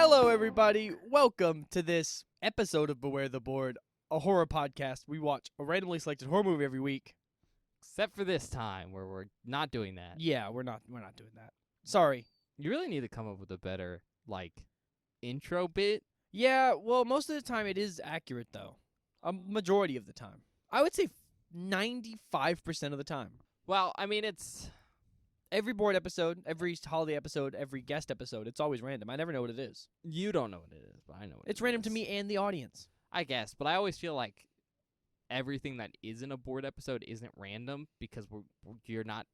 Hello, everybody. Welcome to this episode of Beware the Board, a horror podcast. We watch a randomly selected horror movie every week. Except for this time where we're not doing that. Yeah, we're not doing that. Sorry. You really need to come up with a better, intro bit. Yeah, well, most of the time it is accurate, though. A majority of the time. I would say 95% of the time. Well, I mean, it's... Every board episode, every holiday episode, every guest episode, it's always random. I never know what it is. You don't know what it is, but I know what it is. It's random to me and the audience. I guess, but I always feel like everything that is in a board episode isn't random because you're not,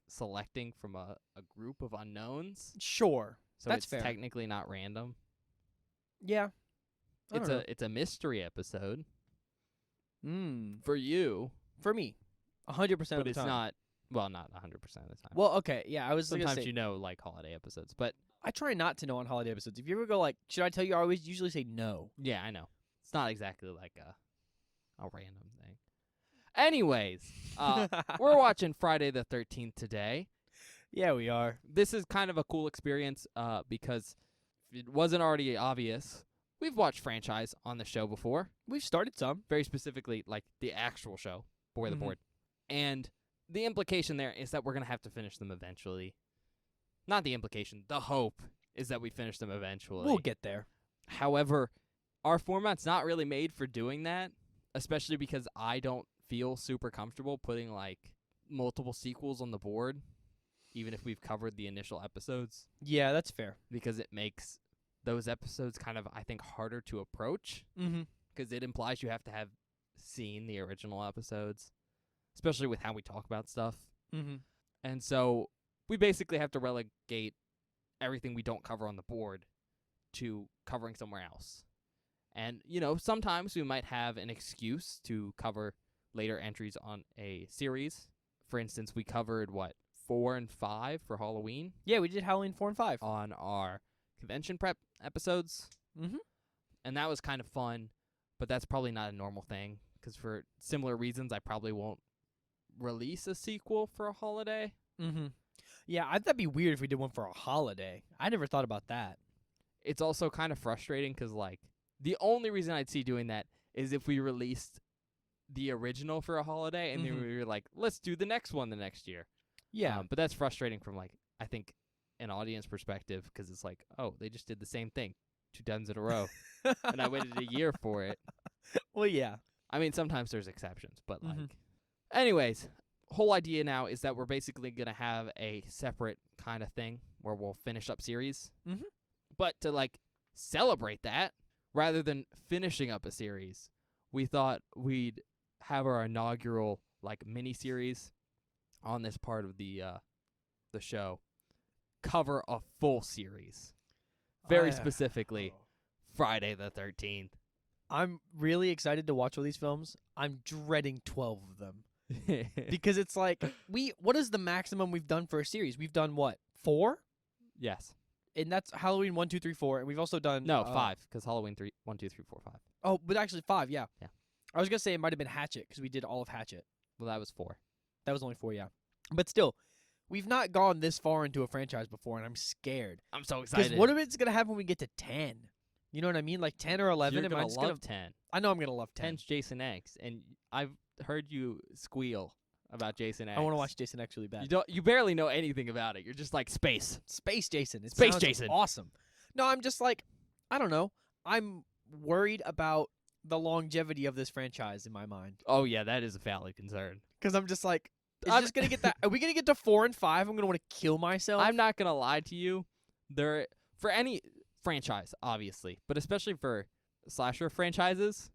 selecting from a group of unknowns. Sure. So That's it's fair. technically not random. Yeah. It's a mystery episode. For you. For me. 100% of the time. But it's not... Well, not 100% of the time. Well, okay, yeah, I was Sometimes gonna say, you know, holiday episodes, but... I try not to know on holiday episodes. If you ever go should I tell you? I always usually say no. Yeah, I know. It's not exactly like a random thing. Anyways, we're watching Friday the 13th today. Yeah, we are. This is kind of a cool experience because if it wasn't already obvious, we've watched franchise on the show before. We've started some. Very specifically, the actual show, Boy the Board. And the implication there is that we're going to have to finish them eventually. Not the implication. The hope is that we finish them eventually. We'll get there. However, our format's not really made for doing that, especially because I don't feel super comfortable putting, multiple sequels on the board, even if we've covered the initial episodes. Yeah, that's fair. Because it makes those episodes kind of, I think, harder to approach. Mm-hmm. Because it implies you have to have seen the original episodes, especially with how we talk about stuff. Mm-hmm. And so we basically have to relegate everything we don't cover on the board to covering somewhere else. And, sometimes we might have an excuse to cover later entries on a series. For instance, we covered, 4 and 5 for Halloween? Yeah, we did Halloween 4 and 5. On our convention prep episodes. Mm-hmm. And that was kind of fun, but that's probably not a normal thing, because for similar reasons, I probably won't release a sequel for a holiday. Mm-hmm. Yeah, that'd be weird if we did one for a holiday. I never thought about that. It's also kind of frustrating because, the only reason I'd see doing that is if we released the original for a holiday and then we were like, let's do the next one the next year. Yeah. But that's frustrating from, I think, an audience perspective because it's oh, they just did the same thing 2 times in a row. And I waited a year for it. Well, yeah. I mean, sometimes there's exceptions, but, Anyways, whole idea now is that we're basically going to have a separate kind of thing where we'll finish up series. Mm-hmm. But to, celebrate that, rather than finishing up a series, we thought we'd have our inaugural, mini-series on this part of the show cover a full series. Very specifically, Friday the 13th. I'm really excited to watch all these films. I'm dreading 12 of them. Because it's what is the maximum we've done for a series? We've done what? 4? Yes. And that's Halloween 1, 2, 3, 4, and we've also done 5, because Halloween 1, 2, 3, 4, 5. Oh, but actually 5, yeah. Yeah. I was gonna say it might have been Hatchet because we did all of Hatchet. Well, that was 4. That was only 4, yeah. But still, we've not gone this far into a franchise before, and I'm scared. I'm so excited. Because what if it's gonna happen when we get to 10? You know what I mean? 10 or 11. You're gonna love 10. I know I'm gonna love 10. 10's Jason X, and I've heard you squeal about Jason X. I want to watch Jason X really bad. You barely know anything about it. You're just space. Space Jason. Space Jason. Awesome. No, I'm just I don't know. I'm worried about the longevity of this franchise in my mind. Oh yeah, that is a valid concern. Because I'm just just gonna get that. Are we gonna get to 4 and 5? I'm gonna want to kill myself. I'm not gonna lie to you. For any franchise, obviously, but especially for slasher franchises,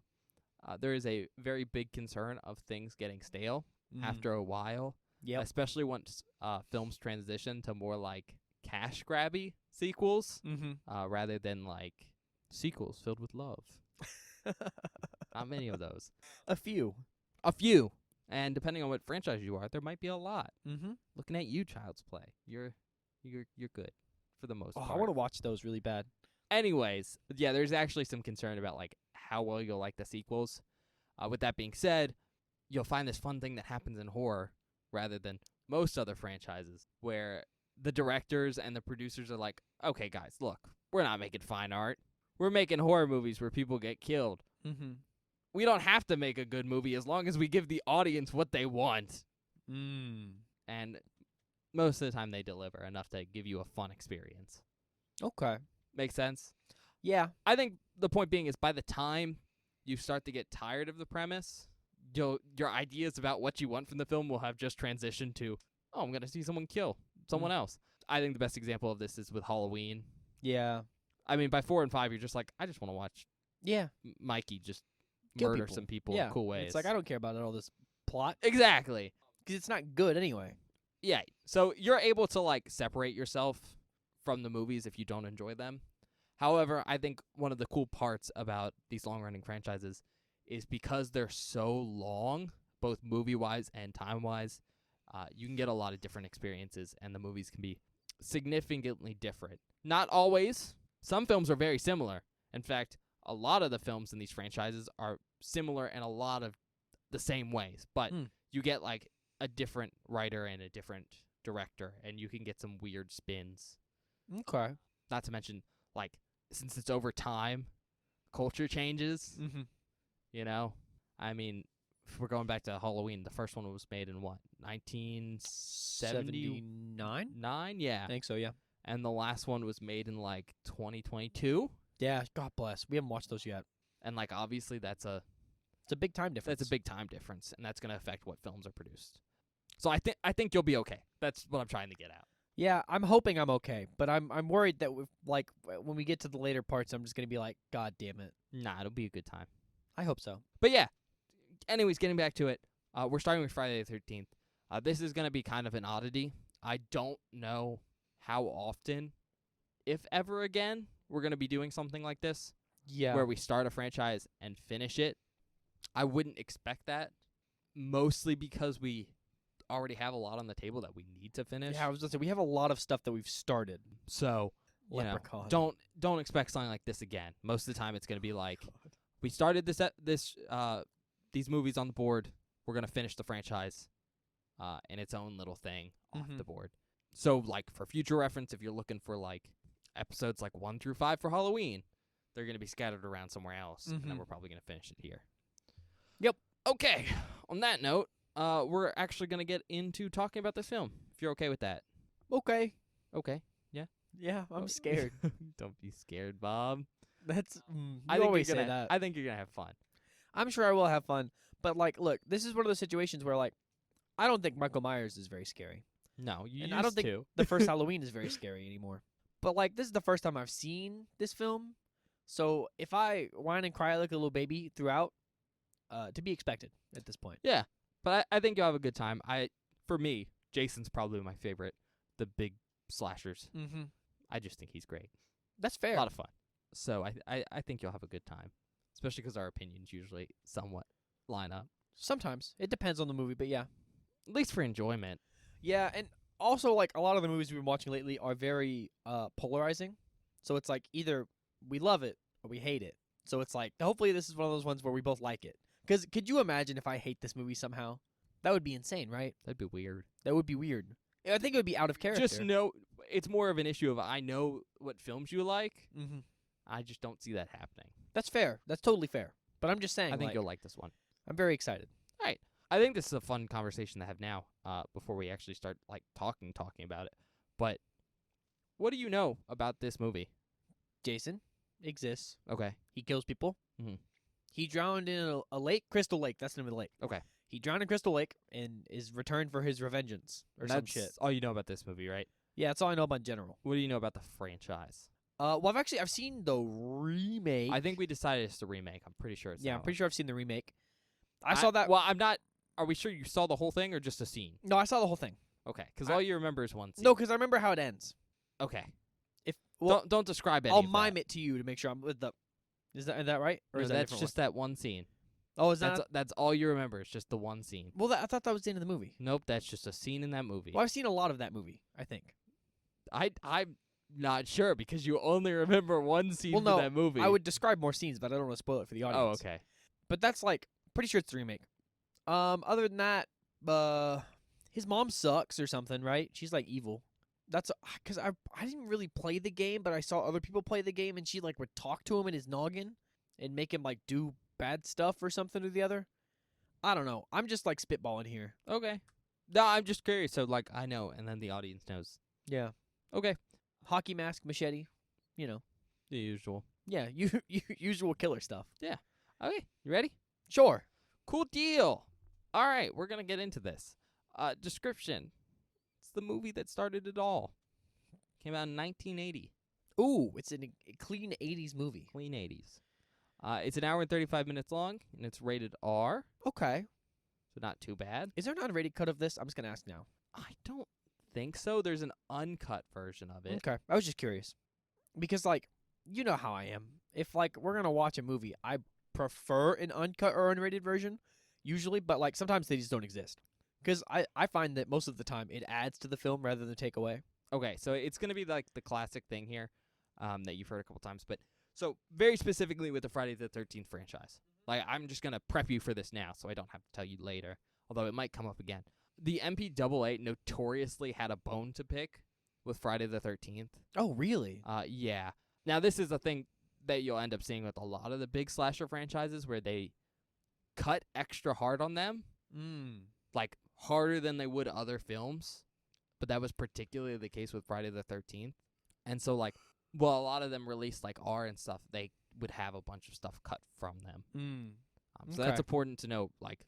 there is a very big concern of things getting stale after a while. Yeah. Especially once films transition to more cash grabby sequels, rather than sequels filled with love. Not many of those. A few. And depending on what franchise you are, there might be a lot. Mm-hmm. Looking at you, Child's Play. You're good for the most part. I want to watch those really bad. Anyways, yeah, there's actually some concern about how well you'll like the sequels. With that being said, you'll find this fun thing that happens in horror rather than most other franchises where the directors and the producers are like, okay, guys, look, we're not making fine art. We're making horror movies where people get killed. Mm-hmm. We don't have to make a good movie as long as we give the audience what they want. And most of the time they deliver enough to give you a fun experience. Okay. Make sense? Yeah. I think the point being is by the time you start to get tired of the premise, your ideas about what you want from the film will have just transitioned to, oh, I'm going to see someone kill someone else. I think the best example of this is with Halloween. Yeah. I mean, by 4 and 5, you're just like, I just want to watch Mikey just Kill murder people. some people Yeah. in cool ways. It's like, I don't care about all this plot. Exactly. Because it's not good anyway. Yeah. So you're able to, like, separate yourself from the movies if you don't enjoy them. However, I think one of the cool parts about these long-running franchises is because they're so long, both movie-wise and time-wise, you can get a lot of different experiences, and the movies can be significantly different. Not always. Some films are very similar. In fact, a lot of the films in these franchises are similar in a lot of the same ways, but you get, like, a different writer and a different director, and you can get some weird spins. Okay. Not to mention, like, since it's over time, culture changes. Mm-hmm. You know? I mean, if we're going back to Halloween, the first one was made in what? 1979? 79? Yeah. I think so, yeah. And the last one was made in, like, 2022. Yeah, God bless. We haven't watched those yet. And, like, obviously it's a big time difference. That's a big time difference, and that's going to affect what films are produced. So I think you'll be okay. That's what I'm trying to get at. Yeah, I'm hoping I'm okay, but I'm worried that when we get to the later parts, I'm just gonna be like, God damn it. Nah, it'll be a good time. I hope so. But yeah, anyways, getting back to it, we're starting with Friday the 13th. This is gonna be kind of an oddity. I don't know how often, if ever again, we're gonna be doing something like this. Yeah. Where we start a franchise and finish it. I wouldn't expect that, mostly because we already have a lot on the table that we need to finish. Yeah, I was gonna say we have a lot of stuff that we've started. So, you know, don't expect something like this again. Most of the time, it's gonna be like, we started these movies on the board. We're gonna finish the franchise, in its own little thing off the board. So, like, for future reference, if you're looking for like episodes like 1 through 5 for Halloween, they're gonna be scattered around somewhere else, and then we're probably gonna finish it here. Yep. Okay. On that note, we're actually going to get into talking about this film, if you're okay with that. Okay. Okay. Yeah? Yeah, I'm scared. Don't be scared, Bob. That's I you think always you're say gonna, that. I think you're going to have fun. I'm sure I will have fun, but like, look, this is one of those situations where like, I don't think Michael Myers is very scary. No, you and used I don't think to. the first Halloween is very scary anymore. But like, this is the first time I've seen this film, so if I whine and cry like a little baby throughout, to be expected at this point. Yeah. But I think you'll have a good time. For me, Jason's probably my favorite. The big slashers. Mm-hmm. I just think he's great. That's fair. A lot of fun. So I think you'll have a good time, especially because our opinions usually somewhat line up. Sometimes it depends on the movie, but yeah. At least for enjoyment. Yeah, and also like a lot of the movies we've been watching lately are very polarizing. So it's like either we love it or we hate it. So it's like hopefully this is one of those ones where we both like it. Because could you imagine if I hate this movie somehow? That would be insane, right? That'd be weird. That would be weird. I think it would be out of character. Just know, it's more of an issue of I know what films you like. Mm-hmm. I just don't see that happening. That's fair. That's totally fair. But I'm just saying. I think you'll like this one. I'm very excited. All right. I think this is a fun conversation to have now, before we actually start like talking about it. But what do you know about this movie? Jason exists. Okay. He kills people. Mm-hmm. He drowned in a lake, Crystal Lake. That's the name of the lake. Okay. He drowned in Crystal Lake and is returned for his revengeance or some shit. That's all you know about this movie, right? Yeah, that's all I know about in general. What do you know about the franchise? Well, I've seen the remake. I think we decided it's the remake. I'm pretty sure it's I'm pretty sure I've seen the remake. I saw saw that. Well, I'm not. Are we sure you saw the whole thing or just a scene? No, I saw the whole thing. Okay, because all you remember is one scene. No, because I remember how it ends. Okay. Well, don't describe it. I'll mime it to you to make sure I'm with the. Is that right? Or is that's just that one scene. Oh, is that? That's all you remember. It's just the one scene. Well, I thought that was the end of the movie. Nope, that's just a scene in that movie. Well, I've seen a lot of that movie. I think. I'm not sure because you only remember one scene from that movie. I would describe more scenes, but I don't want to spoil it for the audience. Oh, okay. But that's like pretty sure it's the remake. Other than that, his mom sucks or something, right? She's like evil. That's because I didn't really play the game, but I saw other people play the game, and she like would talk to him in his noggin and make him like do bad stuff or something or the other. I don't know. I'm just like spitballing here. Okay. No, I'm just curious. So, like, I know, and then the audience knows. Yeah. Okay. Hockey mask, machete. You know. The usual. Yeah. Usual killer stuff. Okay. You ready? Sure. Cool deal. All right. We're going to get into this. Description. It's the movie that started it all. Came out in 1980. Ooh, it's a clean 80s movie. Clean 80s. It's an hour and 35 minutes long, and it's rated R, Okay. so not too bad. Is there an unrated cut of this? I'm just gonna ask now. I don't think so. There's an uncut version of it. Okay. I was just curious. Because like, you know how I am. If like we're gonna watch a movie, I prefer an uncut or unrated version, usually, but like sometimes they just don't exist. Because I find that most of the time it adds to the film rather than take away. Okay, so it's going to be like the classic thing here that you've heard a couple times. But so very specifically with the Friday the 13th franchise. Like, I'm just going to prep you for this now so I don't have to tell you later, although it might come up again. The MPAA notoriously had a bone to pick with Friday the 13th. Oh, really? Yeah. Now, this is a thing that you'll end up seeing with a lot of the big slasher franchises where they cut extra hard on them, like harder than they would other films. But that was particularly the case with Friday the 13th. And so, like, well, a lot of them released, like, R and stuff. They would have a bunch of stuff cut from them. So that's important to know, like,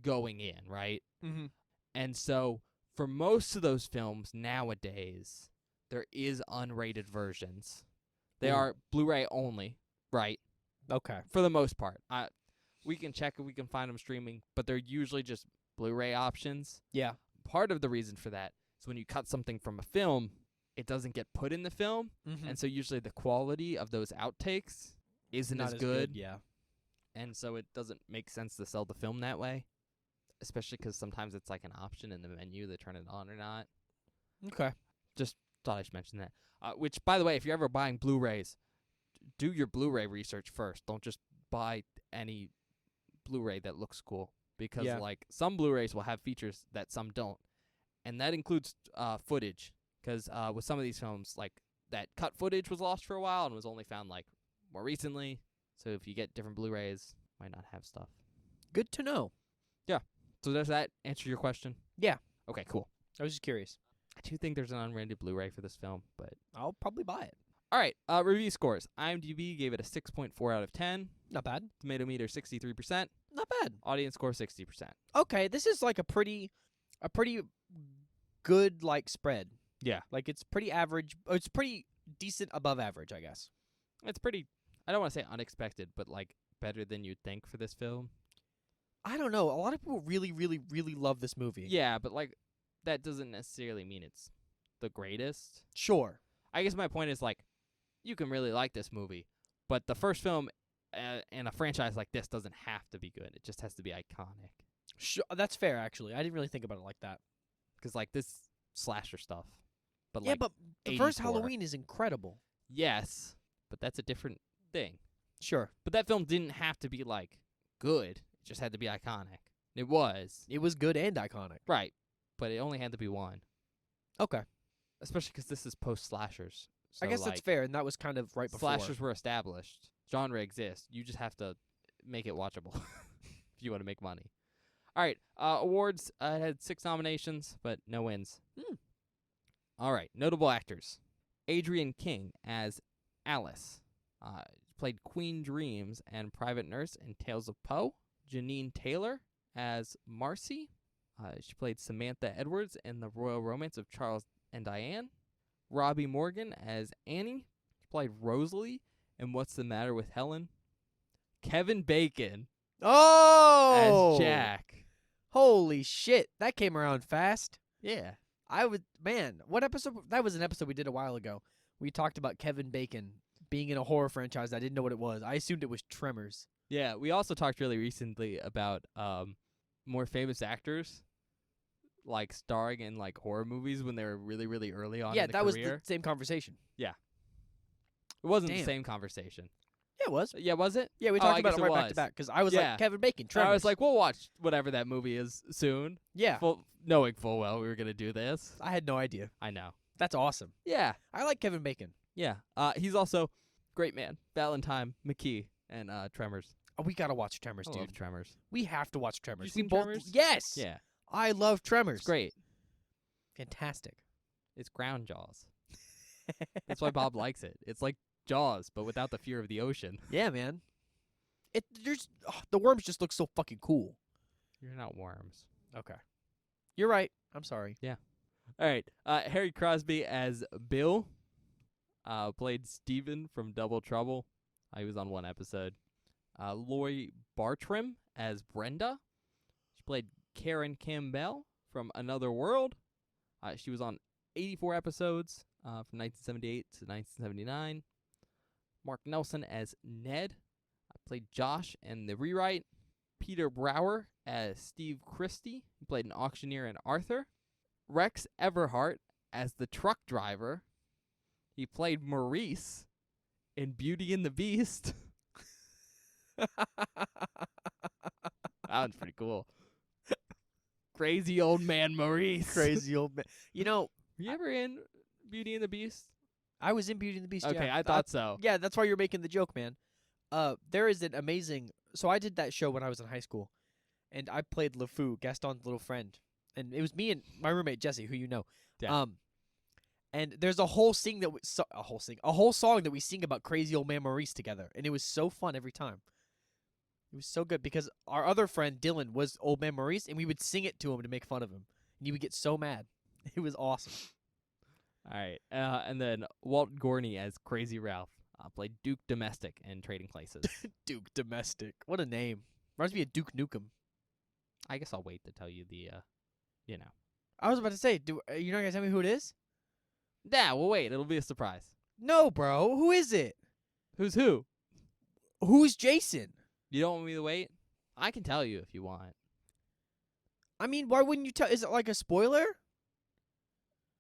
going in, right? Mm-hmm. And so, for most of those films nowadays, there is unrated versions. They are Blu-ray only, right? Okay. For the most part. We can check if we can find them streaming, but they're usually just Blu-ray options. Yeah. Part of the reason for that is when you cut something from a film, it doesn't get put in the film, and so usually the quality of those outtakes isn't Not as good. Yeah. And so it doesn't make sense to sell the film that way, especially because sometimes it's like an option in the menu to turn it on or not. Okay. Just thought I should mention that. Which, by the way, if you're ever buying Blu-rays, do your Blu-ray research first. Don't just buy any Blu-ray that looks cool. Because, like, some Blu-rays will have features that some don't. And that includes footage. Because with some of these films, like, that cut footage was lost for a while and was only found, like, more recently. So if you get different Blu-rays, might not have stuff. Good to know. So does that answer your question? Yeah. Okay, cool. I was just curious. I do think there's an unrated Blu-ray for this film, but... I'll probably buy it. All right, review scores. IMDb gave it a 6.4 out of 10. Not bad. Tomato meter, 63%. Not bad. Audience score, 60%. Okay, this is like a pretty good like spread. Yeah. Like it's pretty average. It's pretty decent above average, I guess. It's pretty, I don't want to say unexpected, but, like, better than you'd think for this film. I don't know. A lot of people really, really, really love this movie. Yeah, but, like, that doesn't necessarily mean it's the greatest. Sure. I guess my point is, like, you can really like this movie, but the first film in a franchise like this doesn't have to be good. It just has to be iconic. Sure. That's fair, actually. I didn't really think about it like that. Because, like, this slasher stuff. But Yeah, like, but the 80s first horror. Halloween is incredible. Yes, but that's a different thing. Sure. But that film didn't have to be, like, good. It just had to be iconic. It was. It was good and iconic. Right. But it only had to be one. Okay. Especially because this is post-slashers. So, I guess like, that's fair, and that was kind of right before. slashers were established. Genre exists. You just have to make it watchable if you want to make money. All right. Awards. It had 6 nominations, but no wins. All right. Notable actors. Adrienne King as Alice. Played Queen Dreams and Private Nurse in Tales of Poe. Janine Taylor as Marcy. She played Samantha Edwards in The Royal Romance of Charles and Diane. Robbie Morgan as Annie. She played Rosalie in What's the Matter with Helen. Kevin Bacon Oh! as Jack. Holy shit. That came around fast. Yeah. What episode? That was an episode we did a while ago. We talked about Kevin Bacon being in a horror franchise. I didn't know what it was. I assumed it was Tremors. Yeah, we also talked really recently about more famous actors, like, starring in, like, horror movies when they were really, really early on in the that was career. the same conversation. It wasn't the Damn. same conversation. Yeah, it was. Yeah, was it? Yeah, we Oh, talked I about guess it it right back was. to back because I was Yeah. like, Kevin Bacon, And Tremors. I was like, we'll watch whatever that movie is soon. yeah. Knowing full well we were going to do this. I had no idea. I know. That's awesome. Yeah. I like Kevin Bacon. Yeah. He's also Great Man, Valentine, McKee, and Tremors. Oh, we gotta watch Tremors, I dude. love Tremors. We have to watch Tremors. You We seen both. Tremors? Yes. Yeah. I love Tremors. It's great. Fantastic. It's ground jaws. That's why Bob likes it. It's like Jaws, but without the fear of the ocean. Yeah, man. The worms just look so fucking cool. You're not worms. Okay. You're right. I'm sorry. All right. Harry Crosby as Bill. Played Steven from Double Trouble. He was on one episode. Lori Bartram as Brenda. She played Karen Campbell from Another World. She was on 84 episodes from 1978 to 1979. Mark Nelson as Ned. Played Josh in The Rewrite. Peter Brower as Steve Christie. He played an auctioneer in Arthur. Rex Everhart as the truck driver. He played Maurice in Beauty and the Beast. That one's pretty cool. Crazy old man Maurice. Crazy old man. You know, Were you ever in Beauty and the Beast? I was in Beauty and the Beast. Okay, yeah. I thought so. Yeah, that's why you're making the joke, man. There is an amazing. So I did that show when I was in high school, and I played LeFou, Gaston's little friend, and it was me and my roommate Jesse, who you know. Yeah. And there's a whole song that we sing about crazy old man Maurice together, and it was so fun every time. It was so good because our other friend Dylan was old man Maurice, and we would sing it to him to make fun of him, and he would get so mad. It was awesome. All right. And then Walt Gorney as Crazy Ralph. Played Duke Domestic in Trading Places. Duke Domestic, what a name! Reminds me of Duke Nukem. I guess I'll wait to tell you the, I was about to say, you're not gonna tell me who it is? Yeah, we'll wait. It'll be a surprise. No, bro. Who is it? Who's who? Who's Jason? You don't want me to wait? I can tell you if you want. I mean, why wouldn't you tell? Is it like a spoiler?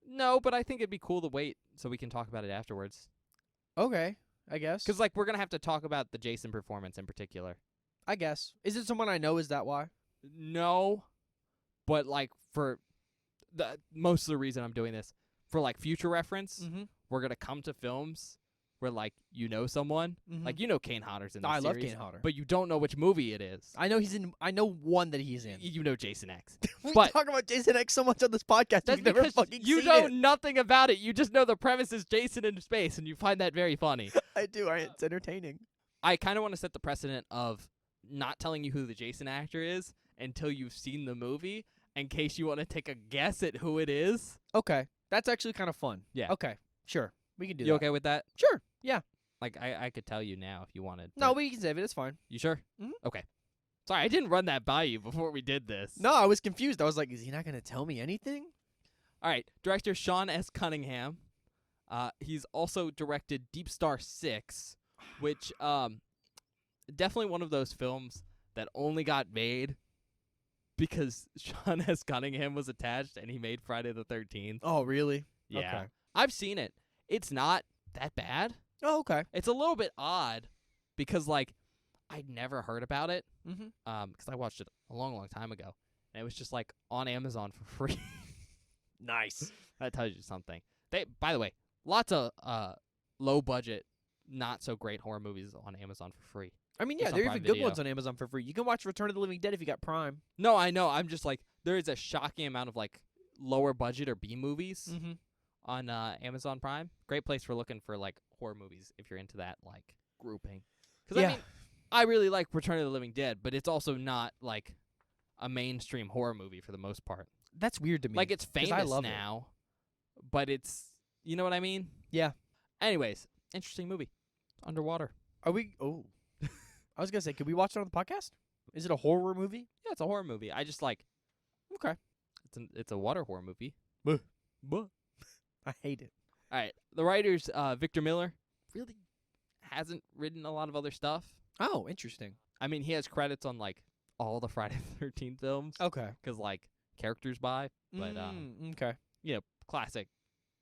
No, but I think it'd be cool to wait so we can talk about it afterwards. Okay, I guess. Because, we're going to have to talk about the Jason performance in particular. I guess. Is it someone I know? Is that why? No, but, for most of the reason I'm doing this, for, future reference, Mm-hmm. we're going to come to films where, you know someone. Mm-hmm. You know Kane Hodder's in this I love series, Kane Hodder. but you don't know which movie it is. I know he's in. I know one that he's in. You know Jason X. We but talk about Jason X so much on this podcast. that's You've never because fucking you seen know it. nothing about it. You just know the premise is Jason in space, and you find that very funny. I do. It's entertaining. I kind of want to set the precedent of not telling you who the Jason actor is until you've seen the movie, in case you want to take a guess at who it is. Okay, that's actually kind of fun. Yeah. Okay, sure, we can do You that. okay with that? Sure. Yeah. I could tell you now if you wanted. No, but- we can save it. It's fine. You sure? Mhm. Okay. Sorry, I didn't run that by you before we did this. No, I was confused. I was like, is he not going to tell me anything? All right. Director Sean S. Cunningham. He's also directed Deep Star 6, which definitely one of those films that only got made because Sean S. Cunningham was attached and he made Friday the 13th. Oh, really? Yeah. Okay. I've seen it. It's not that bad. Oh, okay. It's a little bit odd because, I'd never heard about it Mm-hmm. because I watched it a long, long time ago. And it was just, on Amazon for free. Nice. That tells you something. By the way, lots of low-budget, not-so-great horror movies on Amazon for free. I mean, Just yeah, on there are Prime even good Video. ones on Amazon for free. You can watch Return of the Living Dead if you got Prime. No, I know. I'm just there is a shocking amount of, lower budget or B movies Mm-hmm. on Amazon Prime. Great place for looking for, horror movies if you're into that, grouping. Because, Yeah. I mean, I really like Return of the Living Dead, but it's also not, a mainstream horror movie for the most part. That's weird to me. It's 'cause I famous love it. now, but it's, you know what I mean? Yeah. Anyways, interesting movie. Underwater. Are we? Oh, I was gonna say, could we watch it on the podcast? Is it a horror movie? Yeah, it's a horror movie. I just Okay. it's a water horror movie. Buh. Buh. I hate it. All right. The writer's Victor Miller really hasn't written a lot of other stuff. Oh, interesting. I mean, he has credits on all the Friday the 13th films Okay. because characters by, but okay. classic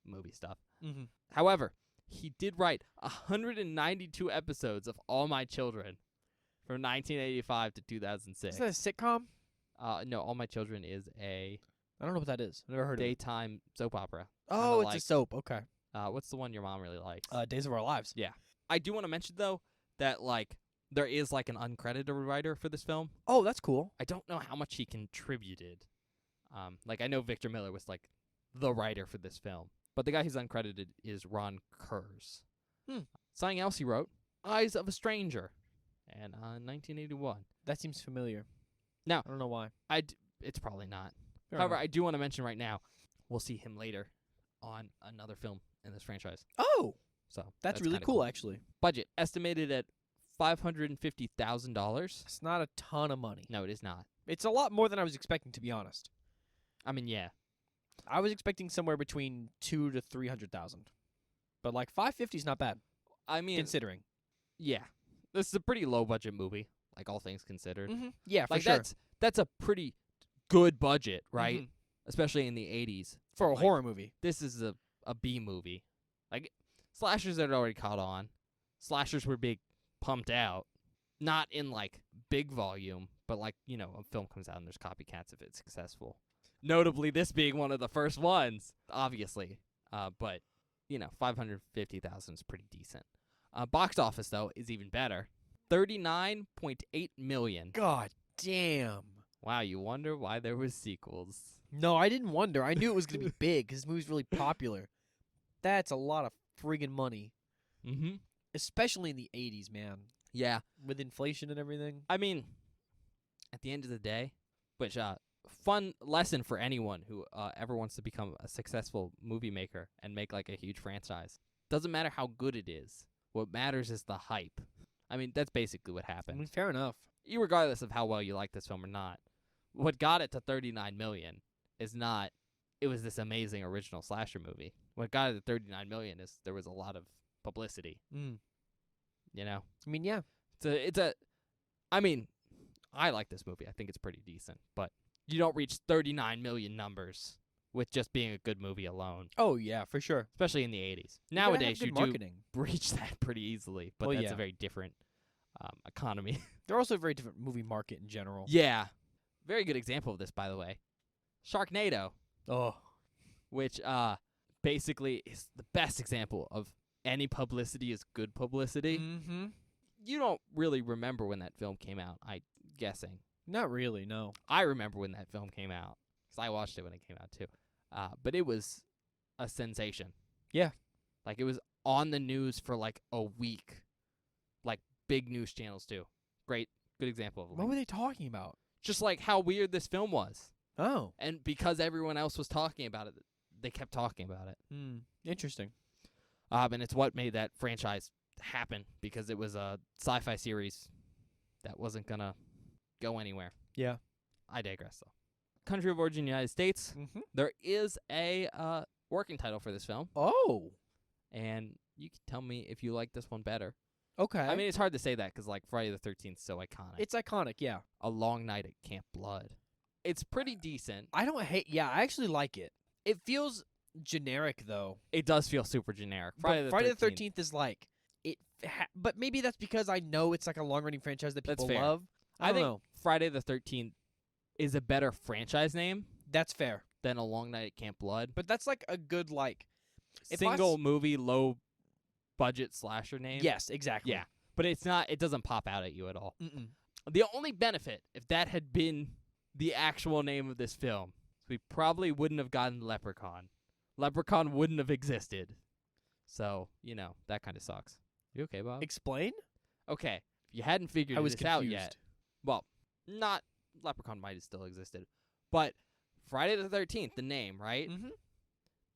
movie stuff. Mm-hmm. However, he did write 192 episodes of All My Children from 1985 to 2006. Is that a sitcom? No, All My Children is a I don't know what that is. Never heard of it. Daytime soap opera. Oh, it's like- a soap. Okay. What's the one your mom really likes? Days of Our Lives. I do want to mention though that like there is like an uncredited writer for this film. Oh, that's cool. I don't know how much he contributed. Like I know Victor Miller was like the writer for this film, but the guy who's uncredited is Ron Kurz. Something else he wrote, Eyes of a Stranger, and 1981. That seems familiar. Now- I don't know why. It's probably not. Fair However, enough. I do want to mention right now, we'll see him later on another film in this franchise. Oh, So that's really kinda cool, actually. Budget estimated at $550,000. It's not a ton of money. No, it is not. It's a lot more than I was expecting, to be honest. I mean, yeah. I was expecting somewhere between 200,000 to 300,000, but like 550 is not bad I mean, considering. yeah. This is a pretty low budget movie, like all things considered. Yeah, for Like sure. that's a pretty good budget, right? Mhm. Especially in the 80s. For a Like, horror movie. This is a B movie. Like slashers had already caught on. Slashers were big pumped out. Not in like big volume, but like, you know, a film comes out and there's copycats if it's successful. Notably this being one of the first ones, obviously. But you know, 550,000 is pretty decent. Box office though is even better. 39.8 million. God damn. Wow, you wonder why there was sequels. No, I didn't wonder. I knew it was going to be big because this movie's really popular. That's a lot of friggin' money, Mhm. especially in the 80s, man. Yeah. With inflation and everything. I mean, at the end of the day, which fun lesson for anyone who ever wants to become a successful movie maker and make like a huge franchise. Doesn't matter how good it is. What matters is the hype. I mean, that's basically what I happened. mean, fair enough. Regardless of how well you like this film or not, what got it to 39 million is not it was this amazing original slasher movie. What got it to 39 million is there was a lot of publicity, Mm. you know. I mean, yeah. I mean, I like this movie. I think it's pretty decent, but you don't reach 39 million numbers with just being a good movie alone, Oh, yeah, for sure. especially in the 80s. You gotta have Nowadays, good you marketing. do reach that pretty easily, but Well, that's yeah. a very different economy. They're also a very different movie market in general. Yeah. Very good example of this, by the way. Sharknado, Oh. which basically is the best example of any publicity is good publicity. Mm-hmm. You don't really remember when that film came out, I'm guessing. Not really, no. I remember when that film came out, 'cause I watched it when it came out too. But it was a sensation. Yeah. Like, it was on the news for like a week. Like, big news channels too. Great, good example of What were they talking about? just like how weird this film was. Oh. And because everyone else was talking about it, they kept talking about it. Interesting. And it's what made that franchise happen, because it was a sci-fi series that wasn't going to go anywhere. Yeah. I digress, though. Country of origin, United States. Mm-hmm. There is a working title for this film, Oh. and you can tell me if you like this one better. Okay. I mean, it's hard to say that because, like, Friday the 13th is so iconic. it's iconic, yeah. A Long Night at Camp Blood. It's pretty decent. I don't hate. Yeah, I actually like it. It feels generic though. It does feel super generic. Friday the 13th is like it, but maybe that's because I know it's like a long-running franchise that That's people fair. love. I I don't think know. Friday the 13th is a better franchise name That's fair, than A Long Night at Camp Blood. but that's like a good like. If I Single movie, low budget slasher name. Yes, exactly. Yeah. But it's not. It doesn't pop out at you at all. Mm-mm. The only benefit, if that had been the actual name of this film, we probably wouldn't have gotten Leprechaun. Leprechaun wouldn't have existed. So, you know, that kind of sucks. You okay, Bob? Explain. Okay. If you hadn't figured I was this out confused. yet, well, not Leprechaun might have still existed, but Friday the 13th, the name, right? Mm-hmm.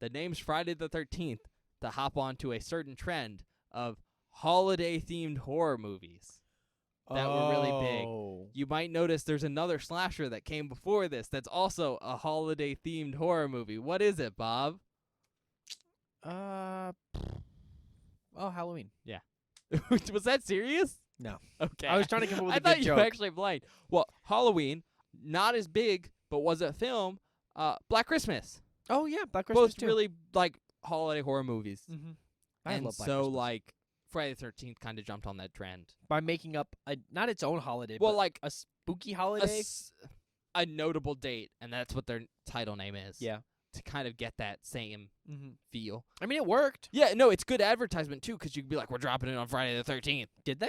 The name's Friday the 13th to hop onto a certain trend of holiday-themed horror movies that were really big. You might notice there's another slasher that came before this that's also a holiday-themed horror movie. What is it, Bob? Oh, Halloween. Was that serious? No. Okay. I was trying to come up with I a thought good you joke. were actually blind. Well, Halloween, not as big, but was a film. Black Christmas. Oh yeah, Black Christmas Both too. really like holiday horror movies. Mm-hmm. I And love Black so Christmas. like Friday the 13th kind of jumped on that trend. by making up not its own holiday, Well, but like a spooky a holiday. s- a notable date, and that's what their title name is. Yeah. To kind of get that same feel. I mean, it worked. Yeah, no, it's good advertisement, too, because you could be like, we're dropping it on Friday the 13th. Did they?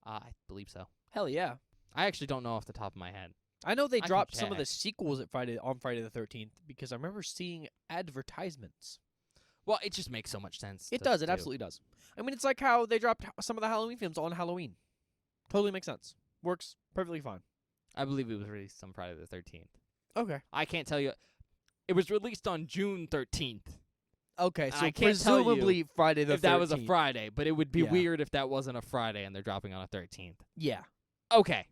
I believe so. Hell yeah. I actually don't know off the top of my head. I know they I can dropped some of the check. sequels on Friday the 13th because I remember seeing advertisements. Well, it just makes so much sense. It to does. It do. absolutely does. I mean, it's like how they dropped some of the Halloween films on Halloween. Totally makes sense. Works perfectly fine. I believe it was released on Friday the 13th. Okay. I can't tell you. It was released on June 13th. Okay, so I can't tell you presumably Friday the 13th. If that was a Friday, but it would be Yeah. weird if that wasn't a Friday and they're dropping on a 13th. Yeah. Okay.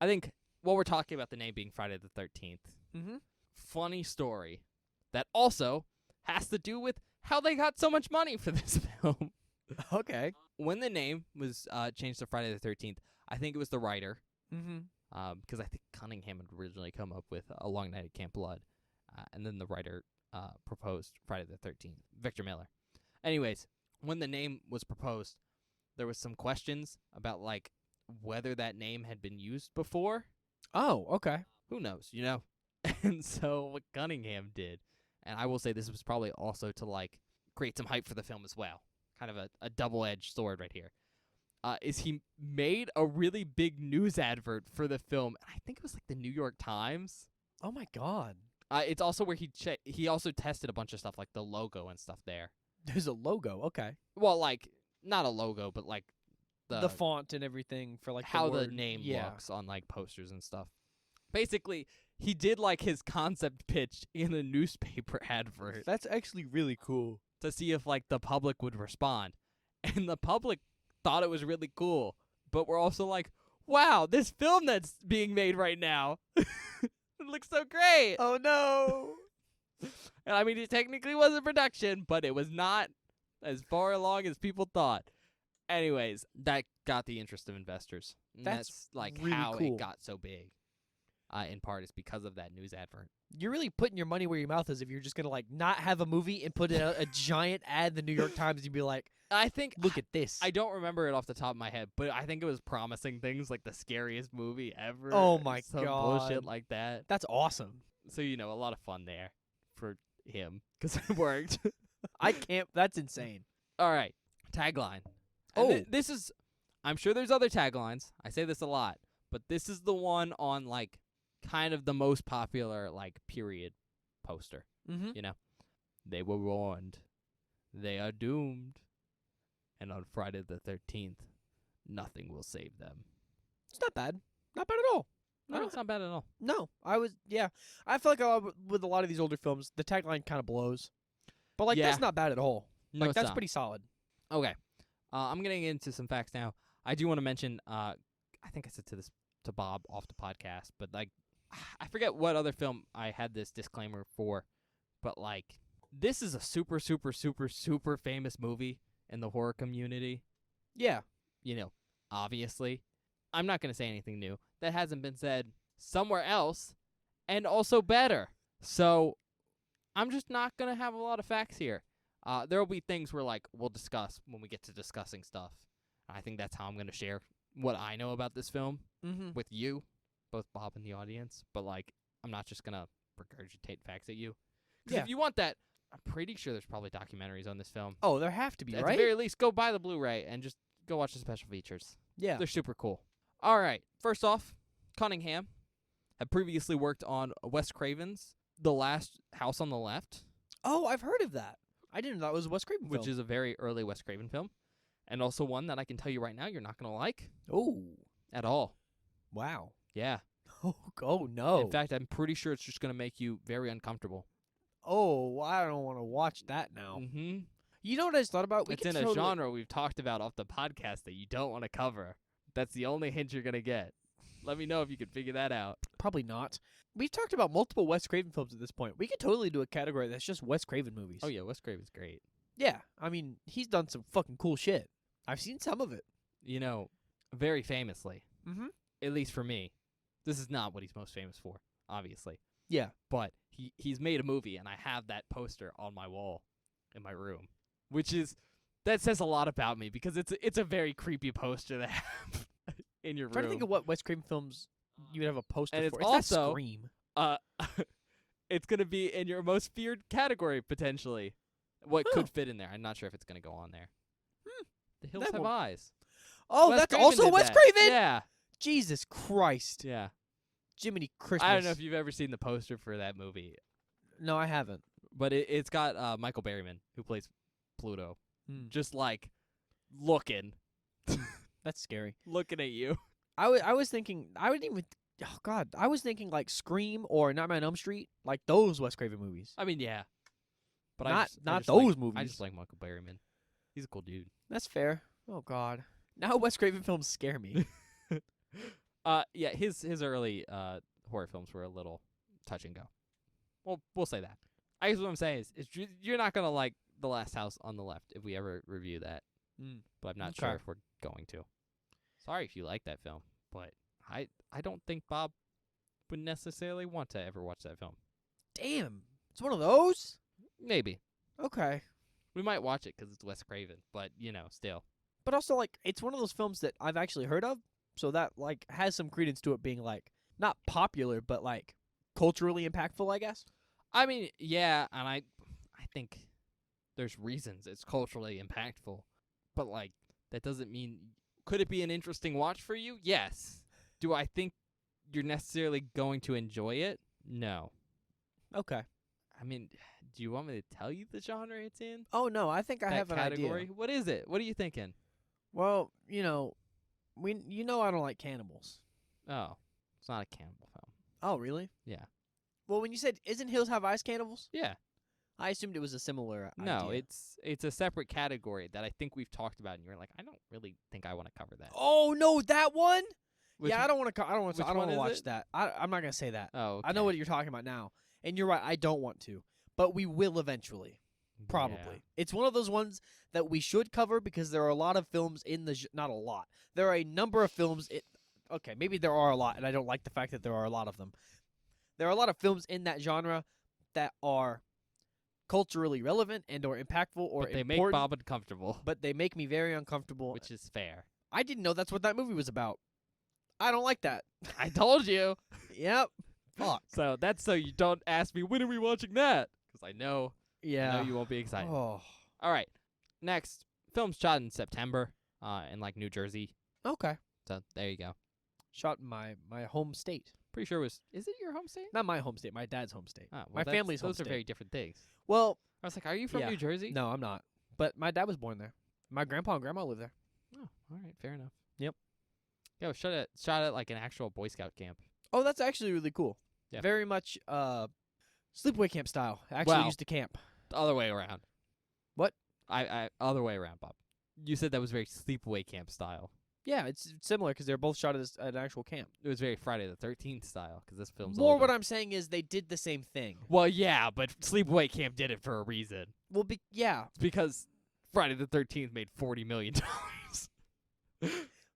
I think what we're talking about the name being Friday the 13th. Mm-hmm. Funny story that also has to do with how they got so much money for this film. Okay. When the name was changed to Friday the 13th, I think it was the writer, Mm-hmm. because I think Cunningham had originally come up with A Long Night at Camp Blood, and then the writer proposed Friday the 13th, Victor Miller. Anyways, when the name was proposed, there was some questions about like whether that name had been used before. Oh, okay. Who knows, you know? And so what Cunningham did, and I will say this was probably also to like create some hype for the film as well, kind of a double-edged sword right here, is he made a really big news advert for the film. I think it was like the New York Times. Oh my God. It's also where he also tested a bunch of stuff like the logo and stuff there. There's a logo. Okay. Well, like not a logo, but like The font and everything for like how the the word. name Yeah. looks on like posters and stuff. Basically, he did like his concept pitch in a newspaper advert That's actually really cool. to see if like the public would respond. And the public thought it was really cool, but we're also like, wow, this film that's being made right now it looks so great. Oh no. And I mean, it technically was in production, but it was not as far along as people thought. Anyways, that got the interest of investors. And That's like really how cool. it got so big. In part is because of that news advert. You're really putting your money where your mouth is if you're just gonna like not have a movie and put a giant ad in the New York Times and be like, I think look at this. I don't remember it off the top of my head, but I think it was promising things like the scariest movie ever. Oh my some God. bullshit like that. That's awesome. So a lot of fun there for him because it worked. I can't. That's insane. All right, tagline. Oh. And this is. I'm sure there's other taglines. I say this a lot, but this is the one on like kind of the most popular like period poster. Mm-hmm. You know, they were warned, they are doomed, and on Friday the 13th, nothing will save them. It's not bad. Not bad at all. I No, don't- it's not bad at all. No, I feel like with a lot of these older films, the tagline kind of blows. But like Yeah. that's not bad at all. No, Like it's that's not. pretty solid. Okay. I'm getting into some facts now. I do want to mention. I think I said to Bob off the podcast, but like, I forget what other film I had this disclaimer for, but like, this is a super, super, super, super famous movie in the horror community. Yeah. Obviously, I'm not gonna say anything new that hasn't been said somewhere else, and also better. So, I'm just not gonna have a lot of facts here. There will be things where like we'll discuss when we get to discussing stuff. I think that's how I'm gonna share what I know about this film Mm-hmm. with you, both Bob and the audience. But like, I'm not just gonna regurgitate facts at you. 'Cause Yeah. if you want that, I'm pretty sure there's probably documentaries on this film. Oh, there have to be, At right? the very least, go buy the Blu-ray and just go watch the special features. Yeah. They're super cool. All right. First off, Cunningham had previously worked on Wes Craven's The Last House on the Left, Oh, I've heard of that. I didn't know that was a Wes Craven which film. is a very early Wes Craven film, and also one that I can tell you right now you're not going to like Oh, at all. wow. Yeah. Oh no. In fact, I'm pretty sure it's just going to make you very uncomfortable. Oh, I don't want to watch that now. Mm-hmm. You know what I just thought about? We It's could in a totally- genre we've talked about off the podcast that you don't want to cover. That's the only hint you're going to get. Let me know if you can figure that out. Probably not. We've talked about multiple Wes Craven films at this point. We could totally do a category that's just Wes Craven movies. Oh, yeah, Wes Craven's great. Yeah. I mean, he's done some fucking cool shit. I've seen some of it. Very famously, Mm-hmm. at least for me, this is not what he's most famous for, obviously. Yeah. But he's made a movie, and I have that poster on my wall in my room, that says a lot about me because it's a very creepy poster to have in your I'm trying to room. think of what Wes Craven films you would have a poster And it's for. It's not also- Scream. Uh, it's gonna be in your most feared category potentially. What Huh. could fit in there? I'm not sure if it's gonna go on there. The Hills That Have won't- Eyes. Oh, Wes that's Craven also did Wes that. Craven. Yeah, Jesus Christ, yeah. Jiminy Christmas. I don't know if you've ever seen the poster for that movie, No, I haven't. but it's got Michael Berryman who plays Pluto, Hmm. just like looking That's scary. at you. I was thinking. I wouldn't even. Oh God, I was thinking like Scream or Nightmare on Elm Street, like those Wes Craven movies. I mean, yeah, but Not- I not just those like, movies. I just like Michael Berryman. He's a cool dude. That's fair. Oh God. Now Wes Craven films scare me. Yeah, his early horror films were a little touch and go. Well, we'll say that. I guess what I'm saying is you're not gonna like The Last House on the Left if we ever review that, but I'm not sure Okay. if we're going to. Sorry if you like that film, but I don't think Bob would necessarily want to ever watch that film. Damn, it's one of those. Maybe Okay, we might watch it 'cause it's Wes Craven, but still. but also like it's one of those films that I've actually heard of, so that like has some credence to it being like not popular, but like culturally impactful, I guess. I mean, yeah, and I think there's reasons it's culturally impactful, but like that doesn't mean could it be an interesting watch for you? Yes. Do I think you're necessarily going to enjoy it? No. Okay. I mean, do you want me to tell you the genre it's in? Oh no, I think I That have an category? idea. What is it? What are you thinking? Well, I don't like cannibals. Oh, it's not a cannibal film. Oh really? Yeah. Well, when you said isn't Hills Have Eyes cannibals? Yeah. I assumed it was a similar No, idea. it's a separate category that I think we've talked about, and you're like, I don't really think I want to cover that. Oh no, that one. Which Yeah, I don't want to. I don't want which to. I don't one want to is watch it? that. I'm not gonna say that. Oh, I know okay. what you're talking about now, and you're right. I don't want to, but we will eventually. Probably. Yeah. It's one of those ones that we should cover because there are a lot of films in the not a lot. There are a number of films. Okay, maybe there are a lot, and I don't like the fact that there are a lot of them. There are a lot of films in that genre that are culturally relevant and or impactful or But they make important, Bob uncomfortable, but they make me very uncomfortable. which is fair. I didn't know that's what that movie was about. I don't like that. I told you. Yep. Fuck. So that's so you don't ask me, when are we watching that? 'Cause I know Yeah. you won't be excited. Oh. All right. Next, film's shot in September in like New Jersey. Okay. So there you go. Shot in my home state. Pretty sure is it your home state? Not my home state. My dad's home state. Oh, well, My that's- family's home those are state. very different things. Well, I was like, are you from Yeah. New Jersey? no, I'm not. But my dad was born there. My grandpa and grandma live there. Oh, all right, fair enough. Yep. Yo, shot at like an actual Boy Scout camp. Oh, that's actually really cool. Yeah. Very much sleepaway camp style. I actually Wow. used to camp. The other way around. What? I other way around, Bob. You said that was very sleepaway camp style. Yeah, it's similar because they're both shot at an actual camp. It was very Friday the 13th style because this film's More older. what I'm saying is they did the same thing. Well, yeah, but Sleepaway Camp did it for a reason. Well, yeah, It's because Friday the 13th made $40 million.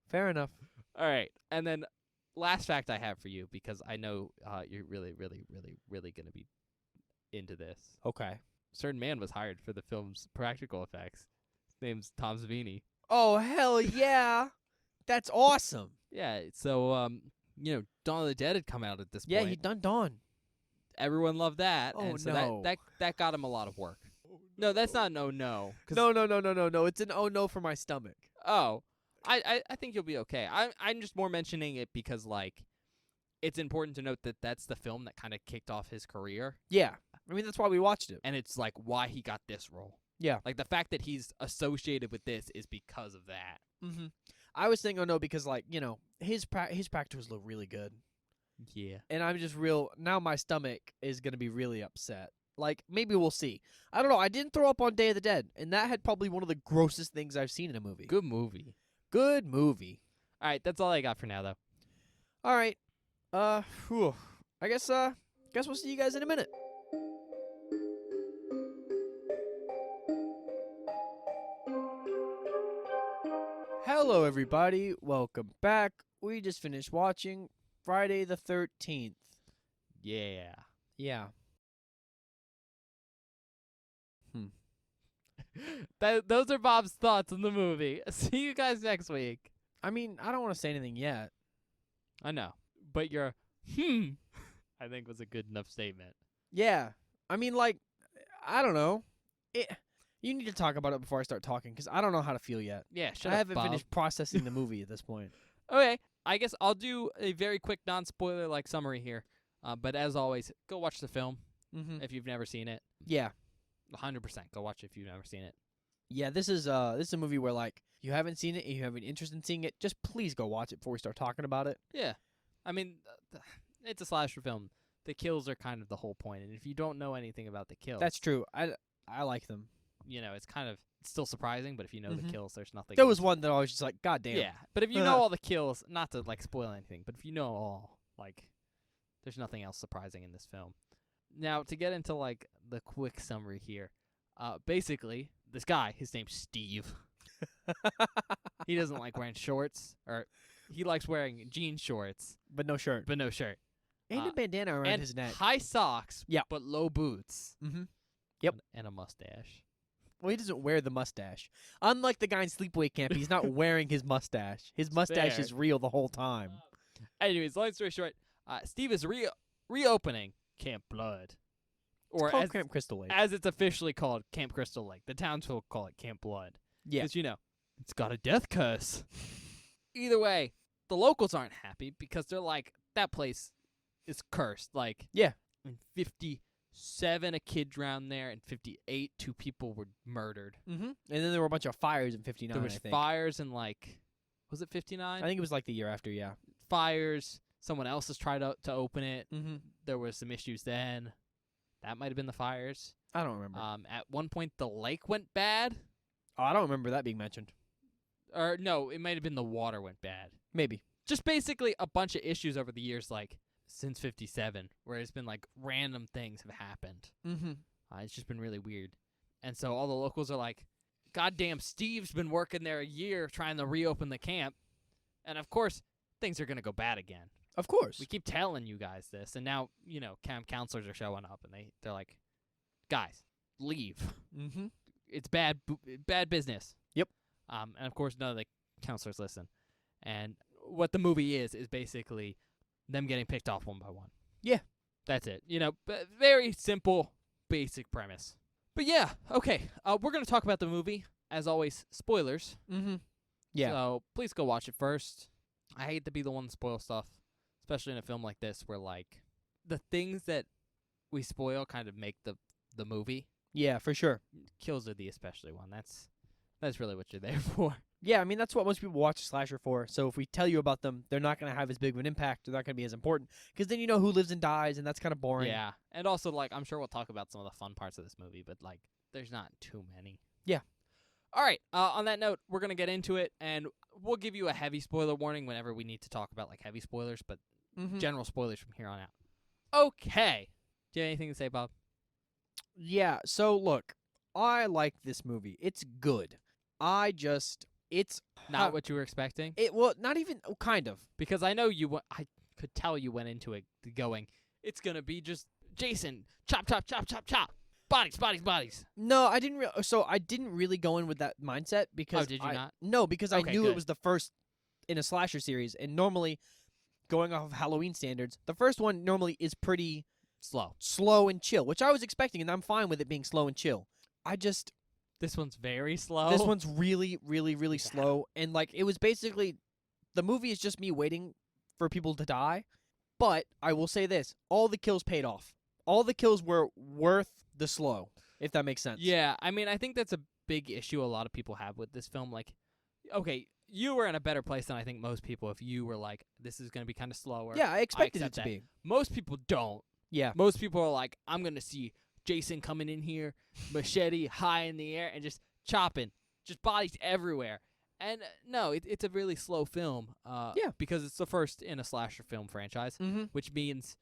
fair enough. All right, and then last fact I have for you because I know you're really, really, really, really gonna be into this. Okay. A certain man was hired for the film's practical effects. His name's Tom Savini. Oh hell yeah, that's awesome. Yeah, so Dawn of the Dead had come out at this Yeah, point. he done Dawn. Everyone loved that. Oh, and so no. that got him a lot of work. No, that's not no. 'Cause- No. It's an oh no for my stomach. Oh, I think you'll be okay. I'm just more mentioning it because like, it's important to note that that's the film that kind of kicked off his career, Yeah, I mean that's why we watched it. and it's like why he got this role. Yeah. Like the fact that he's associated with this is because of that. Mm-hmm. I was thinking oh no because like his practicals look really good, Yeah. and I'm just now my stomach is gonna be really upset. Like maybe we'll see. I don't know. I didn't throw up on Day of the Dead, and that had probably one of the grossest things I've seen in a movie. Good movie. Good movie. All right, that's all I got for now though. All right. Whew. I guess we'll see you guys in a minute. Hello, everybody. Welcome back. We just finished watching Friday the 13th. Yeah. Yeah. Those are Bob's thoughts on the movie. See you guys next week. I mean, I don't want to say anything yet. I know. but your I think was a good enough statement. Yeah. I mean, like, I don't know. You need to talk about it before I start talking, because I don't know how to feel yet. Yeah, shut I up, haven't Bob. finished processing the movie at this point. Okay, I guess I'll do a very quick non-spoiler like summary here. But as always, go watch the film Mm-hmm. if you've never seen it. Yeah. 100% go watch it if you've never seen it. Yeah, this is a movie where, like, you haven't seen it and you have an interest in seeing it, just please go watch it before we start talking about it. Yeah. I mean, it's a slasher film. The kills are kind of the whole point, and if you don't know anything about the kills, That's true. I like them. you know, it's kind of still surprising, but if you know the kills, there's nothing. There was one that I was just like, God damn. Yeah, but if you know all the kills, not to like spoil anything, but if you know all, like, there's nothing else surprising in this film. Now, to get into like the quick summary here, basically, this guy, his name's Steve. He doesn't like wearing shorts, or he likes wearing jean shorts, But no shirt. but no shirt. And a bandana around And his neck. high socks, Yeah. but low boots. Mm-hmm. Yep. And a mustache. Well, he doesn't wear the mustache. Unlike the guy in Sleepaway Camp, he's not wearing his mustache. His mustache Fair. is real the whole time. Anyways, long story short, Steve is reopening Camp Blood. It's Or called Camp Crystal Lake. as it's officially called, Camp Crystal Lake. The townsfolk call it Camp Blood. Yeah. Because, you know, it's got a death curse. Either way, the locals aren't happy because they're like, that place is cursed. Like, Yeah. in 57, a kid drowned there. In 58, 2 people were murdered. Mm-hmm. And then there were a bunch of fires in 59, There was I think. fires in, like, was it 59? I think it was like the year after, yeah. Fires. Someone else has tried to open it. Mm-hmm. There was some issues then. That might have been the fires. I don't remember. At one point, the lake went bad. Oh, I don't remember that being mentioned. Or, no, it might have been the water went bad. Maybe. Just basically a bunch of issues over the years, like, since 57, where it's been, like, random things have happened. Mm-hmm. It's just been really weird. And so all the locals are like, goddamn, Steve's been working there a year trying to reopen the camp. And, of course, things are going to go bad again. Of course. We keep telling you guys this, and now, you know, camp counselors are showing up, and they're like, guys, leave. Mm-hmm. It's bad business. Yep. And, of course, none of the counselors listen. And what the movie is basically them getting picked off one by one. Yeah. That's it. You know, very simple, basic premise. But, yeah, okay. We're going to talk about the movie. As always, spoilers. Mm-hmm. Yeah. So, please go watch it first. I hate to be the one to spoil stuff, especially in a film like this where, like, the things that we spoil kind of make the movie. Yeah, for sure. Kills are the especially one. That's really what you're there for. Yeah, I mean, that's what most people watch a slasher for. So if we tell you about them, they're not going to have as big of an impact. They're not going to be as important. Because then you know who lives and dies, and that's kind of boring. Yeah. And also, like, I'm sure we'll talk about some of the fun parts of this movie, but, like, there's not too many. Yeah. All right. On that note, we're going to get into it, and we'll give you a heavy spoiler warning whenever we need to talk about, like, heavy spoilers, but Mm-hmm. general spoilers from here on out. Okay. Do you have anything to say, Bob? Yeah, so look, I like this movie. It's good. It's Not what you were expecting? well, not even kind of. Because I know I could tell you went into it going, it's going to be just Jason, chop, chop, chop, chop, chop. Bodies, bodies, bodies. No, I didn't. So I didn't really go in with that mindset because. Oh, did you not? No, because I Okay, knew good. it was the first in a slasher series, and normally, going off of Halloween standards, the first one normally is pretty slow and chill, which I was expecting, and I'm fine with it being slow and chill. This one's very slow. This one's really, really, really Yeah. slow, and like it was basically, the movie is just me waiting for people to die. But I will say this: all the kills paid off. All the kills were worth the slow, if that makes sense. Yeah, I mean, I think that's a big issue a lot of people have with this film. Like, okay, you were in a better place than I think most people if you were like, this is going to be kind of slower. Yeah, I expected it accept to that. be. Most people don't. Yeah. Most people are like, I'm going to see Jason coming in here, machete high in the air, and just chopping. Just bodies everywhere. And no, it's a really slow film. Yeah. Because it's the first in a slasher film franchise, Mm-hmm. which means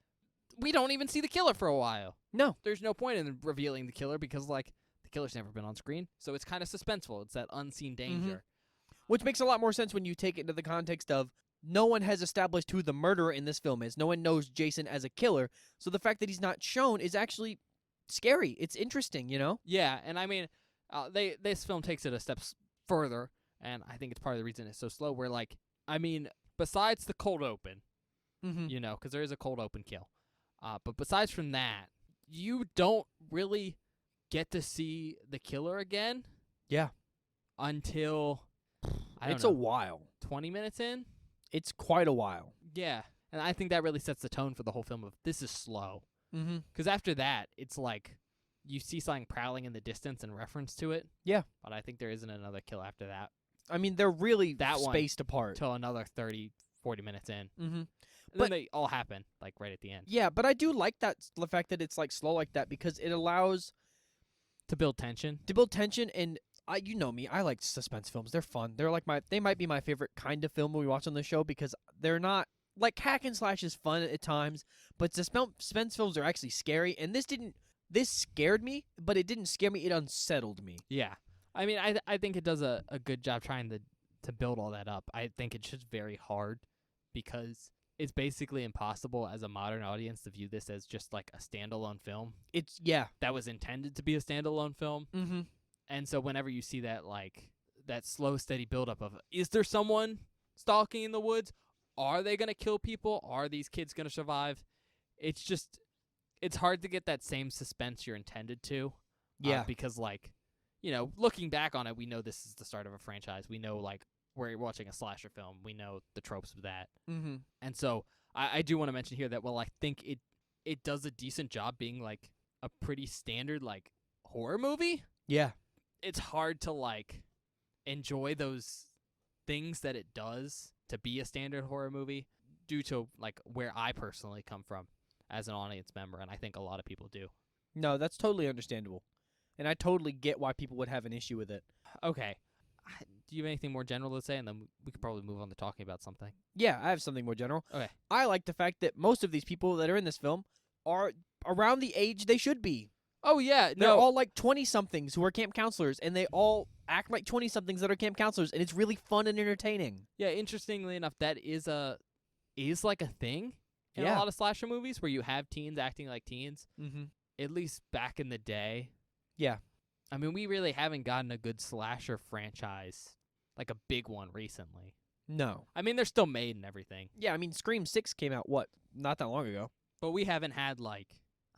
we don't even see the killer for a while. No. There's no point in revealing the killer because, like, the killer's never been on screen. So it's kind of suspenseful. It's that unseen danger. Which makes a lot more sense when you take it into the context of no one has established who the murderer in this film is. No one knows Jason as a killer. So the fact that he's not shown is actually scary. It's interesting, you know? Yeah, and I mean, this film takes it a step further, and I think it's part of the reason it's so slow, where, like, I mean, besides the cold open, Mm-hmm. you know, because there is a cold open kill. But besides from that, you don't really get to see the killer again. Yeah. Until I don't It's know, a while. 20 minutes in. It's quite a while. Yeah, and I think that really sets the tone for the whole film. Of this is slow, Mm-hmm. because after that, it's like you see something prowling in the distance in reference to it. Yeah. But I think there isn't another kill after that I mean, they're really That one spaced apart. till another 30, 40 minutes in. Mm-hmm. And But- then they all happen like right at the end Yeah, but I do like the fact that it's like slow like that because it allows to build tension. to build tension. And you know me, I like suspense films. They're fun. They're like they might be my favorite kind of film we watch on the show because they're not like hack and slash is fun at times, but suspense films are actually scary. And this scared me, but it didn't scare me. It unsettled me. Yeah, I mean, I think it does a good job trying to build all that up. I think it's just very hard because it's basically impossible as a modern audience to view this as just like a standalone film It's that was intended to be a standalone film. Mm-hmm. And so whenever you see that like that slow, steady buildup of is there someone stalking in the woods? Are they gonna kill people? Are these kids gonna survive? It's hard to get that same suspense you're intended to. Yeah. Because like, you know, looking back on it, we know this is the start of a franchise. We know like we're watching a slasher film. We know the tropes of that. Mm-hmm. And so I do want to mention here that I think it does a decent job being like a pretty standard like horror movie. Yeah. It's hard to like enjoy those things that it does to be a standard horror movie due to like where I personally come from as an audience member, and I think a lot of people do. No, that's totally understandable. And I totally get why people would have an issue with it. Okay. Do you have anything more general to say, and then we could probably move on to talking about something? Yeah, I have something more general. Okay. I like the fact that most of these people that are in this film are around the age they should be. Oh yeah, They're no. all like 20-somethings who are camp counselors, and they all act like 20-somethings that are camp counselors, and it's really fun and entertaining. Yeah, interestingly enough, that is like a thing in a Yeah. lot of slasher movies where you have teens acting like teens. Mm-hmm. At least back in the day. Yeah. I mean, we really haven't gotten a good slasher franchise, like a big one recently. No. I mean, they're still made and everything, Yeah, I mean, Scream 6 came out, not that long ago. but we haven't had like.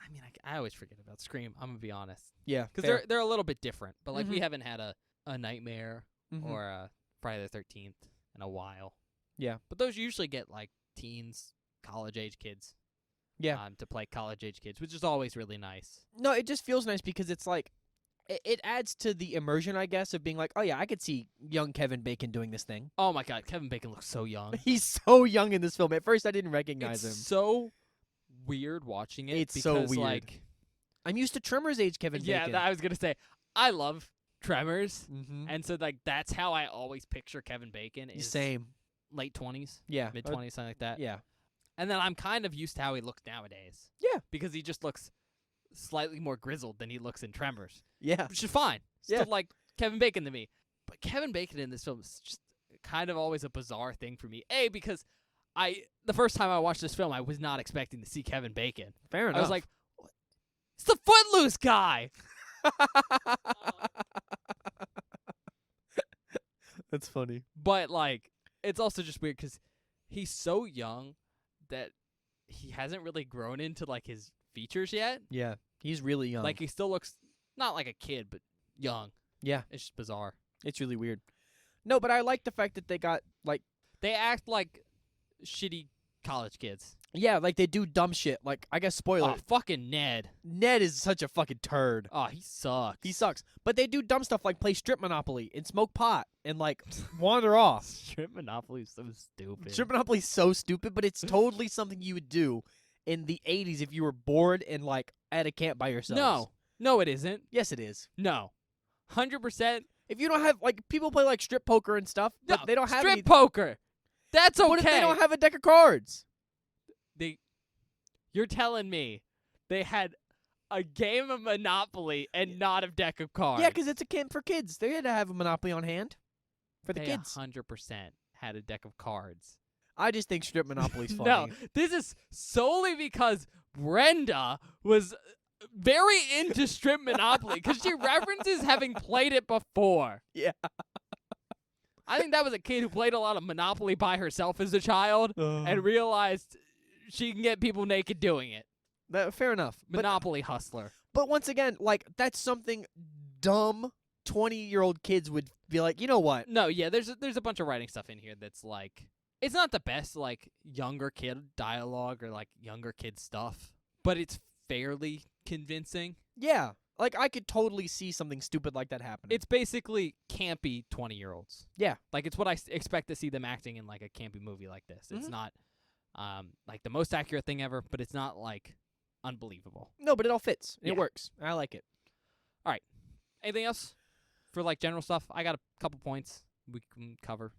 I mean, I always forget about Scream. I'm gonna be honest, Yeah, because they're a little bit different. But like, we Mhm. haven't had a Nightmare Mhm. or a Friday the 13th in a while. Yeah. But those usually get like teens, college age kids. Yeah. To play college age kids, which is always really nice. No, it just feels nice because it's like, it adds to the immersion, I guess, of being like, oh yeah, I could see young Kevin Bacon doing this thing. Oh my God, Kevin Bacon looks so young. He's so young in this film. At first, I didn't recognize It's him. so weird watching it. It's because, so weird. Like, I'm used to Tremors age Kevin yeah, Bacon. I was gonna say I love Tremors, Mm-hmm. and so like that's how I always picture Kevin Bacon. Is Same. late 20s, Yeah. mid 20s, something like that. Yeah. And then I'm kind of used to how he looks nowadays. Yeah. Because he just looks slightly more grizzled than he looks in Tremors, Yeah. which is fine. Still Yeah. like Kevin Bacon to me. But Kevin Bacon in this film is just kind of always a bizarre thing for me. Because the first time I watched this film, I was not expecting to see Kevin Bacon. Fair enough. I was like, it's the Footloose guy. That's funny. But like, it's also just weird because he's so young that he hasn't really grown into like his features yet. Yeah. He's really young. Like he still looks not like a kid, but young. Yeah. It's just bizarre. It's really weird. No, but I like the fact that they got like, They act like shitty college kids. yeah, like they do dumb shit. Like, I guess spoiler. Oh, fucking Ned. Ned is such a fucking turd. Oh, he sucks. He sucks. But they do dumb stuff like play strip Monopoly and smoke pot and like wander off. Strip Monopoly is so stupid. Strip Monopoly's so stupid, but it's totally something you would do in the 80s if you were bored and like at a camp by yourselves. No, it isn't. Yes, it is. No. 100%. If you don't have like people play like strip poker and stuff, but No, they don't have strip any. poker. That's okay. What if they don't have a deck of cards? You're telling me they had a game of Monopoly and not a deck of cards? Yeah, because it's a camp for kids. They had to have a Monopoly on hand for the They kids. 100% had a deck of cards. I just think strip Monopoly's funny. No, this is solely because Brenda was very into strip Monopoly because she references having played it before. Yeah. I think that was a kid who played a lot of Monopoly by herself as a child and realized she can get people naked doing it. Fair enough. Monopoly hustler. But once again, like, that's something dumb 20-year-old kids would be like, you know what? No, yeah, there's a bunch of writing stuff in here that's like, it's not the best like younger kid dialogue or like younger kid stuff, but it's fairly convincing. Yeah. Like, I could totally see something stupid like that happening. It's basically campy 20-year-olds. Yeah. Like, it's what I expect to see them acting in like a campy movie like this. It's Mhm. not like the most accurate thing ever, but it's not like unbelievable. No, but it all fits. Yeah. It works. I like it. Anything else for like general stuff? I got a couple points we can cover.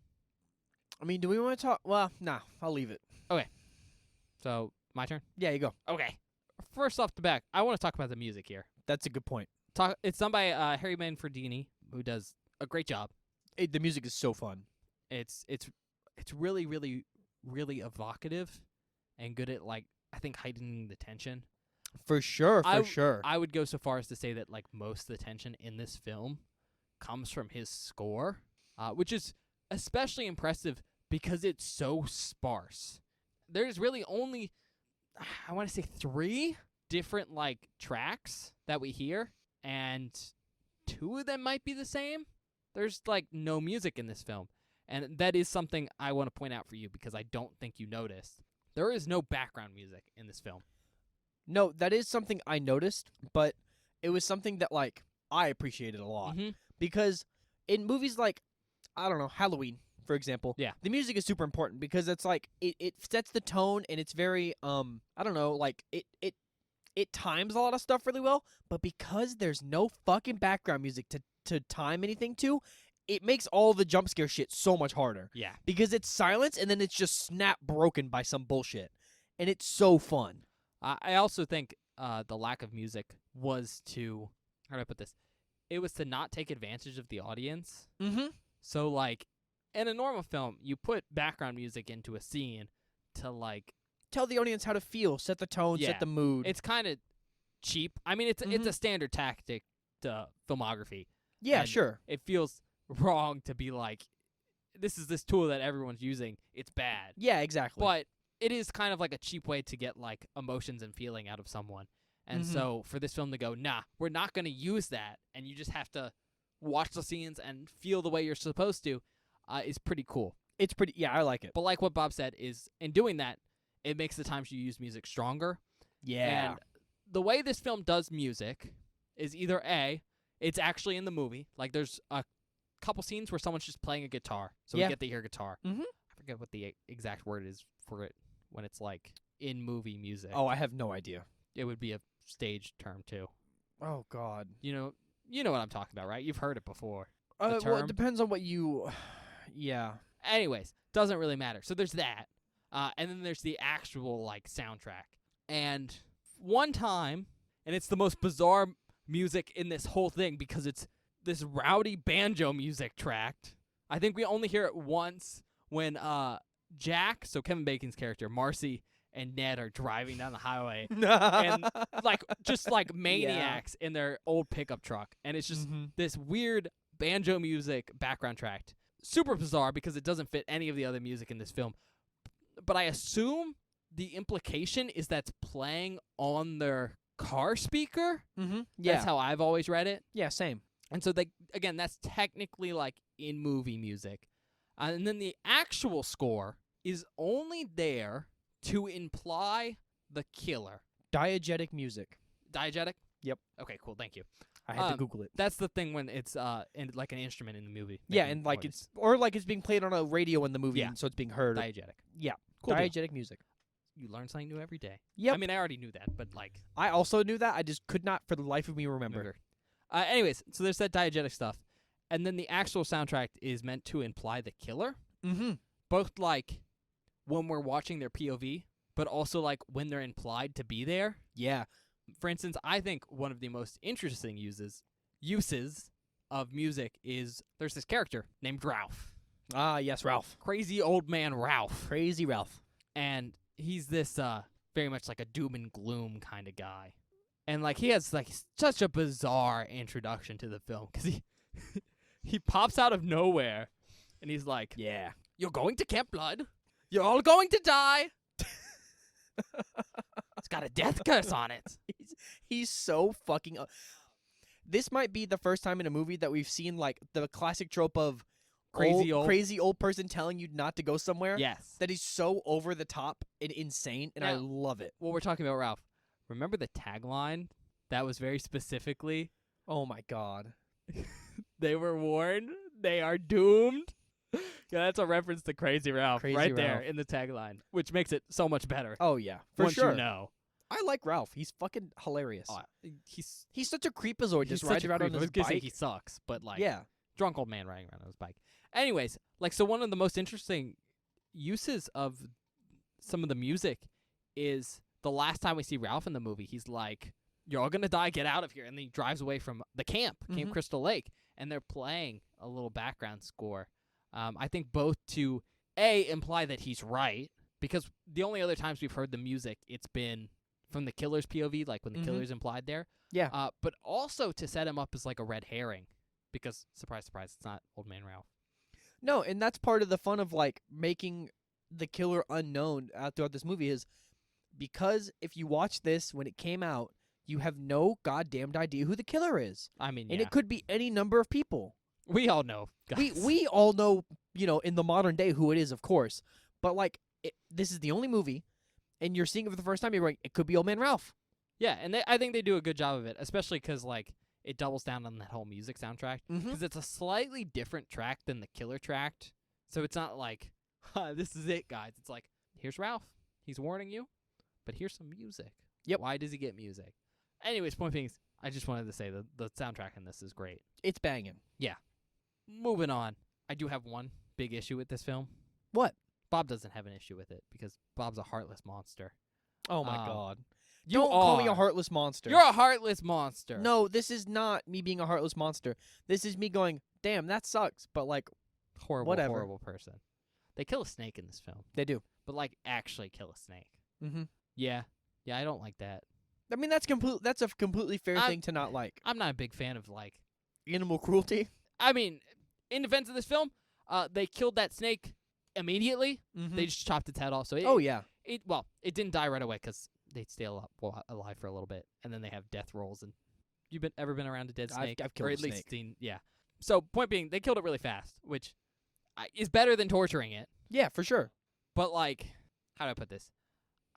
I mean, do we want to talk? Well, nah, I'll leave it. So, my turn? Yeah, you go. Okay. First off the back, I want to talk about the music here. That's a good point. It's done by Harry Manfredini, who does a great job. The music is so fun. It's really, really, really evocative and good at, like, I think heightening the tension. For sure, sure. I would go so far as to say that, like, most of the tension in this film comes from his score, which is especially impressive because it's so sparse. There's really only, I want to say 3 different, like, tracks that we hear, and 2 of them might be the same. There's, like, no music in this film, and that is something I want to point out for you because I don't think you noticed. There is no background music in this film. No, that is something I noticed, but it was something that, like, I appreciated a lot. Mm-hmm. Because in movies like, I don't know, Halloween, for example, Yeah. the music is super important because it's like, it sets the tone and it's very, I don't know, like, it times a lot of stuff really well, but because there's no fucking background music to time anything to, it makes all the jump scare shit so much harder. Yeah. Because it's silence and then it's just snap broken by some bullshit. And it's so fun. I also think the lack of music was to, how do I put this? It was to not take advantage of the audience. Mm-hmm. So, like, in a normal film, you put background music into a scene to, like, Tell the audience how to feel, set the tone, Yeah. set the mood. it's kind of cheap. I mean, it's a standard tactic to filmography. Yeah, and sure. It feels wrong to be like, this is this tool that everyone's using. It's bad. Yeah, exactly. But it is kind of like a cheap way to get, like, emotions and feeling out of someone. And Mhm. so for this film to go, nah, we're not going to use that, and you just have to watch the scenes and feel the way you're supposed to, is pretty cool. It's pretty, yeah, I like it. But like what Bob said, is in doing that, it makes the times you use music stronger. Yeah. And the way this film does music is either A, it's actually in the movie. Like, there's a couple scenes where someone's just playing a guitar, so Yeah. we get to hear guitar. Mhm. I forget what the exact word is for it when it's, like, in movie music. Oh, I have no idea. It would be a stage term, too. Oh, God. You know what I'm talking about, right? You've heard it before. Well, term? it depends on what you... Yeah. Anyways, doesn't really matter. So there's that. And then there's the actual, like, soundtrack. And one time, and it's the most bizarre music in this whole thing because it's this rowdy banjo music tracked. I think we only hear it once when Jack, so Kevin Bacon's character, Marcy, and Ned are driving down the highway. And, like, just like maniacs in their old pickup truck. And it's just Mhm. this weird banjo music background track. Super bizarre because it doesn't fit any of the other music in this film. But I assume the implication is that's playing on their car speaker. Mhm. Yeah. That's how I've always read it. Yeah, same. And so, again, that's technically, like, in-movie music. And then the actual score is only there to imply the killer. Diegetic music. Diegetic? Yep. Okay, cool. Thank you. I had to Google it. That's the thing when it's like an instrument in the movie. Yeah, making and like noise. it's being played on a radio in the movie, Yeah. and so it's being heard. Diegetic. Yeah. Cool deal. Diegetic music. You learn something new every day. Yep. I mean, I already knew that, but, like, I also knew that. I just could not for the life of me remember. Anyways, so there's that diegetic stuff. And then the actual soundtrack is meant to imply the killer. Mm-hmm. Both, like, when we're watching their POV, but also, like, when they're implied to be there. Yeah. For instance, I think one of the most interesting uses of music is there's this character named Ralph. Ah, yes, Ralph. Crazy old man Ralph. Crazy Ralph. And he's this very much like a doom and gloom kind of guy. And, like, he has, like, such a bizarre introduction to the film because he pops out of nowhere and he's like, Yeah. "You're going to Camp Blood. You're all going to die." It's got a death curse on it. He's so fucking. This might be the first time in a movie that we've seen like the classic trope of crazy old person telling you not to go somewhere. Yes. That is so over the top and insane, and I Now, love it. Well, we're talking about Ralph. Remember the tagline that was very specifically, Oh my god. they were warned, they are doomed. Yeah, that's a reference to Crazy Ralph Crazy there Ralph. in the tagline, which makes it so much better. Oh yeah, for once sure. you know. I like Ralph. He's fucking hilarious. He's He's such a creepazoid just such riding a around on creep. I his was gonna say bike. he sucks, but like Yeah. drunk old man riding around on his bike. Anyways, like so one of the most interesting uses of some of the music is the last time we see Ralph in the movie, he's like, "You're all gonna die, get out of here," and then he drives away from the Camp Mhm. Crystal Lake, and they're playing a little background score. I think both to imply that he's right, because the only other times we've heard the music, it's been from the killer's POV, like when the Mhm. killer's implied there. Yeah. But also to set him up as like a red herring, because surprise, surprise, it's not Old Man Ralph. No, and that's part of the fun of like making the killer unknown throughout this movie is because if you watch this when it came out, you have no goddamned idea who the killer is, I mean, and yeah, it could be any number of people. we all know. Guys. We all know, in the modern day who it is, of course. But like, this is the only movie, and you're seeing it for the first time. You're going, it could be Old Man Ralph. Yeah, and I think they do a good job of it, especially because like it doubles down on that whole music soundtrack, Mm-hmm. because it's a slightly different track than the killer track. So it's not like, this is it, guys. It's like, here's Ralph. He's warning you, but here's some music. Yep. Why does he get music? Anyways, point being, I just wanted to say the soundtrack in this is great. It's banging. Moving on, I do have one big issue with this film. What? Bob doesn't have an issue with it because Bob's a heartless monster. Oh my Um, god! You Don't call me a are. heartless monster. You're a heartless monster. No, this is not me being a heartless monster. This is me going, damn, that sucks. But like, horrible, whatever. horrible person. They kill a snake in this film, they do. but like actually kill a snake. Mm-hmm. Yeah, I don't like that. I mean, that's a completely fair thing to not like. I'm not a big fan of like. Animal cruelty. I mean, in defense of this film, they killed that snake immediately. Mm-hmm. They just chopped its head off. So Oh yeah. it didn't die right away because they stay alive for a little bit, and then they have death rolls. And you've ever been around a dead snake? I've killed or a at least snake. seen. Yeah. So point being, they killed it really fast, which is better than torturing it. Yeah, for sure. But like, how do I put this?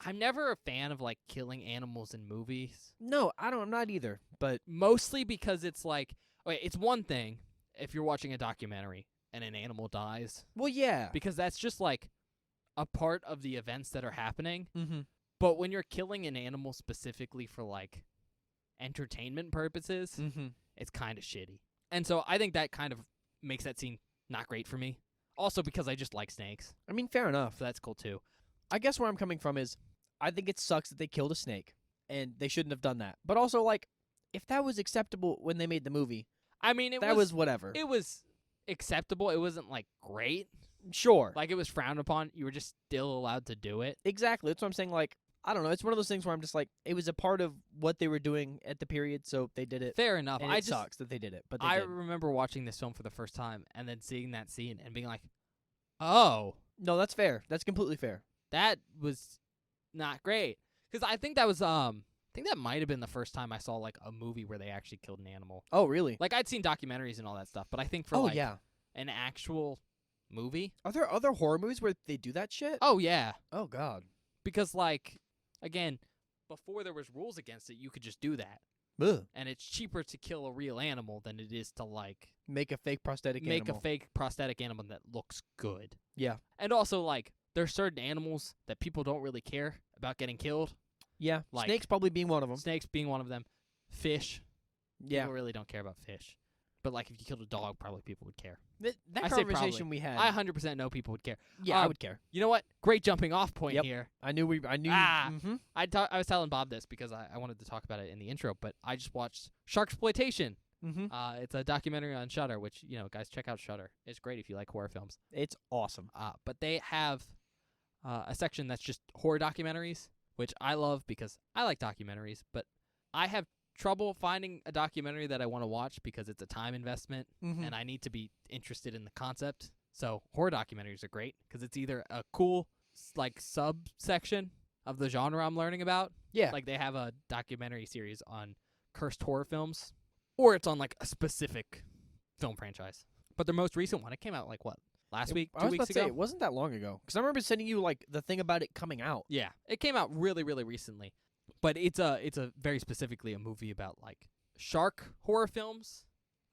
I'm never a fan of like killing animals in movies. No, I'm not either. But Mostly because it's like, okay, it's one thing if you're watching a documentary and an animal dies, well, yeah. because that's just like a part of the events that are happening. Mm-hmm. But when you're killing an animal specifically for like entertainment purposes, Mm-hmm. it's kind of shitty. And so I think that kind of makes that scene not great for me. Also because I just like snakes, I mean, fair enough. so that's cool too. I guess where I'm coming from is, I think it sucks that they killed a snake, and they shouldn't have done that. But also, like, if that was acceptable when they made the movie, I mean, that was whatever. it was acceptable. It wasn't like great. Sure. Like it was frowned upon. You were just still allowed to do it. Exactly. That's what I'm saying. Like, I don't know. It's one of those things where I'm just like, it was a part of what they were doing at the period, so they did it. Fair enough. And I it just sucks that they did it, but they I did. remember watching this film for the first time and then seeing that scene and being like, "Oh, No, that's fair. That's completely fair. that was not great." Because I think that was I think that might have been the first time I saw like a movie where they actually killed an animal. Oh, really? Like I'd seen documentaries and all that stuff, but I think for Oh, like yeah. an actual movie. Are there other horror movies where they do that shit? Oh yeah, Oh, God. because like again, before there was rules against it, you could just do that. Ugh. And it's cheaper to kill a real animal than it is to like Make a fake prosthetic make animal. a fake prosthetic animal that looks good. Yeah. And also like there's certain animals that people don't really care about getting killed. Yeah. Like- Snakes probably being one of them. Snakes being one of them. Fish. Yeah. People really don't care about fish. But like if you killed a dog, probably people would care. That I say conversation we had. I 100% know people would care. yeah, I um, would care. You know what? Great jumping off point Yep. here. I knew. Ah. Mhm. I was telling Bob this because I wanted to talk about it in the intro, but I just watched Sharksploitation. Mhm. It's a documentary on Shudder, which, guys, check out Shudder. It's great if you like horror films. It's awesome. But they have a section that's just horror documentaries, which I love because I like documentaries, but I have trouble finding a documentary that I want to watch because it's a time investment Mhm. and I need to be interested in the concept. So horror documentaries are great because it's either a cool like subsection of the genre I'm learning about. Yeah. Like, they have a documentary series on cursed horror films, or it's on, like, a specific film franchise. But their most recent one, it came out, like, what, last week? I 2 was weeks about to say, ago? it wasn't that long ago. Because I remember sending you, like, the thing about it coming out. Yeah, it came out really, really recently. But it's a very specifically a movie about, like, shark horror films,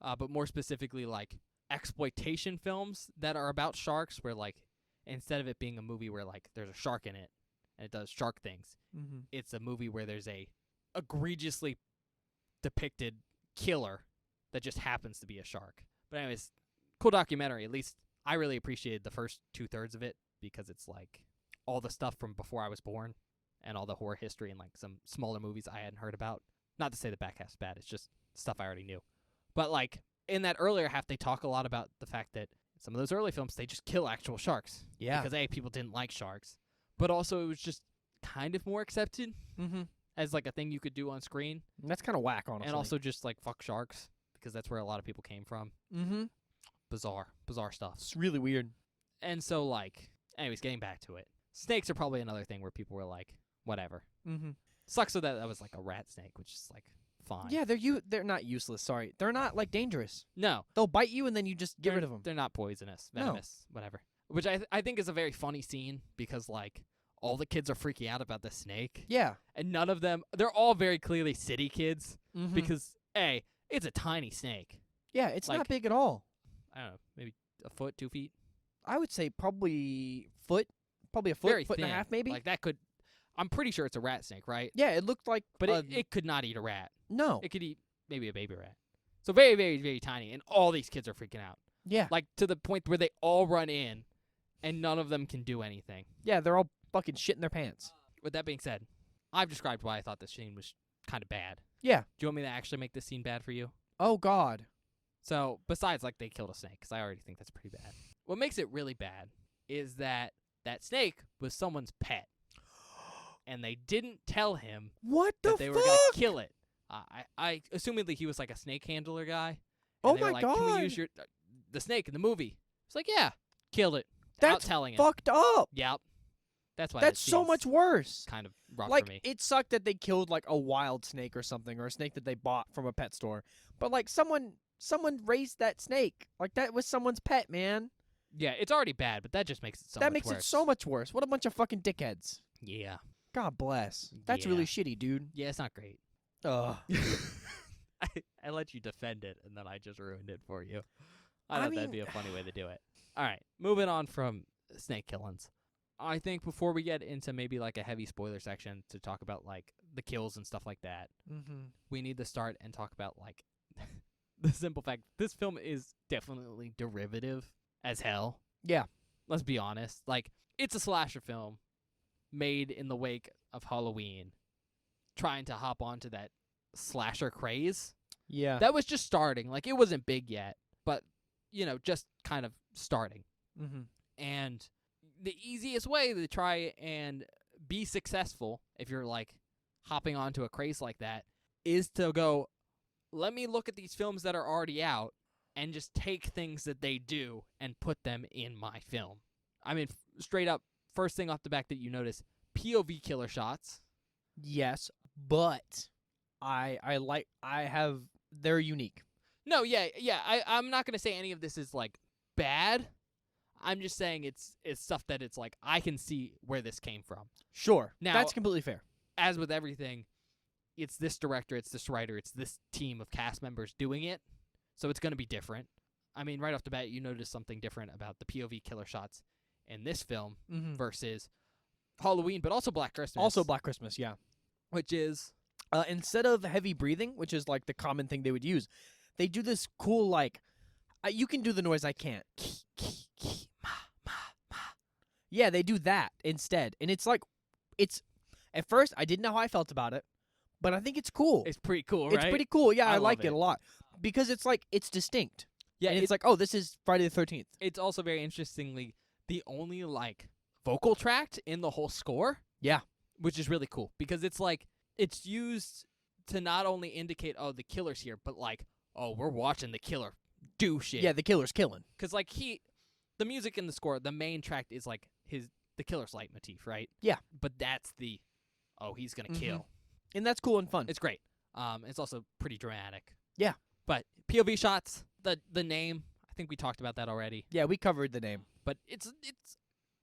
but more specifically, like, exploitation films that are about sharks, where, like, instead of it being a movie where, like, there's a shark in it and it does shark things, Mm-hmm. it's a movie where there's a egregiously depicted killer that just happens to be a shark. But anyways, cool documentary. At least I really appreciated the first 2/3 of it, because it's like all the stuff from before I was born and all the horror history and like some smaller movies I hadn't heard about. Not to say the back half's bad, it's just stuff I already knew. But like in that earlier half, they talk a lot about the fact that some of those early films, they just kill actual sharks. Yeah. Because people didn't like sharks, but also it was just kind of more accepted Mm-hmm. as like a thing you could do on screen. That's kind of whack, honestly. And also just like fuck sharks, because that's where a lot of people came from. Mm-hmm. Bizarre stuff. It's really weird. And so like, anyways, getting back to it, snakes are probably another thing where people were like, whatever. Mm-hmm. Sucks that that was like a rat snake, which is like fine. Yeah, they're not useless. Sorry, they're not like dangerous. No, They'll bite you and then you just get they're- rid of them. They're not poisonous, No. venomous, whatever. Which I think is a very funny scene, because like all the kids are freaking out about the snake, Yeah. and none of them, they're all very clearly city kids, Mm-hmm. because A, it's a tiny snake. yeah, it's like- not big at all. I don't know, maybe a foot, 2 feet. I would say probably a foot, Very foot and a thin. half, maybe. Like that could, I'm pretty sure it's a rat snake, right? Yeah, it looked like. But it could not eat a rat. no. It could eat maybe a baby rat. So very, very, very tiny, and all these kids are freaking out. Yeah. Like to the point where they all run in, and none of them can do anything. Yeah, they're all fucking shitting their pants. With that being said, I've described why I thought this scene was kind of bad. Yeah. Do you want me to actually make this scene bad for you? Oh God. So, besides, like, they killed a snake, because I already think that's pretty bad. What makes it really bad is that that snake was someone's pet, and they didn't tell him What the that they fuck? were going to kill it. I assumedly he was, like, a snake handler guy. And Oh they were my like, Can God. we use your the snake in the movie? It's like, yeah, killed it. That's Without telling him. Fucked up. Yep. That's why That's that so scene's much worse. kind of rough Like, for me. it sucked that they killed like a wild snake or something, or a snake that they bought from a pet store. But like someone raised that snake. Like that was someone's pet, man. Yeah, it's already bad, but that just makes it so that much makes worse. it so much worse. What a bunch of fucking dickheads. Yeah. God bless. That's Yeah. really shitty, dude. Yeah, it's not great. Ugh. I let you defend it, and then I just ruined it for you. I I thought that'd mean- be a funny way to do it. All right, moving on from snake killings. I think before we get into maybe like a heavy spoiler section to talk about like the kills and stuff like that, Mm-hmm. we need to start and talk about like the simple fact this film is definitely derivative as hell. Yeah. Let's be honest. Like, it's a slasher film made in the wake of Halloween, trying to hop onto that slasher craze. Yeah. That was just starting. Like, it wasn't big yet, but, you know, just kind of starting. Mm-hmm. And the easiest way to try and be successful, if you're, like, hopping onto a craze like that, is to go, let me look at these films that are already out and just take things that they do and put them in my film. I mean, straight up, first thing off the back that you notice, POV killer shots. Yes, but they're unique. No, yeah. I'm not gonna say any of this is like bad. I'm just saying it's stuff that it's like I can see where this came from. Sure. Now- That's completely fair. As with everything, it's this director, it's this writer, it's this team of cast members doing it, so it's gonna be different. I mean, right off the bat, you notice something different about the POV killer shots in this film Mm-hmm. versus Halloween, but also Black Christmas. Also Black Christmas, yeah. which is Instead of heavy breathing, which is like the common thing they would use, they do this cool like, you can do the noise I can't. Yeah, they do that instead, and it's like, at first I didn't know how I felt about it, but I think it's cool. it's pretty cool, right? It's pretty cool. Yeah, I I like love it it. a lot because it's like it's distinct. Yeah, and it's like, oh, this is Friday the 13th. it's also very interestingly the only like vocal tract in the whole score. Yeah. Which is really cool because it's like it's used to not only indicate the killer's here, but like we're watching the killer do shit. Yeah, the killer's killing. Cuz like the music in the score, the main track is like the killer's leitmotif, right? Yeah. But that's the, oh, he's gonna Mhm. kill. And that's cool and fun. It's great. It's also pretty dramatic. Yeah. But POV shots, the name, I think we talked about that already. Yeah, we covered the name. But it's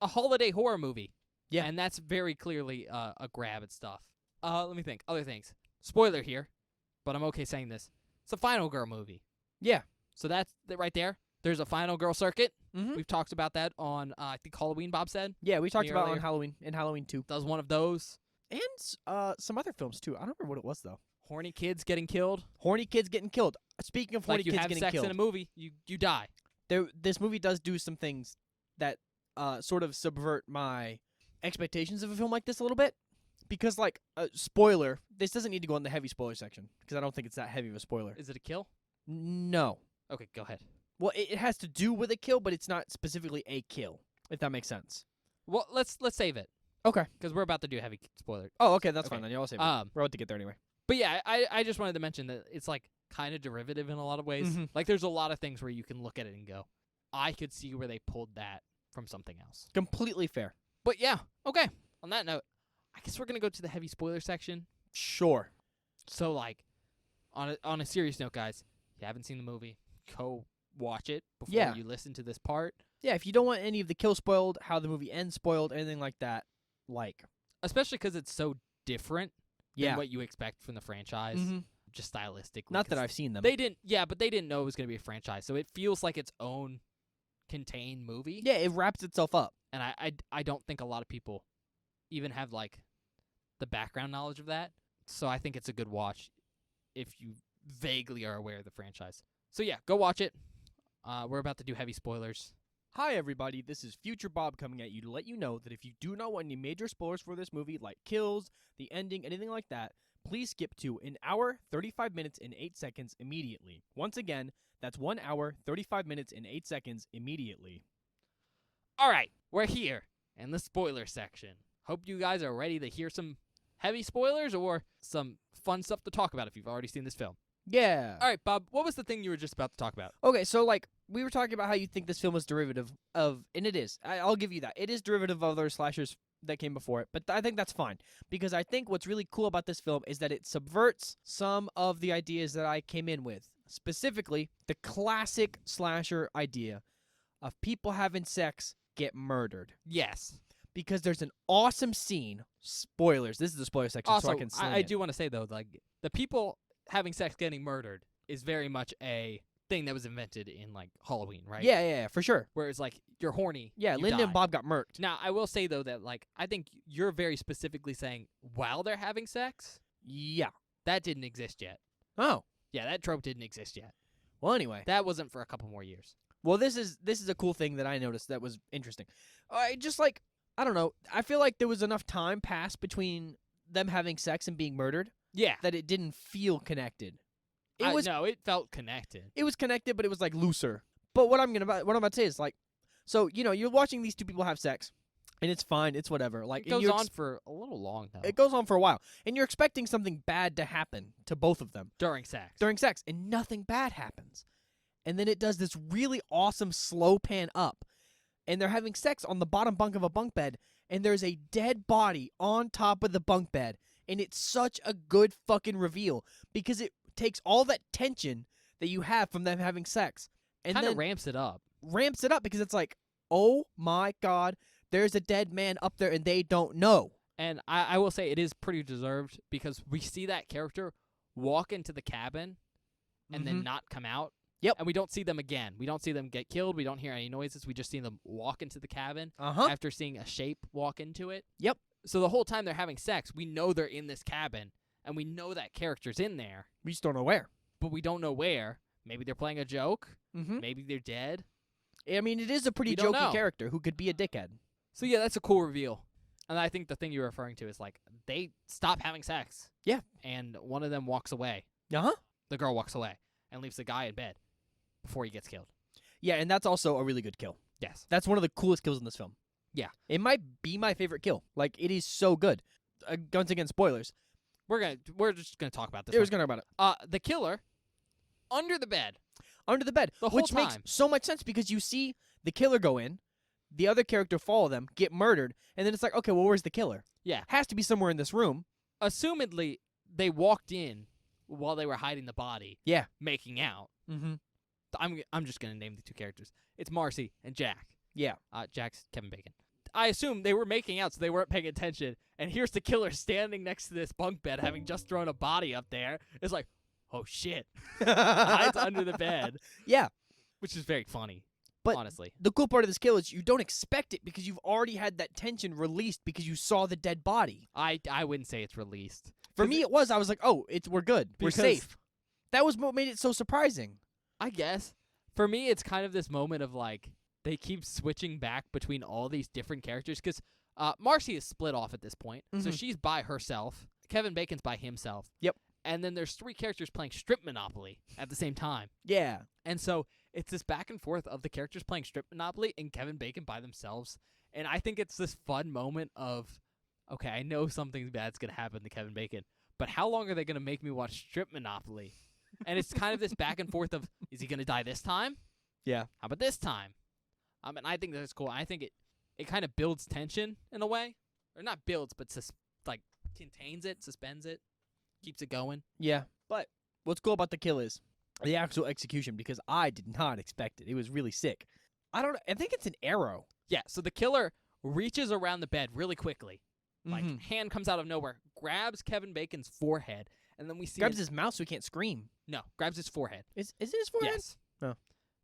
a holiday horror movie. Yeah. And that's very clearly a grab at stuff. Let me think. Other things. Spoiler here, but I'm okay saying this. It's a Final Girl movie. Yeah. So that's right there. There's a Final Girl circuit. Mm-hmm. We've talked about that on, I think, Halloween, Bob said. Yeah, we talked Me about it earlier. on Halloween, in Halloween 2. That was one of those. And some other films, too. I don't remember what it was, though. Horny kids getting killed. Horny kids getting killed. Speaking of horny Like you kids have getting sex killed, in a movie, you die. this movie does do some things that sort of subvert my expectations of a film like this a little bit. Because, like, spoiler, this doesn't need to go in the heavy spoiler section, because I don't think it's that heavy of a spoiler. Is it a kill? No. Okay, go ahead. Well, it has to do with a kill, but it's not specifically a kill, if that makes sense. Well, let's save it Okay. because we're about to do heavy spoiler. Oh, okay, that's Okay. fine then. Y'all save it. We're about to get there anyway. But yeah, I just wanted to mention that it's like kind of derivative in a lot of ways. Mhm. Like there's a lot of things where you can look at it and go, I could see where they pulled that from something else. Completely fair. But yeah, okay. On that note, I guess we're gonna go to the heavy spoiler section. Sure. So like, on a serious note, guys, if you haven't seen the movie, go watch it before Yeah. you listen to this part. Yeah, if you don't want any of the kills spoiled, how the movie ends spoiled, anything like that, like, Especially because it's so different yeah. than what you expect from the franchise, Mhm. just stylistically. Not that 'cause I've seen them. They didn't, yeah, but they didn't know it was gonna be a franchise, so it feels like its own contained movie. Yeah, it wraps itself up. And I don't think a lot of people even have like the background knowledge of that. So I think it's a good watch if you vaguely are aware of the franchise. So yeah, go watch it. We're about to do heavy spoilers. Hi, everybody. This is Future Bob coming at you to let you know that if you do not want any major spoilers for this movie, like kills, the ending, anything like that, please skip to 1 hour, 35 minutes, and 8 seconds immediately. Once again, that's 1 hour, 35 minutes, and 8 seconds immediately. All right, we're here in the spoiler section. Hope you guys are ready to hear some heavy spoilers or some fun stuff to talk about if you've already seen this film. Yeah. All right, Bob, what was the thing you were just about to talk about? Okay, so, like, we were talking about how you think this film is derivative of, and it is. I'll give you that. It is derivative of other slashers that came before it, but I think that's fine. Because I think what's really cool about this film is that it subverts some of the ideas that I came in with. Specifically, the classic slasher idea of people having sex get murdered. Yes. Because there's an awesome scene. Spoilers. This is the spoiler section, Also, so I can sling I it. do want to say, though, like, the people having sex getting murdered is very much a thing that was invented in, like, Halloween, right? Yeah, for sure. Whereas, like, you're horny. Yeah, you Linda die. and Bob got murked. Now, I will say, though, that, like, I think you're very specifically saying while they're having sex, Yeah. that didn't exist yet. Oh. Yeah, that trope didn't exist yet. Well, anyway. That wasn't for a couple more years. Well, this is a cool thing that I noticed that was interesting. Just like, I don't know, I feel like there was enough time passed between them having sex and being murdered Yeah. that it didn't feel connected. No, it felt connected. It was connected, but it was like looser. But what I'm about to say is like, so you're watching these two people have sex, and it's fine, it's whatever. Like It goes on for a little long, though. It goes on for a while, and you're expecting something bad to happen to both of them During sex. during sex, and nothing bad happens. And then it does this really awesome slow pan up, and they're having sex on the bottom bunk of a bunk bed, and there's a dead body on top of the bunk bed, and it's such a good fucking reveal because it takes all that tension that you have from them having sex and Kind then of ramps it up. ramps it up because it's like, oh my god, there's a dead man up there and they don't know. And I will say it is pretty deserved because we see that character walk into the cabin and then Mhm. not come out. Yep. And we don't see them again. We don't see them get killed. We don't hear any noises. We just see them walk into the cabin after seeing a shape walk into it. Yep. So the whole time they're having sex, we know they're in this cabin, and we know that character's in there, We just don't know where. but we don't know where. Maybe they're playing a joke. Mm-hmm. Maybe they're dead. I mean, it is a pretty We don't jokey know. character who could be a dickhead. So yeah, that's a cool reveal. And I think the thing you're referring to is like they stop having sex. Yeah. And one of them walks away. Uh-huh. The girl walks away and leaves the guy in bed before he gets killed. Yeah, and that's also a really good kill. Yes. That's one of the coolest kills in this film. Yeah. It might be my favorite kill. Like, it is so good. Once again, spoilers. We're just gonna talk about this. It was going to talk about it. The killer under the bed. Under the bed. The whole which makes time. so much sense because you see the killer go in, the other character follow them, get murdered, and then it's like, okay, well, where's the killer? Yeah. Has to be somewhere in this room. Assumedly, they walked in while they were hiding the body. Yeah. Making out. Mm-hmm. I'm just gonna name the two characters. It's Marcy and Jack. Yeah. Jack's Kevin Bacon. I assume they were making out, so they weren't paying attention. And here's the killer standing next to this bunk bed, having just thrown a body up there. It's like, oh shit, hides under the bed. Yeah. Which is very funny. But honestly, the cool part of this kill is you don't expect it because you've already had that tension released because you saw the dead body. I wouldn't say it's released. For me, it was. I was like, oh, we're good. We're safe. That was what made it so surprising. I guess. For me, it's kind of this moment of like, they keep switching back between all these different characters because Marcy is split off at this point. So she's by herself. Kevin Bacon's by himself. Yep. And then there's three characters playing Strip Monopoly at the same time. Yeah. And so it's this back and forth of the characters playing Strip Monopoly and Kevin Bacon by themselves. And I think it's this fun moment of, okay, I know something bad's going to happen to Kevin Bacon, but how long are they going to make me watch Strip Monopoly? And it's kind of this back and forth of, is he going to die this time? Yeah. How about this time? And I think that's cool. I think it kind of builds tension in a way. Or not builds, but contains it, suspends it, keeps it going. Yeah. But what's cool about the kill is the actual execution because I did not expect it. It was really sick. I think it's an arrow. Yeah, so the killer reaches around the bed really quickly. Like, hand comes out of nowhere, grabs Kevin Bacon's forehead, and then we see... Grabs his mouth so he can't scream. No, grabs his forehead. Is it his forehead? Yes. Oh.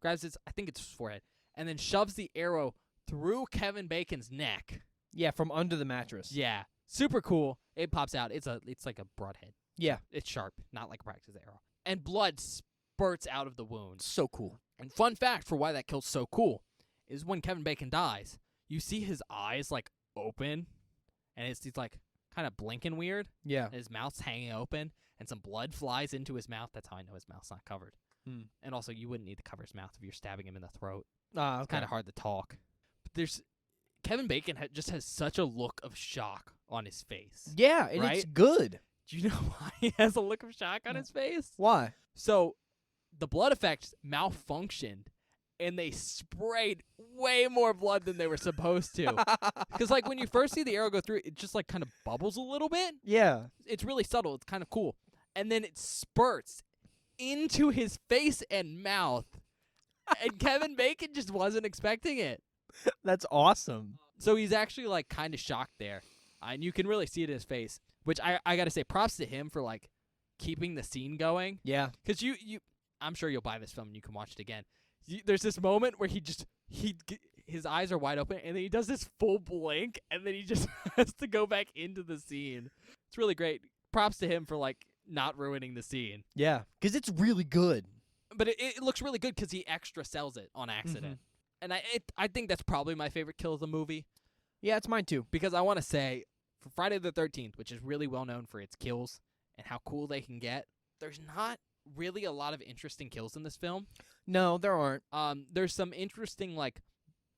Grabs his... I think it's his forehead. And then shoves the arrow through Kevin Bacon's neck. Yeah, from under the mattress. Yeah. Super cool. It pops out. It's like a broadhead. Yeah. It's sharp, not like a practice arrow. And blood spurts out of the wound. So cool. And fun fact for why that kill's so cool is when Kevin Bacon dies, you see his eyes, like, open, and he's, like, kind of blinking weird. Yeah. And his mouth's hanging open, and some blood flies into his mouth. That's how I know his mouth's not covered. And also, you wouldn't need to cover his mouth if you're stabbing him in the throat. Okay. It's kind of hard to talk. But Kevin Bacon just has such a look of shock on his face. Yeah, and right? it's good. Do you know why he has a look of shock on his face? Why? So, the blood effects malfunctioned, and they sprayed way more blood than they were supposed to. Because, like, when you first see the arrow go through, it just, like, kind of bubbles a little bit. Yeah. It's really subtle. It's kind of cool. And then it spurts into his face and mouth. And Kevin Bacon just wasn't expecting it. That's awesome. So he's actually, like, kind of shocked there. And you can really see it in his face. Which I got to say, props to him for, like, keeping the scene going. Yeah. Because I'm sure you'll buy this film and you can watch it again. There's this moment where his eyes are wide open, and then he does this full blink, and then he just has to go back into the scene. It's really great. Props to him for, like, not ruining the scene. Yeah, because it's really good. But it looks really good because he extra sells it on accident. And I think that's probably my favorite kill of the movie. Yeah, it's mine too. Because I want to say, for Friday the 13th, which is really well known for its kills and how cool they can get, there's not really a lot of interesting kills in this film. No, there aren't. There's some interesting, like,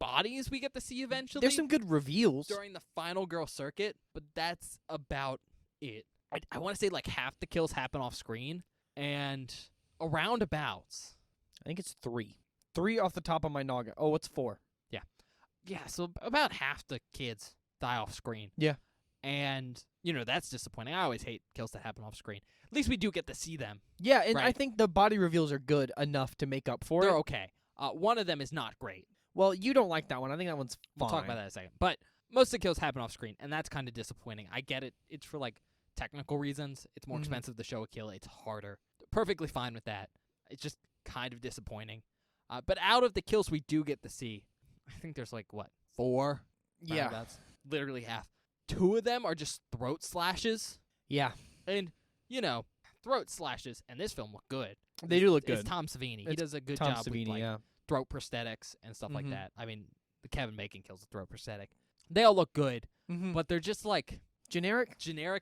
bodies we get to see eventually. There's some good reveals during the final girl circuit, but that's about it. I want to say, like, half the kills happen off screen, and around abouts. I think it's 3. 3 off the top of my noggin. Oh, it's 4. Yeah, so about half the kids die off screen. Yeah. And, that's disappointing. I always hate kills that happen off screen. At least we do get to see them. Yeah, and right? I think the body reveals are good enough to make up for it. They're okay. One of them is not great. Well, you don't like that one. I think that one's fine. We'll talk about that in a second. But most of the kills happen off screen, and that's kind of disappointing. I get it. It's for, like, technical reasons. It's more expensive to show a kill. It's harder. Perfectly fine with that. It's just kind of disappointing. But out of the kills we do get to see, I think there's, like, 4? Yeah. That's literally half. 2 of them are just throat slashes. Yeah. And, throat slashes, and this film look good. They do look good. It's Tom Savini. He It's does a good Tom job Savini, with, like, yeah. throat prosthetics and stuff like that. I mean, the Kevin Bacon kills a throat prosthetic. They all look good, but they're just, like, generic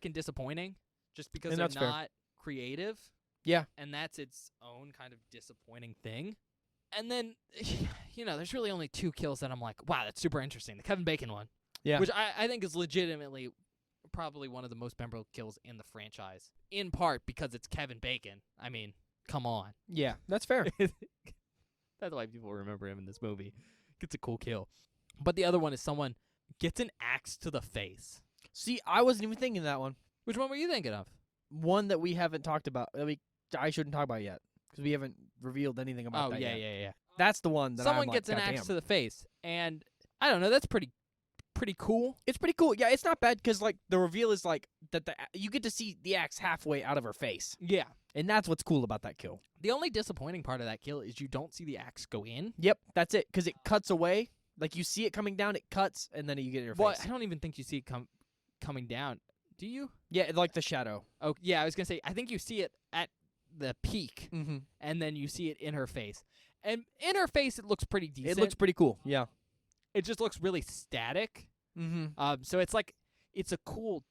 and disappointing just because And they're that's fair. not creative. Yeah. And that's its own kind of disappointing thing. And then, there's really only 2 kills that I'm like, wow, that's super interesting. The Kevin Bacon one. Yeah. Which I think is legitimately probably one of the most memorable kills in the franchise. In part because it's Kevin Bacon. I mean, come on. Yeah, that's fair. That's why people remember him in this movie. It's a cool kill. But the other one is someone gets an axe to the face. See, I wasn't even thinking that one. Which one were you thinking of? One that we haven't talked about. I shouldn't talk about yet because we haven't revealed anything about that yet. Yeah. That's the one that Someone I'm like, gets an "God axe damn." to the face, and I don't know. That's pretty cool. It's pretty cool. Yeah, it's not bad because like the reveal is like that you get to see the axe halfway out of her face, Yeah. and that's what's cool about that kill. The only disappointing part of that kill is you don't see the axe go in. Yep, that's it. Because it cuts away. Like you see it coming down, it cuts, and then you get in your Well, face. I don't even think you see it coming down. Do you? Yeah, like the shadow. Oh, yeah. I was gonna say I think you see it at the peak, Mm-hmm. and then you see it in her face. And in her face, it looks pretty decent. It looks pretty cool. Yeah. It just looks really static. Mm-hmm. So it's like it's a cool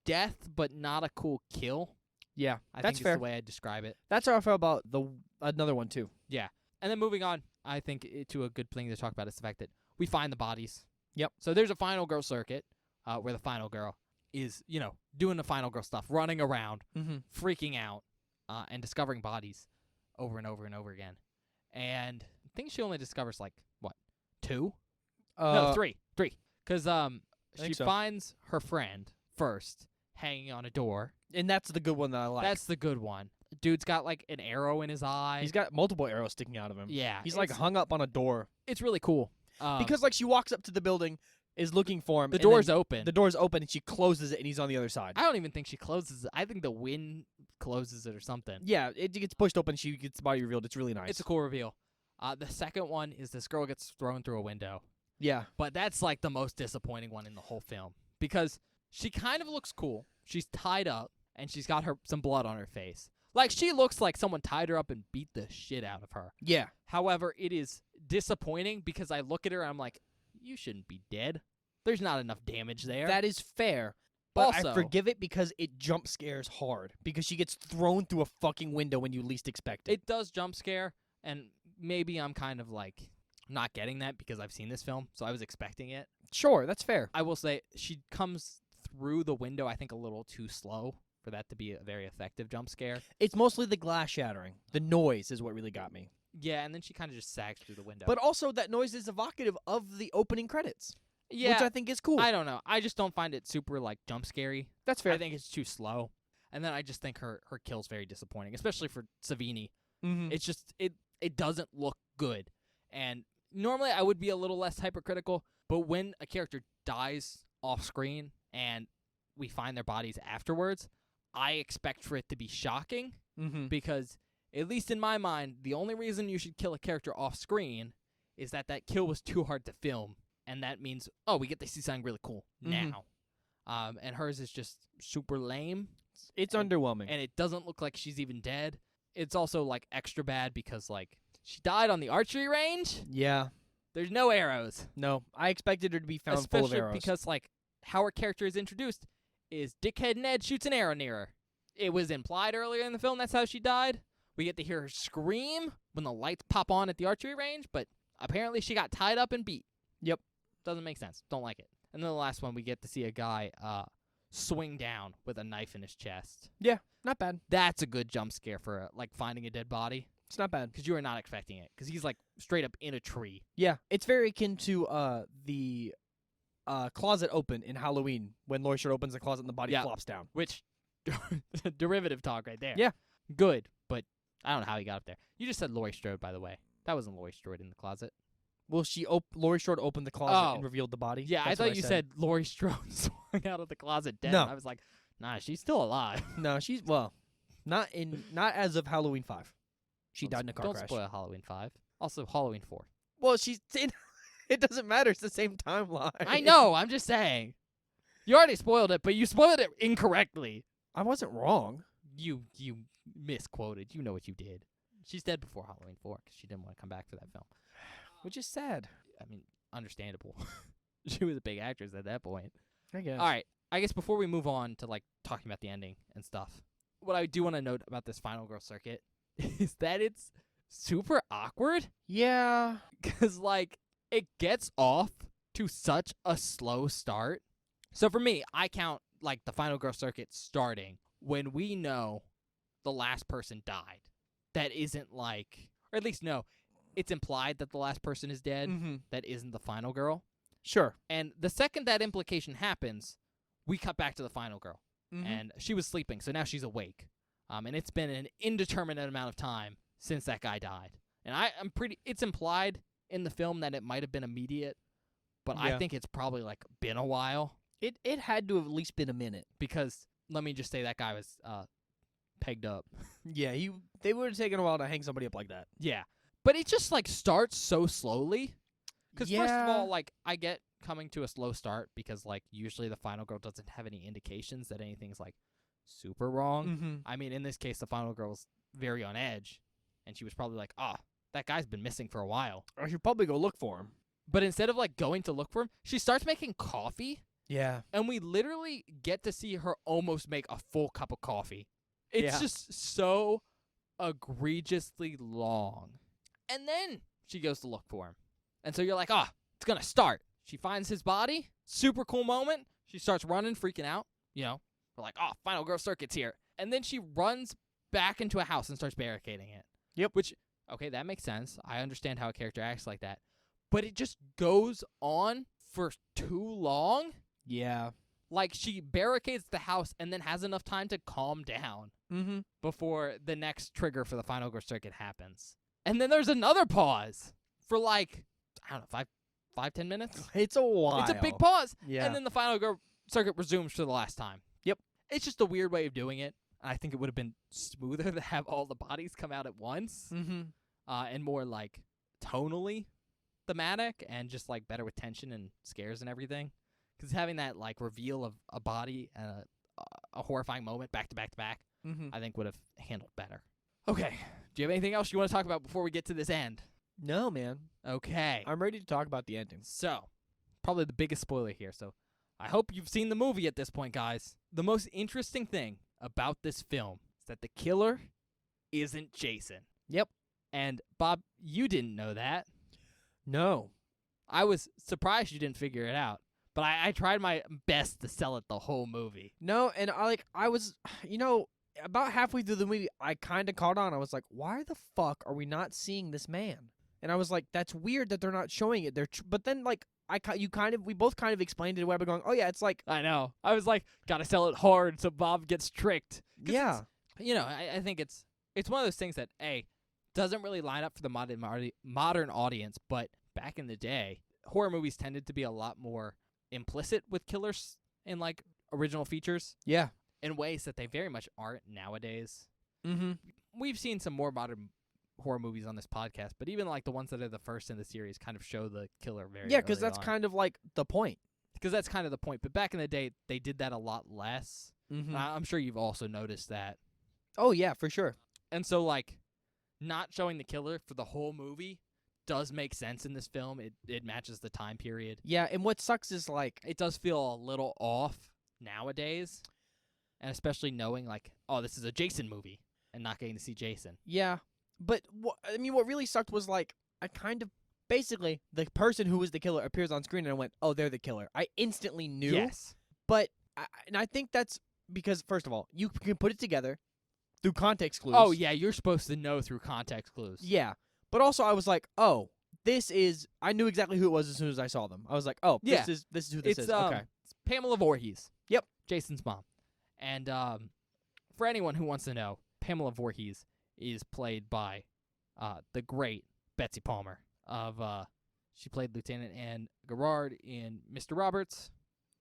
death, but not a cool kill. Yeah, I that's think fair. is the way I describe it. That's how I felt about another one too. And then moving on, I think to a good thing to talk about is the fact that we find the bodies. Yep. So there's a final girl circuit where the final girl is, doing the final girl stuff, running around, Mm-hmm. freaking out, and discovering bodies over and over and over again. And I think she only discovers, like, what, 2? No, 3. 3. Because she think so. finds her friend first hanging on a door. And that's the good one that I like. That's the good one. Dude's got, like, an arrow in his eye. He's got multiple arrows sticking out of him. Yeah. He's like hung up on a door. It's really cool. Because like she walks up to the building, is looking for him. The and door's then open. The door's open and she closes it and he's on the other side. I don't even think she closes it. I think the wind closes it or something. Yeah, it gets pushed open. She gets the body revealed. It's really nice. It's a cool reveal. The second one is this girl gets thrown through a window. Yeah. But that's like the most disappointing one in the whole film because she kind of looks cool. She's tied up and she's got some blood on her face. Like she looks like someone tied her up and beat the shit out of her. Yeah. However, it is disappointing because I look at her and I'm like, you shouldn't be dead. There's not enough damage there. That is fair. But Also- I forgive it because it jump scares hard. Because she gets thrown through a fucking window when you least expect it. It does jump scare, and maybe I'm kind of like not getting that because I've seen this film, so I was expecting it. Sure, that's fair. I will say she comes through the window, I think, a little too slow for that to be a very effective jump scare. It's mostly the glass shattering. The noise is what really got me. Yeah, and then she kind of just sags through the window. But also that noise is evocative of the opening credits. yeah, Which I think is cool. I don't know. I just don't find it super like jump scary. That's fair. I think it's too slow. And then I just think her kill's very disappointing, especially for Savini. Mm-hmm. It's just it doesn't look good. And normally I would be a little less hypercritical, but when a character dies off screen and we find their bodies afterwards, I expect for it to be shocking Mm-hmm. because at least in my mind, the only reason you should kill a character off screen is that kill was too hard to film, and that means we get to see something really cool Mhm. now. And hers is just super lame. It's And- underwhelming. And it doesn't look like she's even dead. It's also like extra bad because like she died on the archery range. Yeah. There's no arrows, No, I expected her to be found full of especially arrows. because like how her character is introduced is Dickhead Ned shoots an arrow near her. It was implied earlier in the film that's how she died. We get to hear her scream when the lights pop on at the archery range, but apparently she got tied up and beat. Yep. Doesn't make sense. Don't like it. And then the last one, we get to see a guy swing down with a knife in his chest. Not bad. That's a good jump scare for like finding a dead body It's not bad. because you are not expecting it because he's like straight up in a tree. Yeah, it's very akin to the closet open in Halloween when Laurie Strode opens the closet and the body Yeah. flops down. Which derivative talk right there. Yeah. Good, but I don't know how he got up there. You just said Laurie Strode, by the way. That wasn't Laurie Strode in the closet. Well, Laurie Strode opened the closet Oh. and revealed the body. Yeah, That's I what thought you said Laurie Strode swung out of the closet dead. No. I was like, nah, she's still alive. No, she's not as of Halloween 5. She died in a car Don't crash. spoil Halloween 5. Also, Halloween 4. Well, she's it doesn't matter. It's the same timeline. I know. I'm just saying. You already spoiled it, but you spoiled it incorrectly. I wasn't wrong. You misquoted. You know what you did. She's dead before Halloween 4 because she didn't want to come back for that film. Which is sad. I mean, understandable. She was a big actress at that point. I guess. All right. I guess before we move on to like talking about the ending and stuff, what I do want to note about this Final Girl circuit is that it's super awkward Yeah. because like it gets off to such a slow start. So for me, I count like the Final Girl circuit starting when we know the last person died. That isn't like, or at least no, it's implied that the last person is dead. Mm-hmm. That isn't the final girl. Sure. And the second that implication happens, we cut back to the final girl. And she was sleeping, so now she's awake. And it's been an indeterminate amount of time since that guy died. And it's implied in the film that it might have been immediate, but I think it's probably like been a while. It had to have at least been a minute. Because let me just say that guy was pegged up. Yeah, they would have taken a while to hang somebody up like that. Yeah. But it just like starts so slowly. Because first of all, like I get coming to a slow start because like usually the final girl doesn't have any indications that anything's like super wrong. I mean, in this case, the final girl's very on edge, and she was probably like, that guy's been missing for a while. I should probably go look for him. But instead of like going to look for him, she starts making coffee. Yeah. And we literally get to see her almost make a full cup of coffee. It's just so egregiously long. And then she goes to look for him. And so you're like, it's going to start. She finds his body. Super cool moment. She starts running, freaking out. You know, we're like, final girl circuit's here. And then she runs back into a house and starts barricading it. Yep. Which, okay, that makes sense. I understand how a character acts like that. But it just goes on for too long. Yeah. Like, she barricades the house and then has enough time to calm down before the next trigger for the final girl circuit happens. And then there's another pause for like, I don't know, 5-10 minutes? It's a while. It's a big pause. Yeah. And then the final girl circuit resumes for the last time. Yep. It's just a weird way of doing it. I think it would have been smoother to have all the bodies come out at once. And more like tonally thematic and just like better with tension and scares and everything. Because having that like reveal of a body and a horrifying moment back to back to back, I think would have handled better. Okay. Do you have anything else you want to talk about before we get to this end? No, man. Okay. I'm ready to talk about the ending. So, probably the biggest spoiler here. So, I hope you've seen the movie at this point, guys. The most interesting thing about this film is that the killer isn't Jason. Yep. And, Bob, you didn't know that. No. I was surprised you didn't figure it out. But I tried my best to sell it the whole movie. No, and I was, about halfway through the movie, I kind of caught on. I was like, why the fuck are we not seeing this man? And I was like, that's weird that they're not showing it. But then, like, we both kind of explained it away by going, oh, yeah, it's like. I know. I was like, gotta sell it hard so Bob gets tricked. Yeah. I think it's one of those things that, A, doesn't really line up for the modern audience, but back in the day, horror movies tended to be a lot more implicit with killers in, like, original features. Yeah. In ways that they very much aren't nowadays. We've seen some more modern horror movies on this podcast, but even like the ones that are the first in the series kind of show the killer very Yeah, because early that's on. kind of like the point. Because that's kind of the point. But back in the day, they did that a lot less. I'm sure you've also noticed that. Oh, yeah, for sure. And so, like, not showing the killer for the whole movie does make sense in this film. It matches the time period. Yeah, and what sucks is, like, it does feel a little off nowadays. And especially knowing, like, this is a Jason movie and not getting to see Jason. Yeah. But, what really sucked was, like, I kind of, basically, the person who was the killer appears on screen and I went, oh, they're the killer. I instantly knew. Yes. But, I think that's because, first of all, you can put it together through context clues. Oh, yeah, you're supposed to know through context clues. Yeah. But also I was like, oh, I knew exactly who it was as soon as I saw them. I was like, oh, yeah. this is who this is. Okay. It's Pamela Voorhees. Yep. Jason's mom. And for anyone who wants to know, Pamela Voorhees is played by the great Betsy Palmer. She played Lieutenant Anne Gerard in Mr. Roberts.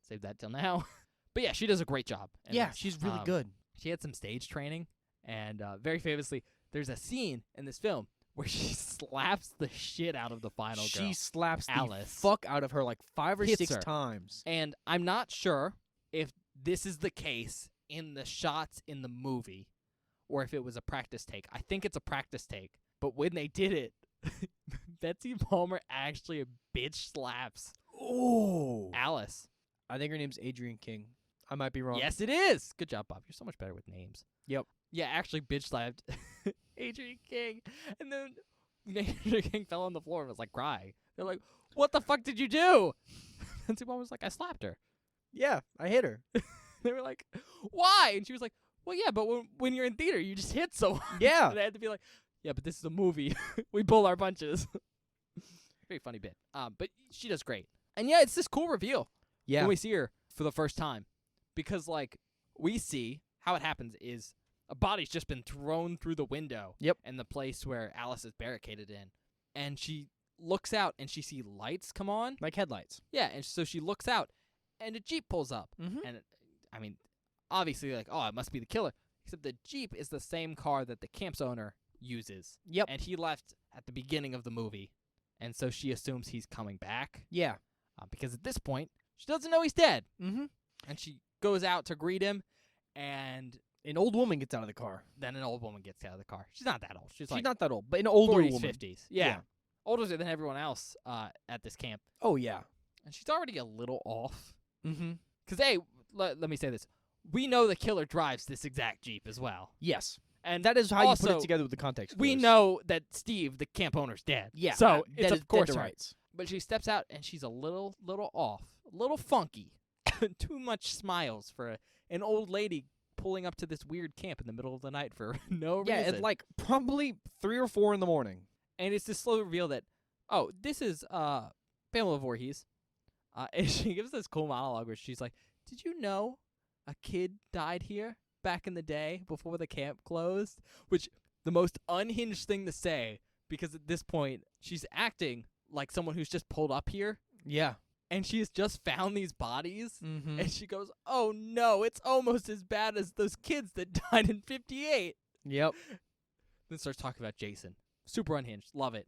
Save that till now. But yeah, she does a great job. Yeah, she's really good. She had some stage training, and very famously, there's a scene in this film where she slaps the shit out of the final girl. She slaps Alice. the fuck out of her like 5 or Hits 6 her. times. And I'm not sure if this is the case in the shots in the movie or if it was a practice take. I think it's a practice take. But when they did it, Betsy Palmer actually bitch slaps Alice. I think her name's Adrienne King. I might be wrong. Yes, it is. Good job, Bob. You're so much better with names. Yep. Yeah, actually bitch slapped Adrienne King. And then Adrienne King fell on the floor and was like crying. They're like, what the fuck did you do? Betsy Palmer was like, I slapped her. Yeah, I hit her. They were like, why? And she was like, well, yeah, but when you're in theater, you just hit so hard. Yeah. And they had to be like, yeah, but this is a movie. We pull our punches. Very funny bit. But she does great. And yeah, it's this cool reveal Yeah. when we see her for the first time. Because, like, we see how it happens is a body's just been thrown through the window. Yep. In the place where Alice is barricaded in. And she looks out and she sees lights come on. Like headlights. Yeah, and so she looks out and a Jeep pulls up. Mm-hmm. And, I mean, obviously, like, oh, it must be the killer. Except the Jeep is the same car that the camp's owner uses. Yep. And he left at the beginning of the movie. And so she assumes he's coming back. Yeah. Because at this point, she doesn't know he's dead. Mm-hmm. And she goes out to greet him, and An old woman gets out of the car. then an old woman gets out of the car. She's not that old. She's She's like not that old, but an older 40s, woman. 50s. Yeah. Older than everyone else at this camp. Oh, yeah. And she's already a little off. Mm-hmm. Because, hey, let me say this. We know the killer drives this exact Jeep as well. Yes. And That is how you put also, it together with the context. we clues. know that Steve, the camp owner's dead. Yeah. So that it's is of course dead to her. rights. But she steps out and she's a little off, a little funky. Too much smiles for an old lady pulling up to this weird camp in the middle of the night for no Yeah, reason. at like probably 3 or 4 in the morning. And it's this slow reveal that, oh, this is Pamela Voorhees. And she gives this cool monologue where she's like, did you know a kid died here back in the day before the camp closed? Which, the most unhinged thing to say, because at this point, she's acting like someone who's just pulled up here, Yeah. and she has just found these bodies, Mm-hmm. and she goes, oh no, it's almost as bad as those kids that died in 58. Yep. Then starts talking about Jason. Super unhinged. Love it.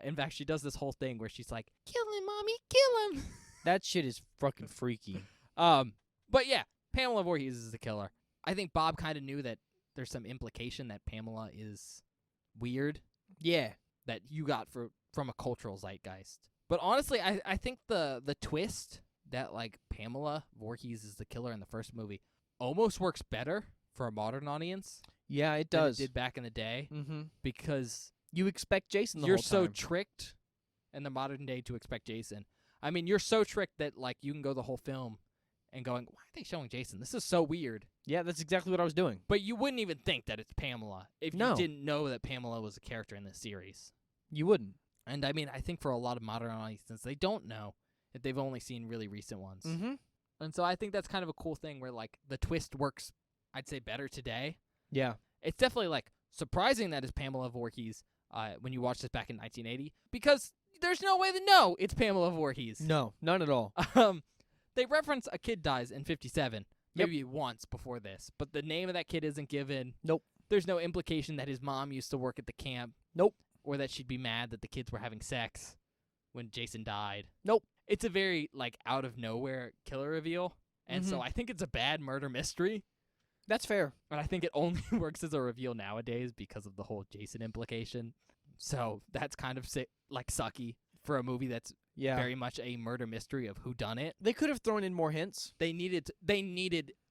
In fact, she does this whole thing where she's like, kill him, mommy, kill him. That shit is fucking freaky. But yeah, Pamela Voorhees is the killer. I think Bob kind of knew that there's some implication that Pamela is weird Yeah. that you got from a cultural zeitgeist. But honestly, I think the twist that, like, Pamela Voorhees is the killer in the first movie almost works better for a modern audience Yeah, it than it does. did back in the day, Mm-hmm. because You expect Jason the you're whole so time. tricked in the modern day to expect Jason. I mean, you're so tricked that, like, you can go the whole film and going, why are they showing Jason? This is so weird. Yeah, that's exactly what I was doing. But you wouldn't even think that it's Pamela if No. you didn't know that Pamela was a character in this series. You wouldn't. And I mean, I think for a lot of modern audiences, they don't know if they've only seen really recent ones. Mm-hmm. And so I think that's kind of a cool thing where, like, the twist works, I'd say, better today. Yeah. It's definitely, like, surprising that it's Pamela Voorhees when you watch this back in 1980, because there's no way to know it's Pamela Voorhees. No, none at all. They reference a kid dies in 57, Yep. maybe once before this, but the name of that kid isn't given. Nope. There's no implication that his mom used to work at the camp. Nope. Or that she'd be mad that the kids were having sex when Jason died. Nope. It's a very, like, out of nowhere killer reveal, and so Mhm. I think it's a bad murder mystery. That's fair. And I think it only works as a reveal nowadays because of the whole Jason implication. So that's kind of sucky for a movie that's Yeah. very much a murder mystery of who done it. They could have thrown in more hints. They needed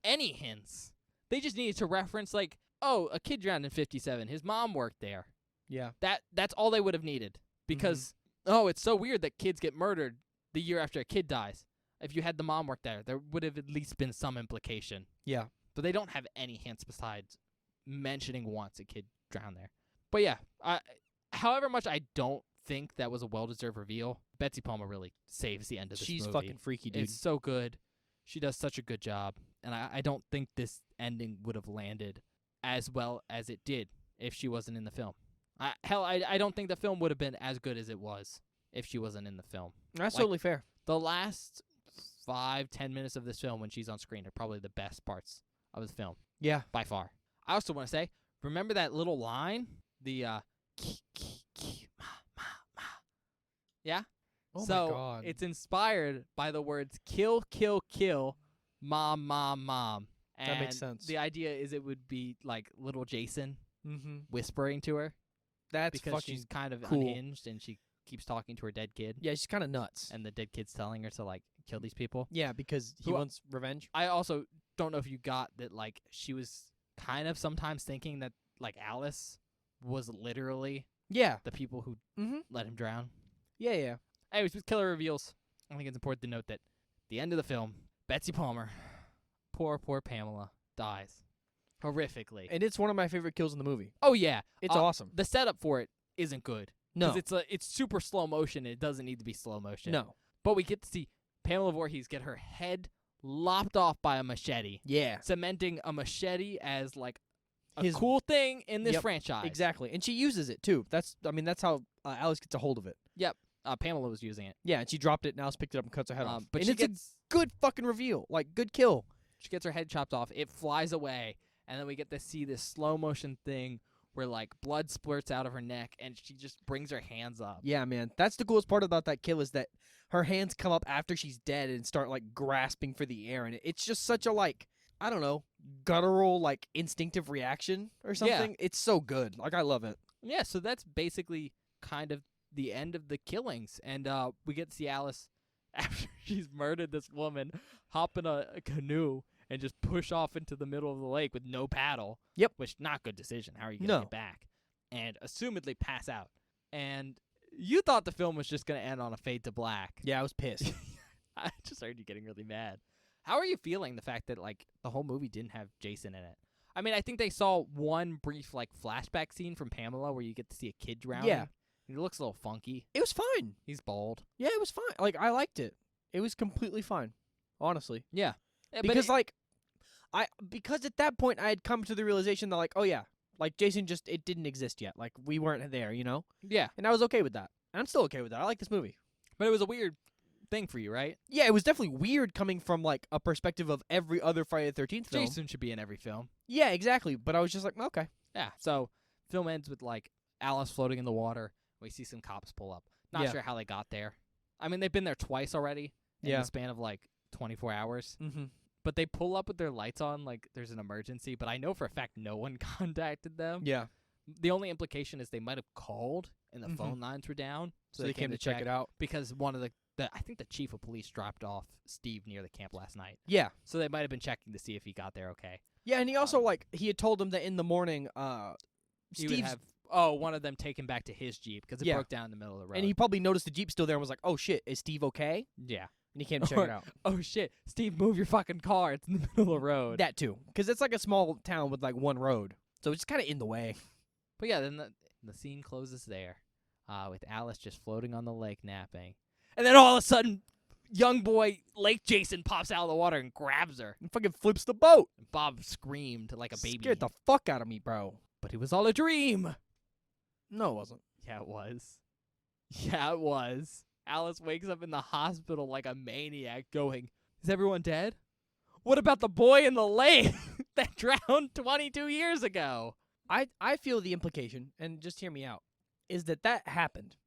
any hints. They just needed to reference, like, oh, a kid drowned in 57. His mom worked there. Yeah. That's all they would have needed. Because oh, it's so weird that kids get murdered the year after a kid dies. If you had the mom work there would have at least been some implication. Yeah. But they don't have any hints besides mentioning once a kid drowned there. But yeah, however much I don't think that was a well-deserved reveal, Betsy Palmer really saves the end of this She's movie. fucking freaky, dude. It's so good. She does such a good job. And I don't think this ending would have landed as well as it did if she wasn't in the film. I don't think the film would have been as good as it was if she wasn't in the film. That's like- totally fair. The last 5-10 minutes of this film when she's on screen are probably the best parts of the film, Yeah. by far. I also want to say, remember that little line? The, ki, ki, ki, ma, ma, ma. Yeah? Oh So my god. it's inspired by the words kill, kill, kill, mom, mom, mom. And That makes sense. the idea is it would be like little Jason Mm-hmm. whispering to her That's because fucking she's kind of cool. unhinged and she keeps talking to her dead kid. Yeah, she's kind of nuts. And the dead kid's telling her to, like, kill these people. Yeah, because he Who- wants revenge. I also don't know if you got that, like, she was kind of sometimes thinking that, like, Alice was literally Yeah. the people who Mm-hmm. let him drown. Yeah, yeah. Anyways, with killer reveals, I think it's important to note that the end of the film, Betsy Palmer, poor Pamela, dies horrifically. And it's one of my favorite kills in the movie. Oh yeah, It's awesome. the setup for it isn't good. No. Because it's super slow motion and it doesn't need to be slow motion. No. But we get to see Pamela Voorhees get her head lopped off by a machete, Yeah. cementing a machete as like a His- cool thing in this Yep, franchise. Exactly. And she uses it too. That's how Alice gets a hold of it. Pamela was using it. Yeah, and she dropped it and Alice picked it up and cuts her head off. But and she it's gets a good fucking reveal. Like, good kill. she gets her head chopped off. It flies away, and then we get to see this slow motion thing where like blood splurts out of her neck, and she just brings her hands up. Yeah, man. That's the coolest part about that kill is that her hands come up after she's dead and start like grasping for the air, and it's just such a like, I don't know, guttural like instinctive reaction or something. It's so good. Like, I love it. Yeah, so that's basically kind of the end of the killings, and we get to see Alice after she's murdered this woman hop in a canoe and just push off into the middle of the lake with no paddle. Yep. Which, not good decision. How are you going No. to get back? And assumedly pass out. And you thought the film was just going to end on a fade to black. Yeah, I was pissed. I just heard you getting really mad. How are you feeling the fact that like the whole movie didn't have Jason in it? I mean, I think they saw one brief like flashback scene from Pamela where you get to see a kid drowning. Yeah. He looks a little funky. It was fine. He's bald. Yeah, it was fine. Like, I liked it. It was completely fine. Honestly. Yeah. Because because at that point I had come to the realization that like, oh yeah, like Jason just it didn't exist yet. Like, we weren't there, you know? yeah. And I was okay with that. And I'm still okay with that. I like this movie. But it was a weird thing for you, right? Yeah, it was definitely weird coming from like a perspective of every other Friday the 13th film. Jason should be in every film. Yeah, exactly. But I was just like, okay. Yeah. So film ends with like Alice floating in the water. We see some cops pull up. Not Yeah. sure how they got there. I mean, they've been there twice already in Yeah. the span of like 24 hours. Mm-hmm. But they pull up with their lights on like there's an emergency. But I know for a fact no one contacted them. Yeah. The only implication is they might have called and the Mhm. phone lines were down. So they came to check it out. Because one of the I think the chief of police dropped off Steve near the camp last night. Yeah. So they might have been checking to see if he got there okay. Yeah, and he also like he had told them that in the morning, He would Steve's have one of them take him back to his Jeep because it Yeah. broke down in the middle of the road. and he probably noticed the Jeep still there and was like, "Oh shit, is Steve okay?" yeah. And he came to check it out. Oh shit, Steve, move your fucking car. It's in the middle of the road. That too, because it's like a small town with like one road, so it's kind of in the way. But yeah, then the scene closes there, with Alice just floating on the lake napping, and then all of a sudden, young boy Lake Jason pops out of the water and grabs her. And fucking flips the boat. Bob screamed like a baby. Scared the fuck out of me, bro. But it was all a dream. No, it wasn't. Yeah, it was. Yeah, it was. Alice wakes up in the hospital like a maniac going, is everyone dead? What about the boy in the lake that drowned 22 years ago? I feel the implication, and just hear me out, is that happened,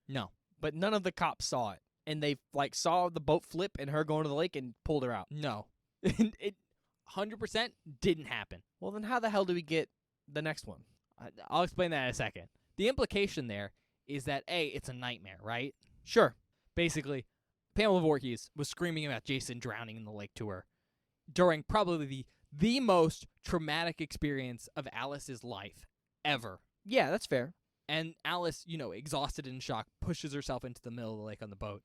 No. but none of the cops saw it, and they like saw the boat flip and her going to the lake and pulled her out. No. It 100% didn't happen. Well, then how the hell do we get the next one? I'll explain that in a second. The implication there is that, A, it's a nightmare, right? Sure. Basically, Pamela Voorhees was screaming about Jason drowning in the lake to her during probably the most traumatic experience of Alice's life ever. Yeah, that's fair. And Alice, exhausted and in shock, pushes herself into the middle of the lake on the boat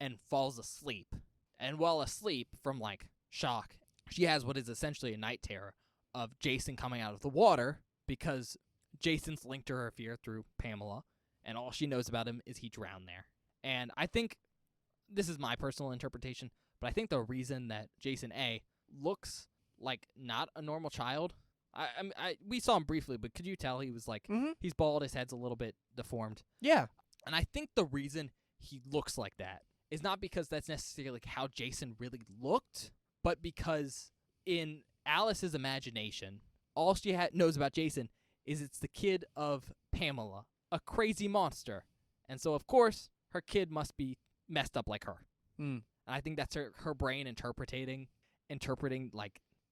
and falls asleep. And while asleep from, shock, she has what is essentially a night terror of Jason coming out of the water because Jason's linked to her fear through Pamela, and all she knows about him is he drowned there. And I think, this is my personal interpretation, but I think the reason that Jason A. looks like not a normal child, we saw him briefly, but could you tell he was he's bald, his head's a little bit deformed. Yeah. And I think the reason he looks like that is not because that's necessarily how Jason really looked, but because in Alice's imagination, all she knows about Jason is it's the kid of Pamela, a crazy monster. And so, of course, her kid must be messed up like her. Mm. And I think that's her brain interpreting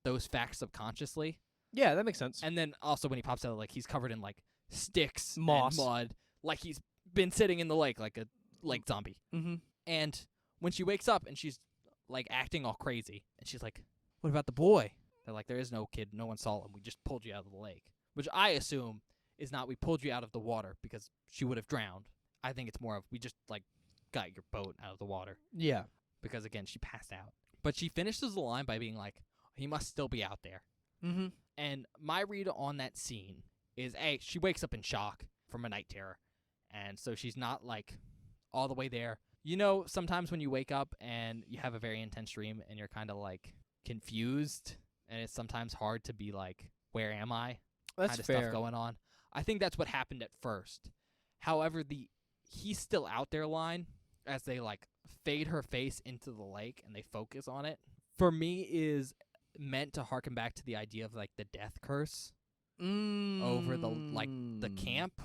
those facts subconsciously. Yeah, that makes sense. And then also when he pops out, he's covered in sticks, Moss, and mud, like he's been sitting in the lake like a lake zombie. Mm-hmm. And when she wakes up and she's acting all crazy, and she's like, "What about the boy?" They're like, "There is no kid. No one saw him. We just pulled you out of the lake." Which I assume is not we pulled you out of the water because she would have drowned. I think it's more of we just got your boat out of the water. Yeah. Because again, she passed out. But she finishes the line by being like, "He must still be out there." Mm-hmm. And my read on that scene is, A, she wakes up in shock from a night terror. And so she's not all the way there. You know, sometimes when you wake up and you have a very intense dream and you're kind of like confused, and it's sometimes hard to be like, where am I? That's kind of fair. stuff going on. I think that's what happened at first. However, the he's still out there line, as they like fade her face into the lake and they focus on it, for me is meant to harken back to the idea of like the death curse over the camp.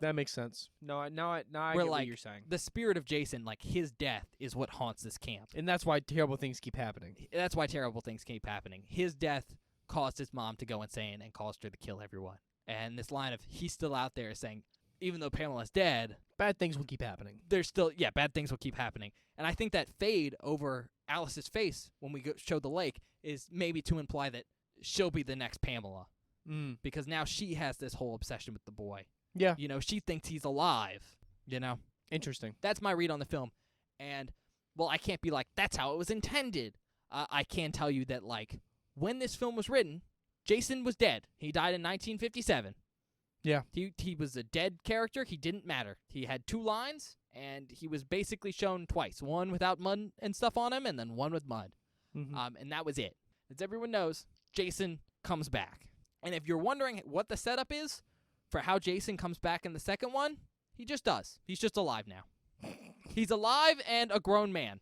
That makes sense. Now I Where, get what like, you're saying. The spirit of Jason, like his death is what haunts this camp. And that's why terrible things keep happening. That's why terrible things keep happening. His death caused his mom to go insane and caused her to kill everyone. And this line of he's still out there saying, even though Pamela's dead, Bad things will keep happening. there's still, bad things will keep happening. And I think that fade over Alice's face when we show the lake is maybe to imply that she'll be the next Pamela. Because now she has this whole obsession with the boy. Yeah. You know, she thinks he's alive, you know? Interesting. That's my read on the film. And, well, I can't be like, that's how it was intended. I can tell you that, like, when this film was written, Jason was dead. He died in 1957. Yeah. He was a dead character. He didn't matter. He had 2 lines, and he was basically shown twice. One without mud and stuff on him, and then one with mud. And that was it. As everyone knows, Jason comes back. And if you're wondering what the setup is for how Jason comes back in the second one, he just does. He's just alive now. He's alive and a grown man.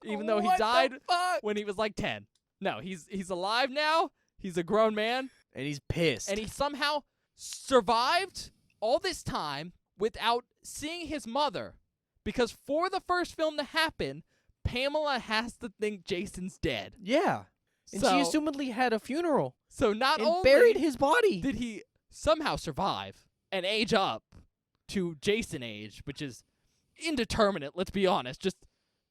Even though he died when he was like 10. No, he's alive now. He's a grown man. And he's pissed. And he somehow survived all this time without seeing his mother. Because for the first film to happen, Pamela has to think Jason's dead. Yeah. And So- she assumedly had a funeral So not and only buried his body. did he somehow survive and age up to Jason age, which is indeterminate, let's be honest, just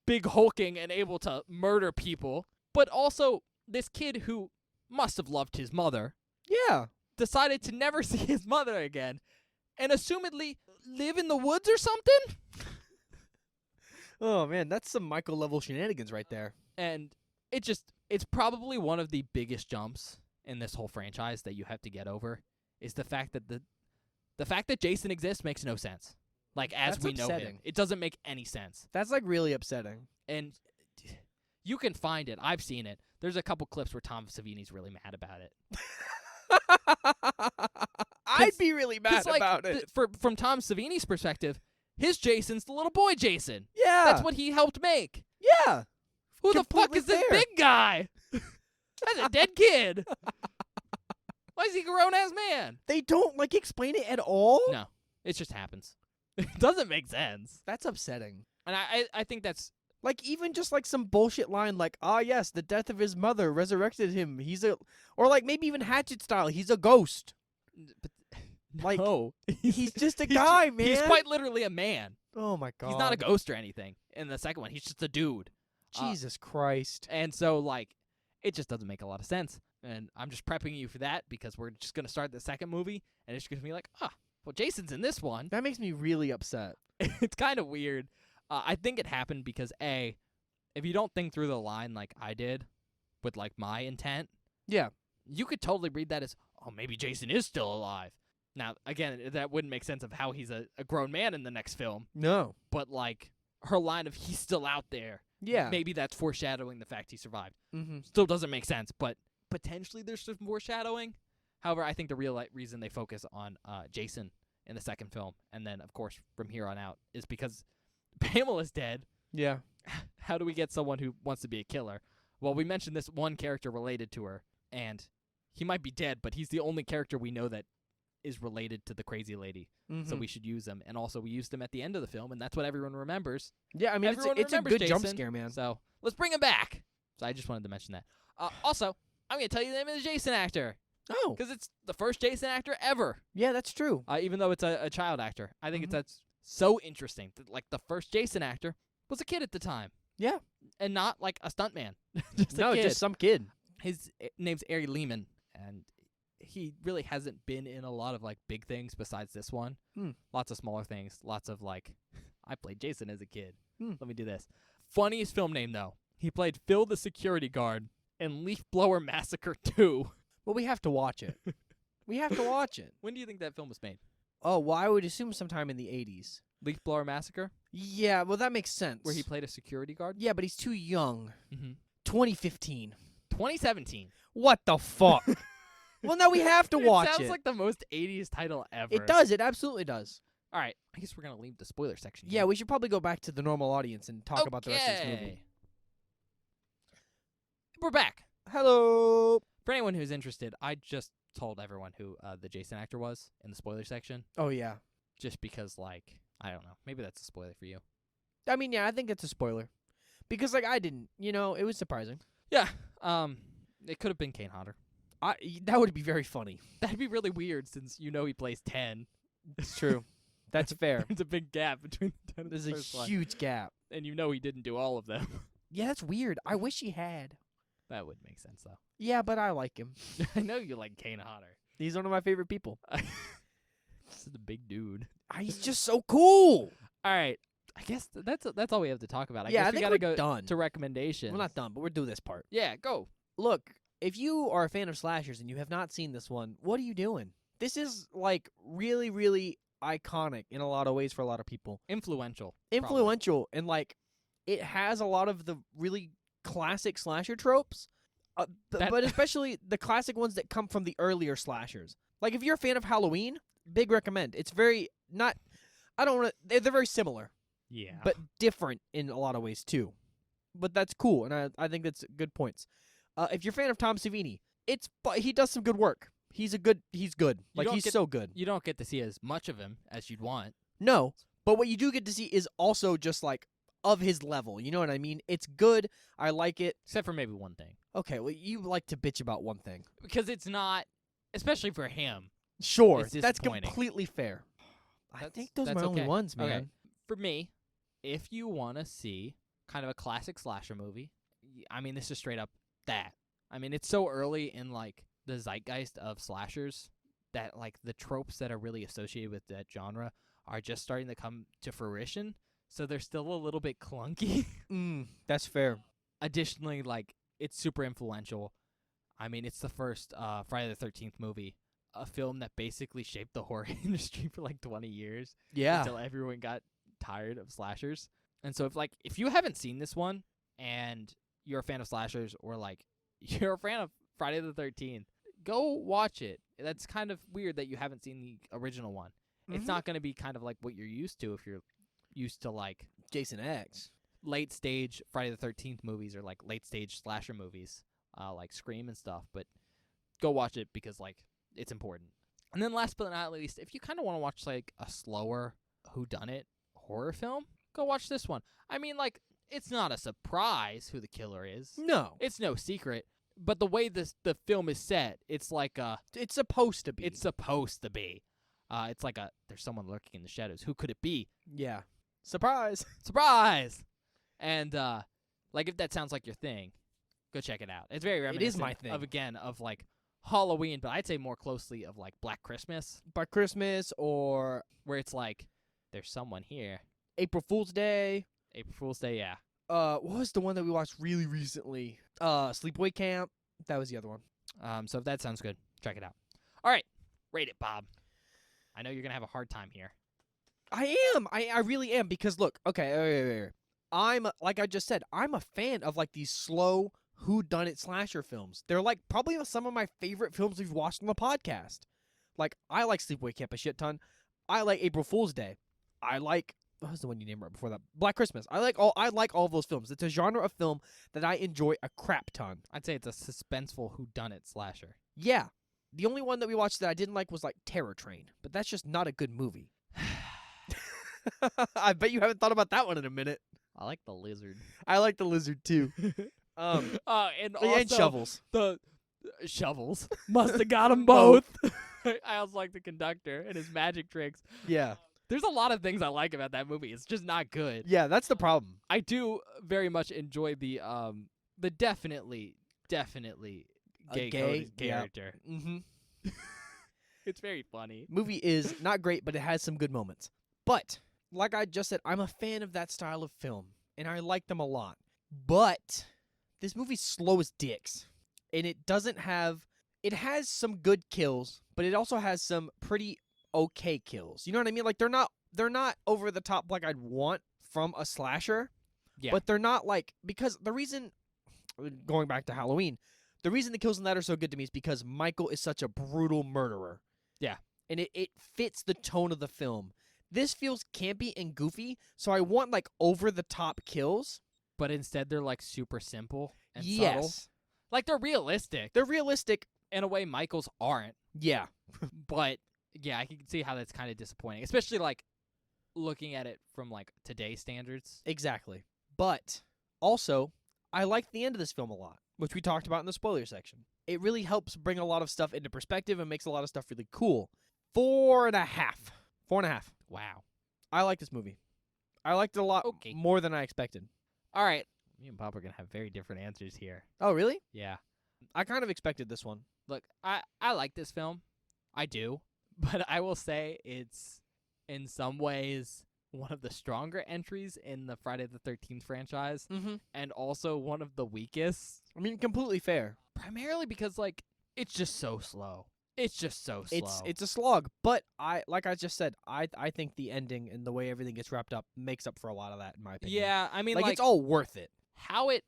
big hulking and able to murder people, but also this kid who must have loved his mother Yeah. decided to never see his mother again and assumedly live in the woods or something? Oh, man. That's some Michael level shenanigans right there. And it's probably one of the biggest jumps in this whole franchise that you have to get over is the fact that the fact that Jason exists makes no sense. Like, as That's we know him. upsetting. It doesn't make any sense. That's like really upsetting. And you can find it. I've seen it. There's a couple clips where Tom Savini's really mad about it. I'd be really mad 'Cause, like, about it. From Tom Savini's perspective, his Jason's the little boy Jason. Yeah. That's what he helped make. Yeah. Who the fuck Completely is this fair. big guy? That's a dead kid. Why is he a grown-ass man? They don't, like, explain it at all? No, it just happens. It doesn't make sense. That's upsetting. And I think that's... Like, even just, like, some bullshit line like, yes, the death of his mother resurrected him. Or, like, maybe even Hatchet style, he's a ghost. But, Like, no. He's just a guy, man. He's quite literally a man. Oh, my God. He's not a ghost or anything in the second one. He's just a dude. Jesus Christ. And so, like, it just doesn't make a lot of sense. And I'm just prepping you for that because we're just going to start the second movie, and it's going to be like, well, Jason's in this one. That makes me really upset. It's kind of weird. I think it happened because, A, if you don't think through the line like I did with, like, my intent, Yeah. you could totally read that as, oh, maybe Jason is still alive. Now, again, that wouldn't make sense of how he's a grown man in the next film. No. But, like, her line of he's still out there, Yeah. maybe that's foreshadowing the fact he survived. Mm-hmm. Still doesn't make sense, but potentially there's some foreshadowing. However, I think the real reason they focus on Jason in the second film, and then, of course, from here on out, is because Pamela's dead. Yeah. How do we get someone who wants to be a killer? Well, we mentioned this one character related to her, and he might be dead, but he's the only character we know that is related to the crazy lady. Mm-hmm. So we should use him. And also, we used him at the end of the film, and that's what everyone remembers. Yeah, I mean, Everyone it's a remembers good jump Jason, scare, man. So let's bring him back. So I just wanted to mention that. Also, I'm going to tell you the name of the Jason actor, Oh. because it's the first Jason actor ever, Yeah, that's true. even though it's a child actor. I think Mhm. that's so interesting. That, like, the first Jason actor was a kid at the time. Yeah. And not, like, a stuntman. Just a No, kid. just some kid. His name's Ari Lehman, and he really hasn't been in a lot of, like, big things besides this one. Lots of smaller things. Lots of, like, I played Jason as a kid. Let me do this. Funniest film name, though. He played Phil the Security Guard in Leaf Blower Massacre 2. Well, we have to watch it. We have to watch it. When do you think that film was made? Oh, well, I would assume sometime in the 80s. Leaf Blower Massacre, Yeah, well, that makes sense. where he played a security guard. Yeah, but he's too young. Mm-hmm. 2015. 2017. What the fuck? Well, now we have to watch It it. sounds like the most 80s title ever. It does. It absolutely does. All right, I guess we're gonna leave the spoiler section. Yeah, here. we should probably go back to the normal audience and talk about the rest of this movie. Okay. We're back. Hello. For anyone who's interested, I just told everyone who the Jason actor was in the spoiler section, Oh, yeah. just because, like, I don't know, maybe that's a spoiler for you. I mean, yeah, I think it's a spoiler. Because, like, I didn't. You know, it was surprising. Yeah. It could have been Kane Hodder. That would be very funny. That'd be really weird since you know he plays 10. It's true. That's fair. There's a big gap between the 10 and There's the a first one. huge gap. And you know he didn't do all of them. Yeah, that's weird. I wish he had. That would make sense, though. Yeah, but I like him. I know you like Kane Hodder. He's one of my favorite people. This is a big dude. He's just so cool. All right. I guess that's all we have to talk about. I Yeah, guess I we think gotta we're go done. to recommendations. We're not done, but we're doing this part. Yeah, go. Look, if you are a fan of slashers and you have not seen this one, what are you doing? This is, like, really, really iconic in a lot of ways for a lot of people. Influential. Influential, and, like, it has a lot of the really classic slasher tropes, but especially the classic ones that come from the earlier slashers. Like, if you're a fan of Halloween, big recommend. It's very not. I don't want to. They're very similar, Yeah. but different in a lot of ways too. But that's cool, and I think that's good points. If you're a fan of Tom Savini, he does some good work. He's good. Like, he's so good. you don't get to see as much of him as you'd want. No, but what you do get to see is also just like of his level. You know what I mean? It's good. I like it. Except for maybe one thing. Okay, well, you like to bitch about one thing. Because it's not, especially for him. Sure, It's that's disappointing. completely fair. I think those are that's my only okay. ones, man. Okay. For me, if you want to see kind of a classic slasher movie, I mean, this is straight up that. I mean, it's so early in, like, the zeitgeist of slashers that, like, the tropes that are really associated with that genre are just starting to come to fruition. So they're still a little bit clunky. That's fair. Additionally, like, it's super influential. I mean, it's the first Friday the 13th movie, a film that basically shaped the horror industry for like 20 years Yeah. until everyone got tired of slashers. And so if you haven't seen this one and you're a fan of slashers or like you're a fan of Friday the 13th, go watch it. That's kind of weird that you haven't seen the original one. It's not going to be kind of like what you're used to if you're used to like Jason X. late stage Friday the 13th movies or like late stage slasher movies, like Scream and stuff. But go watch it because like it's important. And then last but not least, if you kind of want to watch like a slower whodunit horror film, go watch this one. I mean, like, it's not a surprise who the killer is. No. It's no secret. But the way the film is set, it's like It's supposed to be. it's supposed to be. It's like there's someone lurking in the shadows. Who could it be? Yeah. Surprise. Surprise! And like if that sounds like your thing, go check it out. It's very reminiscent is my thing. of like Halloween, but I'd say more closely of like Black Christmas, By Christmas or where it's like there's someone here. April Fool's Day. April Fool's Day, yeah. What was the one that we watched really recently? Sleepaway Camp. That was the other one. So if that sounds good, check it out. All right, rate it, Bob. I know you're gonna have a hard time here. I am. I really am because look. Okay. I'm like I just said. I'm a fan of like these slow whodunit slasher films. They're like probably some of my favorite films we've watched on the podcast. Like I like Sleepaway Camp a shit ton. I like April Fool's Day. I like what was the one you named right before that? Black Christmas. I like all of those films. It's a genre of film that I enjoy a crap ton. I'd say it's a suspenseful whodunit slasher. Yeah. The only one that we watched that I didn't like was like Terror Train, but that's just not a good movie. I bet you haven't thought about that one in a minute. I like the lizard. I like the lizard too. And And also shovels. the shovels must have got them both. I also like the conductor and his magic tricks. Yeah. There's a lot of things I like about that movie. It's just not good. Yeah, that's the problem. I do very much enjoy the definitely A gay-coded yeah. character. Mm-hmm. It's very funny. Movie is not great, but it has some good moments. But like I just said, I'm a fan of that style of film, and I like them a lot. But this movie's slow as dicks, and it doesn't have. It has some good kills, but it also has some pretty okay kills. You know what I mean? Like they're not they're not over the top like I'd want from a slasher. Yeah. But they're not like, because the reason, going back to Halloween, the reason the kills in that are so good to me is because Michael is such a brutal murderer. Yeah. And it fits the tone of the film. This feels campy and goofy, so I want like over the top kills. But instead they're like super simple and Yes. subtle. Like they're realistic. They're realistic. In a way Michael's aren't. Yeah. But yeah, I can see how that's kind of disappointing. Especially like looking at it from like today's standards. Exactly. But also, I like the end of this film a lot, which we talked about in the spoiler section. It really helps bring a lot of stuff into perspective and makes a lot of stuff really cool. 4.5. 4.5. Wow. I like this movie. I liked it a lot Okay. more than I expected. All right. Me and Bob are going to have very different answers here. Oh, really? Yeah. I kind of expected this one. Look, I like this film. I do. But I will say it's, in some ways, one of the stronger entries in the Friday the 13th franchise. Mm-hmm. And also one of the weakest. I mean, completely fair. Primarily because, like, it's just so slow. It's just so slow. It's a slog, but like I just said, I think the ending and the way everything gets wrapped up makes up for a lot of that, in my opinion. Yeah, I mean, like like it's all worth it. how it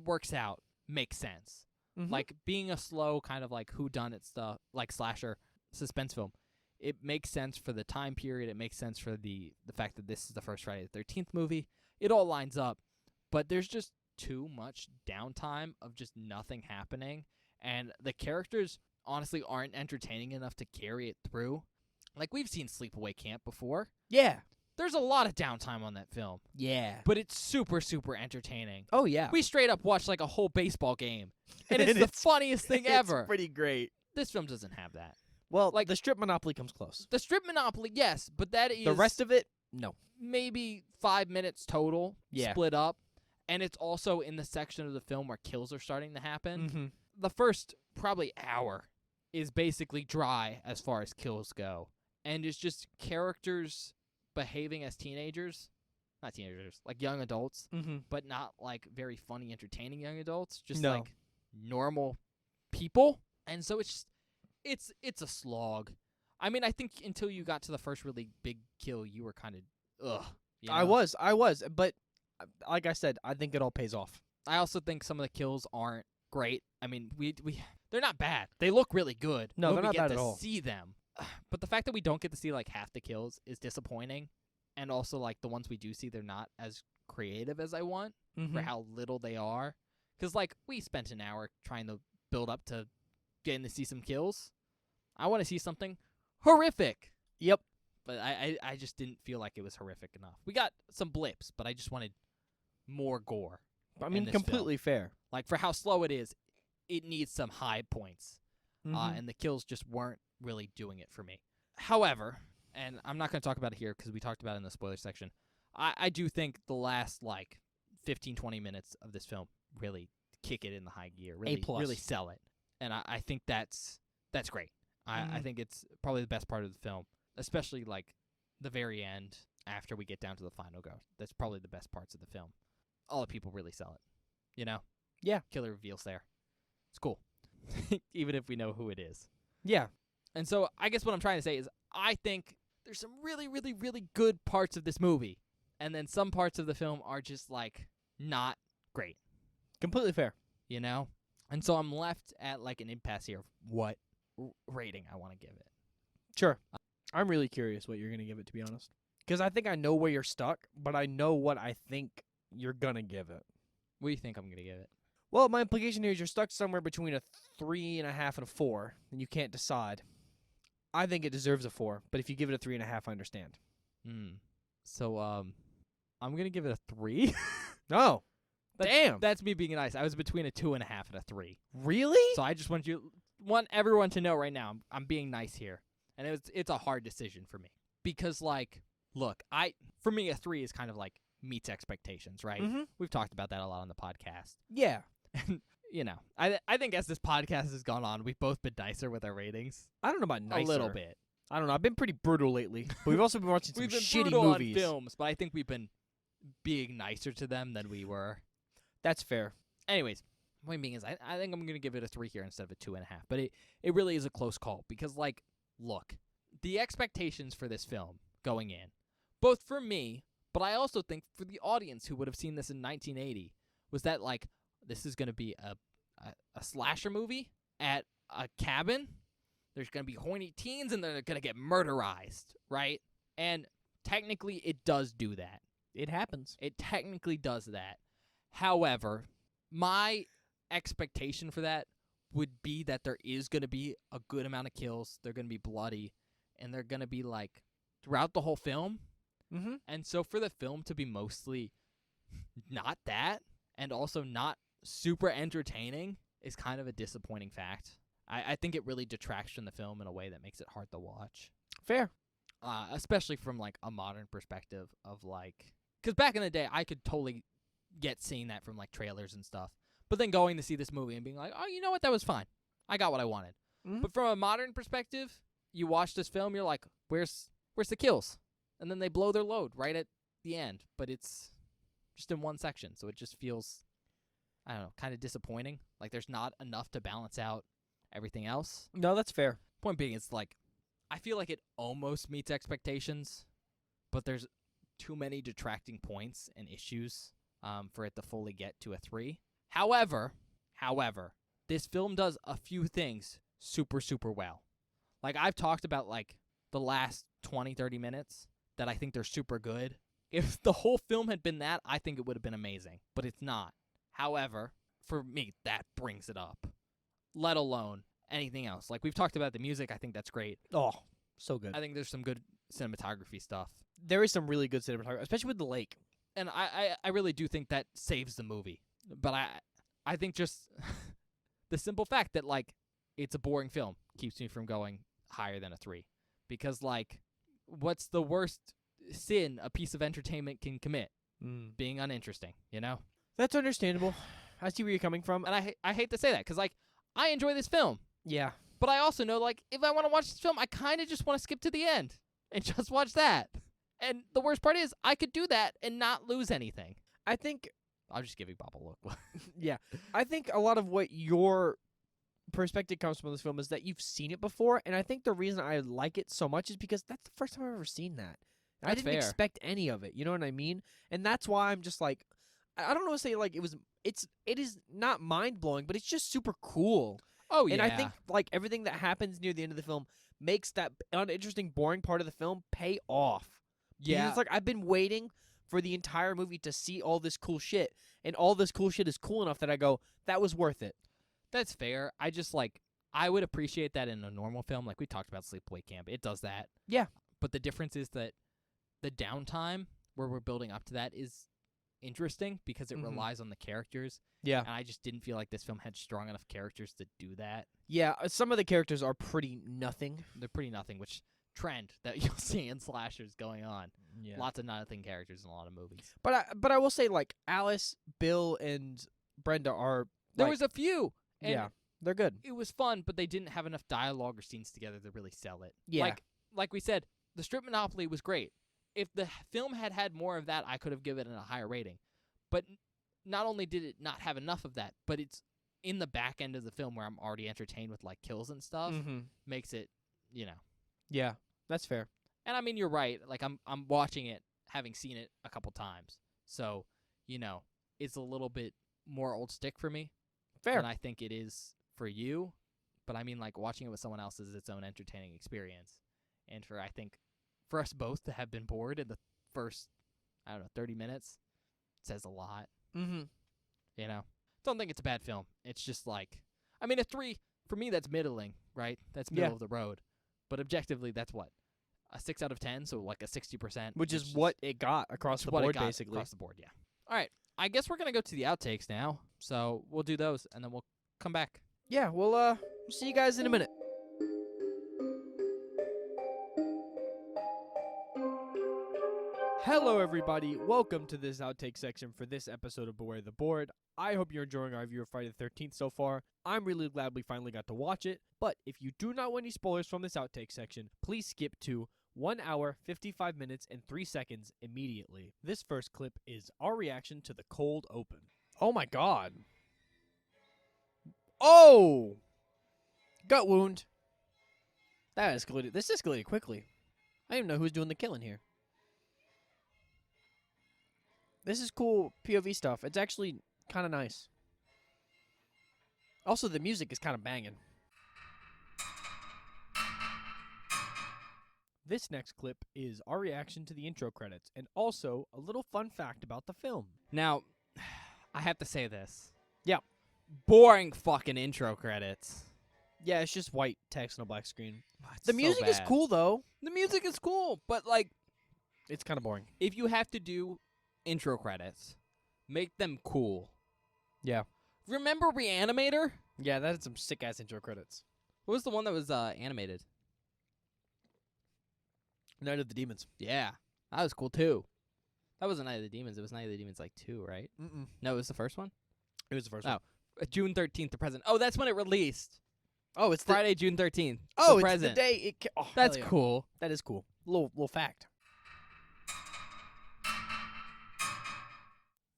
works out makes sense. Mhm. Like being a slow kind of like whodunit stuff, like slasher suspense film, it makes sense for the time period. It makes sense for the fact that this is the first Friday the 13th movie. It all lines up, but there's just too much downtime of just nothing happening, and the characters honestly aren't entertaining enough to carry it through. Like we've seen Sleepaway Camp before. Yeah. There's a lot of downtime on that film, Yeah. but it's super, super entertaining. Oh yeah. We straight up watched like a whole baseball game, and it's And the it's- funniest thing ever. It's pretty great. This film doesn't have that. Well, like- the strip monopoly comes close. The strip monopoly, yes, but that is The rest of it, no. maybe 5 minutes total, Yeah. split up, and it's also in the section of the film where kills are starting to happen. Mm-hmm. The first probably hour is basically dry as far as kills go, and it's just characters behaving as teenagers, not teenagers, like young adults, Mm-hmm. but not like very funny, entertaining young adults, just No. like normal people. And so it's a slog. I mean, I think until you got to the first really big kill, you were kind of ugh. You I know? was, but like I said, I think it all pays off. I also think some of the kills aren't great. I mean, we they're not bad. They look really good. No, when they're we not get bad to at all. see them. But the fact that we don't get to see like half the kills is disappointing. And also like the ones we do see, they're not as creative as I want for how little they are. 'Cause like we spent an hour trying to build up to getting to see some kills. I want to see something horrific. Yep. But I just didn't feel like it was horrific enough. We got some blips, but I just wanted more gore. I mean, this completely fair. Like for how slow it is, it needs some high points. Mhm. And the kills just weren't really doing it for me. However, and I'm not going to talk about it here because we talked about it in the spoiler section, I do think the last like 15, 20 minutes of this film really kick it in the high gear, really, A+. really sell it. And I think that's great. I Mhm. think it's probably the best part of the film, especially like the very end after we get down to the final go. That's probably the best parts of the film. All the people really sell it, you know? Yeah. Killer reveals there. It's cool. Even if we know who it is. Yeah. And so I guess what I'm trying to say is I think there's some really, really, really good parts of this movie. And then some parts of the film are just, like, not great, Completely fair. you know? And so I'm left at, like, an impasse here of what rating I want to give it. Sure. I'm really curious what you're going to give it, to be honest. Because I think I know where you're stuck, but I know what I think you're going to give it. What do you think I'm going to give it? Well, my implication here is you're stuck somewhere between a 3.5 and a 4, and you can't decide. I think it deserves a 4, but if you give it a 3.5, I understand. So, I'm going to give it a 3. Oh, damn. That's me being nice. I was between a 2.5 and a 3. Really? So I just want everyone to know right now I'm being nice here. And it's a hard decision for me. Because, like, look, for me, a 3 is kind of like meets expectations, right? Mm-hmm. We've talked about that a lot on the podcast. Yeah. And, you know, I think as this podcast has gone on, we've both been nicer with our ratings. I don't know about nicer. A little bit. I don't know. I've been pretty brutal lately, but we've also been watching some We've been shitty brutal movies. on films, but I think we've been being nicer to them than we were. That's fair. Anyways, point being is I think I'm going to give it a 3 here instead of a 2.5. But it really is a close call because, like, look, the expectations for this film going in, both for me, but I also think for the audience who would have seen this in 1980, was that like this is going to be a slasher movie at a cabin. There's going to be horny teens and they're going to get murderized, right? And technically it does do that. It happens. It technically does that. However, my expectation for that would be that there is going to be a good amount of kills. They're going to be bloody, and they're going to be like throughout the whole film. Mm-hmm. And so for the film to be mostly not that, and also not super entertaining, is kind of a disappointing fact. I think it really detracts from the film in a way that makes it hard to watch. Fair. Especially from like a modern perspective of like, because back in the day I could totally get seeing that from like trailers and stuff, but then going to see this movie and being like, oh, you know what, that was fine, I got what I wanted. Mm-hmm. But from a modern perspective, you watch this film, you're like, where's the kills? And then they blow their load right at the end, but it's just in one section, so it just feels, I don't know, kind of disappointing. Like there's not enough to balance out everything else. No, that's fair. Point being, it's like, I feel like it almost meets expectations, but there's too many detracting points and issues for it to fully get to a 3. However, this film does a few things super, super well. Like, I've talked about, like, the last 20, 30 minutes that I think they're super good. If the whole film had been that, I think it would have been amazing, but it's not. However, for me, that brings it up, let alone anything else. Like, we've talked about the music. I think that's great. Oh, so good. I think there's some good cinematography stuff. There is some really good cinematography, especially with the lake. And I really do think that saves the movie. But I think just the simple fact that, like, it's a boring film keeps me from going higher than a 3. Because, like, what's the worst sin a piece of entertainment can commit? Being uninteresting, you know? That's understandable. I see where you're coming from. And I hate to say that because, like, I enjoy this film. Yeah. But I also know, like, if I want to watch this film, I kind of just want to skip to the end and just watch that. And the worst part is I could do that and not lose anything. I think... I'll just give you Bob a look. Yeah. I think a lot of what your perspective comes from this film is that you've seen it before, and I think the reason I like it so much is because that's the first time I've ever seen that. I That's didn't fair. expect any of it, you know what I mean? And that's why I'm just like, I don't know to say like it is not mind-blowing, but it's just super cool. Oh, yeah. And I think like everything that happens near the end of the film makes that uninteresting, boring part of the film pay off. Because Yeah. it's like I've been waiting for the entire movie to see all this cool shit, and all this cool shit is cool enough that I go, that was worth it. That's fair. I just, like, I would appreciate that in a normal film. Like, we talked about Sleepaway Camp. It does that. Yeah. But the difference is that the downtime where we're building up to that is interesting because it Mhm. relies on the characters. Yeah. And I just didn't feel like this film had strong enough characters to do that. Yeah, some of the characters are pretty nothing. They're pretty nothing, which trend that you'll see in slashers going on. Yeah. Lots of nothing characters in a lot of movies. But I will say, like, Alice, Bill, and Brenda are There like, was a few. And yeah, they're good. it was fun, but they didn't have enough dialogue or scenes together to really sell it. Yeah. Like we said, the strip monopoly was great. If the film had had more of that, I could have given it a higher rating. But not only did it not have enough of that, but it's in the back end of the film where I'm already entertained with, like, kills and stuff, Mm-hmm. makes it, you know. Yeah, that's fair. And I mean, you're right. Like, I'm watching it, having seen it a couple times. So, you know, it's a little bit more old stick for me Fair. than I think it is for you. But I mean, like, watching it with someone else is its own entertaining experience. And I think, for us both to have been bored in the first, 30 minutes says a lot, Mm-hmm. you know? Don't think it's a bad film. It's just like, I mean, a 3, for me, that's middling, right? That's middle Yeah. of the road. But objectively, that's what? A 6 out of 10, so like a 60%. Which is what it got across the what it board, got basically. across the board, yeah. All right, I guess we're going to go to the outtakes now. So we'll do those, and then we'll come back. Yeah, we'll see you guys in a minute. Hello, everybody. Welcome to this outtake section for this episode of Beware the Board. I hope you're enjoying our review of Friday the 13th so far. I'm really glad we finally got to watch it. But if you do not want any spoilers from this outtake section, please skip to 1 hour, 55 minutes, and 3 seconds immediately. This first clip is our reaction to the cold open. Oh my god. Oh! Gut wound. That escalated. This escalated quickly. I don't even know who's doing the killing here. This is cool POV stuff. It's actually kind of nice. Also, the music is kind of banging. This next clip is our reaction to the intro credits, and also a little fun fact about the film. Now, I have to say this. Yeah. Boring fucking intro credits. Yeah, it's just white text on a black screen. It's The so music is bad. cool, though. The music is cool, but like, It's kind of boring. if you have to do intro credits, make them cool. Yeah. Remember Reanimator? Yeah, that had some sick-ass intro credits. What was the one that was animated? Night of the Demons. Yeah, that was cool too. That wasn't Night of the Demons. It was Night of the Demons like 2, right? Mm-mm. No, it was the first one? It was the first Oh. one. June 13th, the present. Oh, that's when it released. Oh, it's the Friday, June 13th. Oh, the it's present. the day it oh, That's hell yeah. cool. That is cool. Little fact.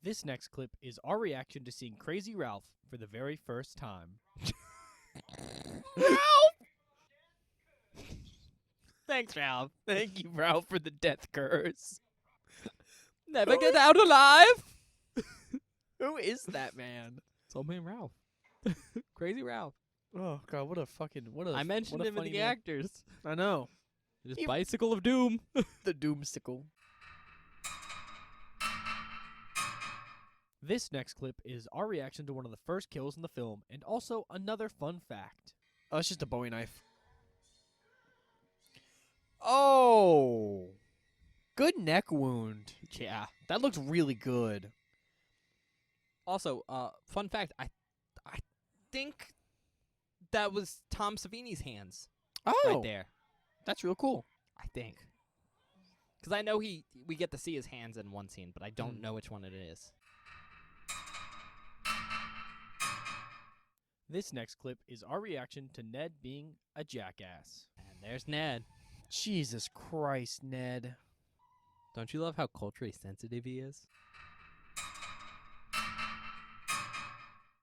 This next clip is our reaction to seeing Crazy Ralph for the very first time. Ralph! Thanks, Ralph. Thank you, Ralph, for the death curse. Never get out alive. Who is that man? It's old man Ralph. Crazy Ralph. Oh God, what a I mentioned what a him in funny the man. actors. I know. His He- bicycle of doom. The Doomsicle. This next clip is our reaction to one of the first kills in the film, and also another fun fact. Oh, it's just a Bowie knife. Oh! Good neck wound. Yeah. That looks really good. Also, fun fact, I think that was Tom Savini's hands Oh! right there. That's real cool. I think. Because I know we get to see his hands in one scene, but I don't know which one it is. This next clip is our reaction to Ned being a jackass. And there's Ned. Jesus Christ, Ned. Don't you love how culturally sensitive he is?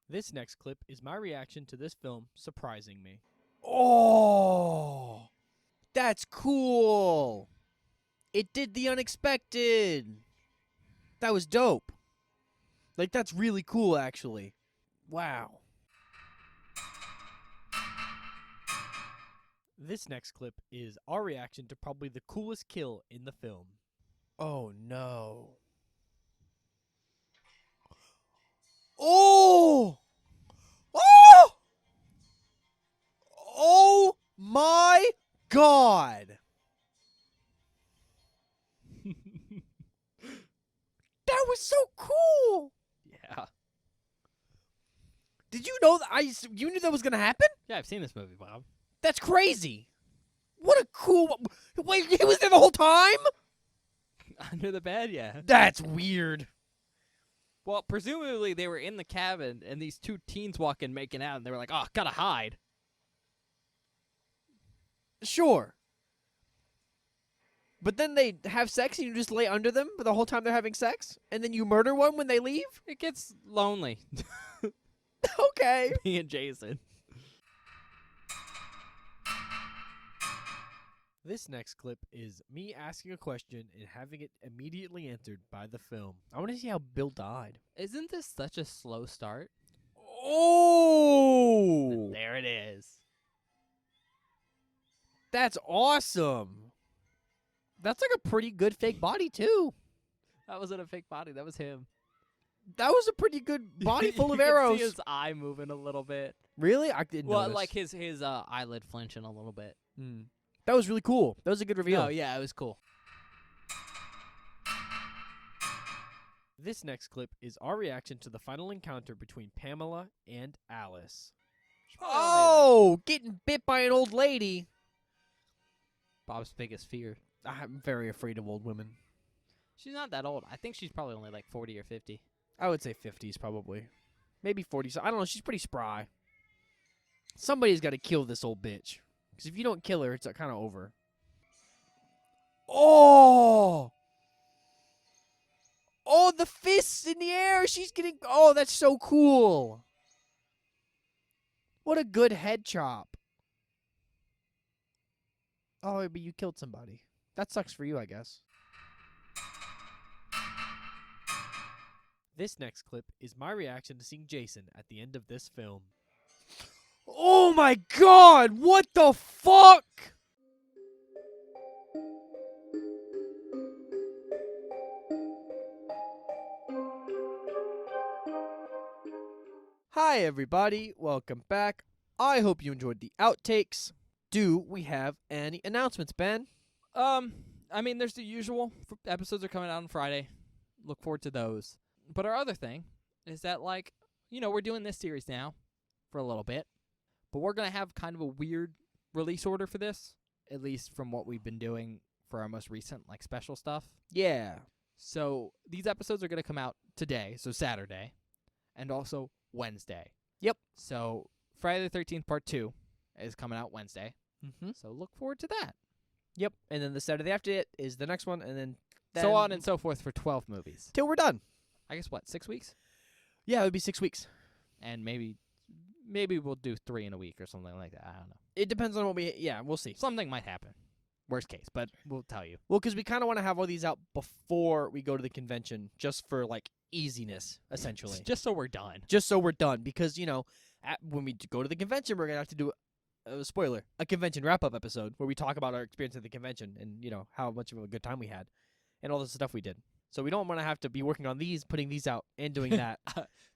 This next clip is my reaction to this film surprising me. Oh! That's cool! It did the unexpected! That was dope. Like, that's really cool, actually. Wow. This next clip is our reaction to probably the coolest kill in the film. Oh, no. Oh! Oh! Oh my God! That was so cool! Yeah. Did you know that you knew that was gonna happen? Yeah, I've seen this movie, Bob. That's crazy. What a cool... Wait, he was there the whole time? Under the bed, yeah. That's weird. Well, presumably they were in the cabin, and these two teens walk in making out, and they were like, oh, gotta hide. Sure. But then they have sex and you just lay under them the whole time they're having sex? And then you murder one when they leave? It gets lonely. Okay. Me and Jason. This next clip is me asking a question and having it immediately answered by the film. I want to see how Bill died. Isn't this such a slow start? Oh! There it is. That's awesome. That's like a pretty good fake body, too. That wasn't a fake body. That was him. That was a pretty good body full of You can arrows. see his eye moving a little bit. Really? I didn't Well, notice. like his eyelid flinching a little bit. That was really cool. That was a good reveal. No, yeah, it was cool. This next clip is our reaction to the final encounter between Pamela and Alice. Oh, getting bit by an old lady. Bob's biggest fear. I'm very afraid of old women. She's not that old. I think she's probably only like 40 or 50. I would say 50s probably. Maybe 40s. I don't know. She's pretty spry. Somebody's got to kill this old bitch. Because if you don't kill her, it's kind of over. Oh! Oh, the fists in the air. She's getting... Oh, that's so cool. What a good head chop. Oh, but you killed somebody. That sucks for you, I guess. This next clip is my reaction to seeing Jason at the end of this film. Oh my god! What the fuck? Hi everybody, welcome back. I hope you enjoyed the outtakes. Do we have any announcements, Ben? I mean, there's the usual. Episodes are coming out on Friday. Look forward to those. But our other thing is that, like, we're doing this series now for a little bit, but we're going to have kind of a weird release order for this, at least from what we've been doing for our most recent, like, special stuff. Yeah. So these episodes are going to come out today, so Saturday, and also Wednesday. Yep. So Friday the 13th Part 2 is coming out Wednesday. Mm-hmm. So look forward to that. Yep. And then the Saturday after it is the next one, and then So on and so forth for 12 movies. till we're done. I guess, 6 weeks? Yeah, it would be 6 weeks. And maybe we'll do 3 in a week or something like that. I don't know. It depends on what we'll see. Something might happen. Worst case, but we'll tell you. Well, because we kind of want to have all these out before we go to the convention, just for, like, easiness, essentially. Just so we're done. Just so we're done, because, when we go to the convention, we're going to have to do a convention wrap-up episode where we talk about our experience at the convention and, how much of a good time we had and all the stuff we did. So we don't want to have to be working on these, putting these out, and doing that.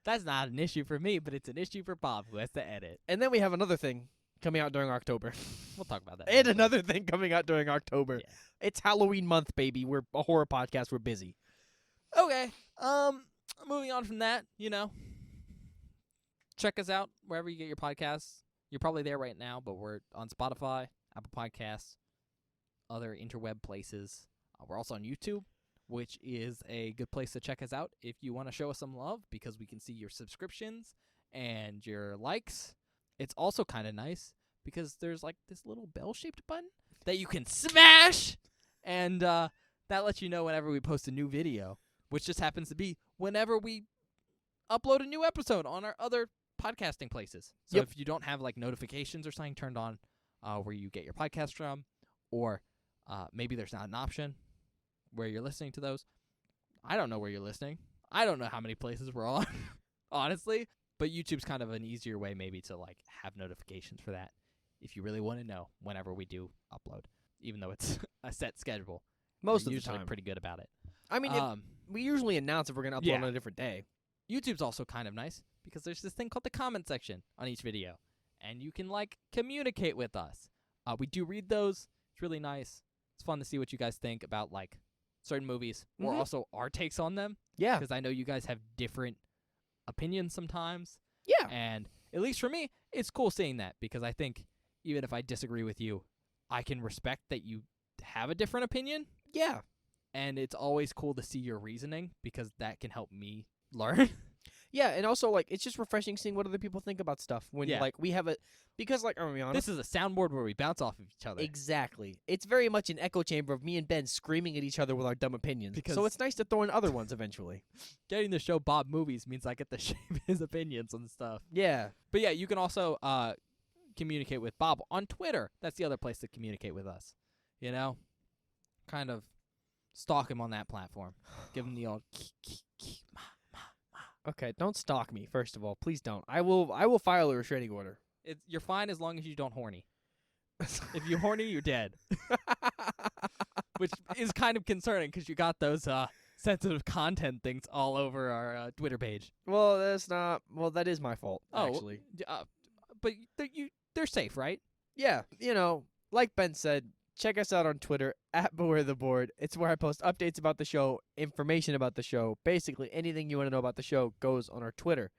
That's not an issue for me, but it's an issue for Bob, who has to edit. And then we have another thing coming out during October. We'll talk about that. And another thing coming out during October. Yeah. It's Halloween month, baby. We're a horror podcast. We're busy. Okay. Moving on from that, check us out wherever you get your podcasts. You're probably there right now, but we're on Spotify, Apple Podcasts, other interweb places. We're also on YouTube, which is a good place to check us out if you want to show us some love, because we can see your subscriptions and your likes. It's also kind of nice because there's like this little bell-shaped button that you can smash, and that lets you know whenever we post a new video, which just happens to be whenever we upload a new episode on our other podcasting places. So Yep. if you don't have like notifications or something turned on where you get your podcast from, or maybe there's not an option where you're listening to those, I don't know where you're listening. I don't know how many places we're on, honestly. But YouTube's kind of an easier way maybe to like have notifications for that if you really want to know whenever we do upload, even though it's a set schedule. Most We're of the usually time. pretty good about it. I mean, we usually announce if we're going to upload Yeah. on a different day. YouTube's also kind of nice because there's this thing called the comment section on each video, and you can like communicate with us. We do read those. It's really nice. It's fun to see what you guys think about like certain movies, or Mhm. also our takes on them, Yeah. because I know you guys have different opinions sometimes. Yeah. And at least for me, it's cool seeing that, because I think even if I disagree with you, I can respect that you have a different opinion. Yeah. And it's always cool to see your reasoning, because that can help me learn. Yeah, and also, like, it's just refreshing seeing what other people think about stuff when, Yeah. like, we have a... Because, like, I'm going to be honest... This is a soundboard where we bounce off of each other. Exactly. It's very much an echo chamber of me and Ben screaming at each other with our dumb opinions. Because- So it's nice to throw in other ones eventually. Getting to show Bob movies means I get to shape his opinions on stuff. Yeah. But yeah, you can also communicate with Bob on Twitter. That's the other place to communicate with us. Kind of stalk him on that platform. Give him the old Okay, don't stalk me, first of all. Please don't. I will file a restraining order. You're fine as long as you don't horny. If you horny, you're dead. Which is kind of concerning because you got those sensitive content things all over our Twitter page. Well, that's not... Well, that is my fault, actually. But they're safe, right? Yeah, like Ben said, check us out on Twitter, @BewareTheBoard. It's where I post updates about the show, information about the show. Basically, anything you want to know about the show goes on our Twitter.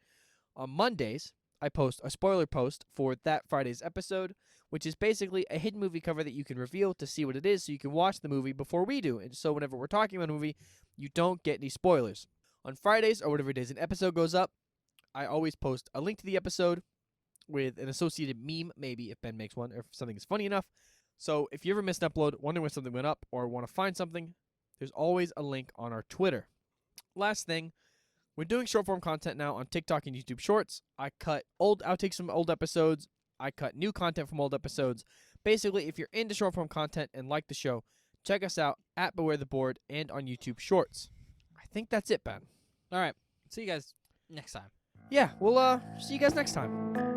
On Mondays, I post a spoiler post for that Friday's episode, which is basically a hidden movie cover that you can reveal to see what it is so you can watch the movie before we do. And so whenever we're talking about a movie, you don't get any spoilers. On Fridays, or whatever days an episode goes up, I always post a link to the episode with an associated meme, maybe, if Ben makes one, or if something is funny enough. So if you ever missed an upload, wondering when something went up, or want to find something, there's always a link on our Twitter. Last thing, we're doing short-form content now on TikTok and YouTube Shorts. I cut old outtakes from old episodes. I cut new content from old episodes. Basically, if you're into short-form content and like the show, check us out @BewareTheBoard and on YouTube Shorts. I think that's it, Ben. All right. See you guys next time. Yeah, we'll see you guys next time.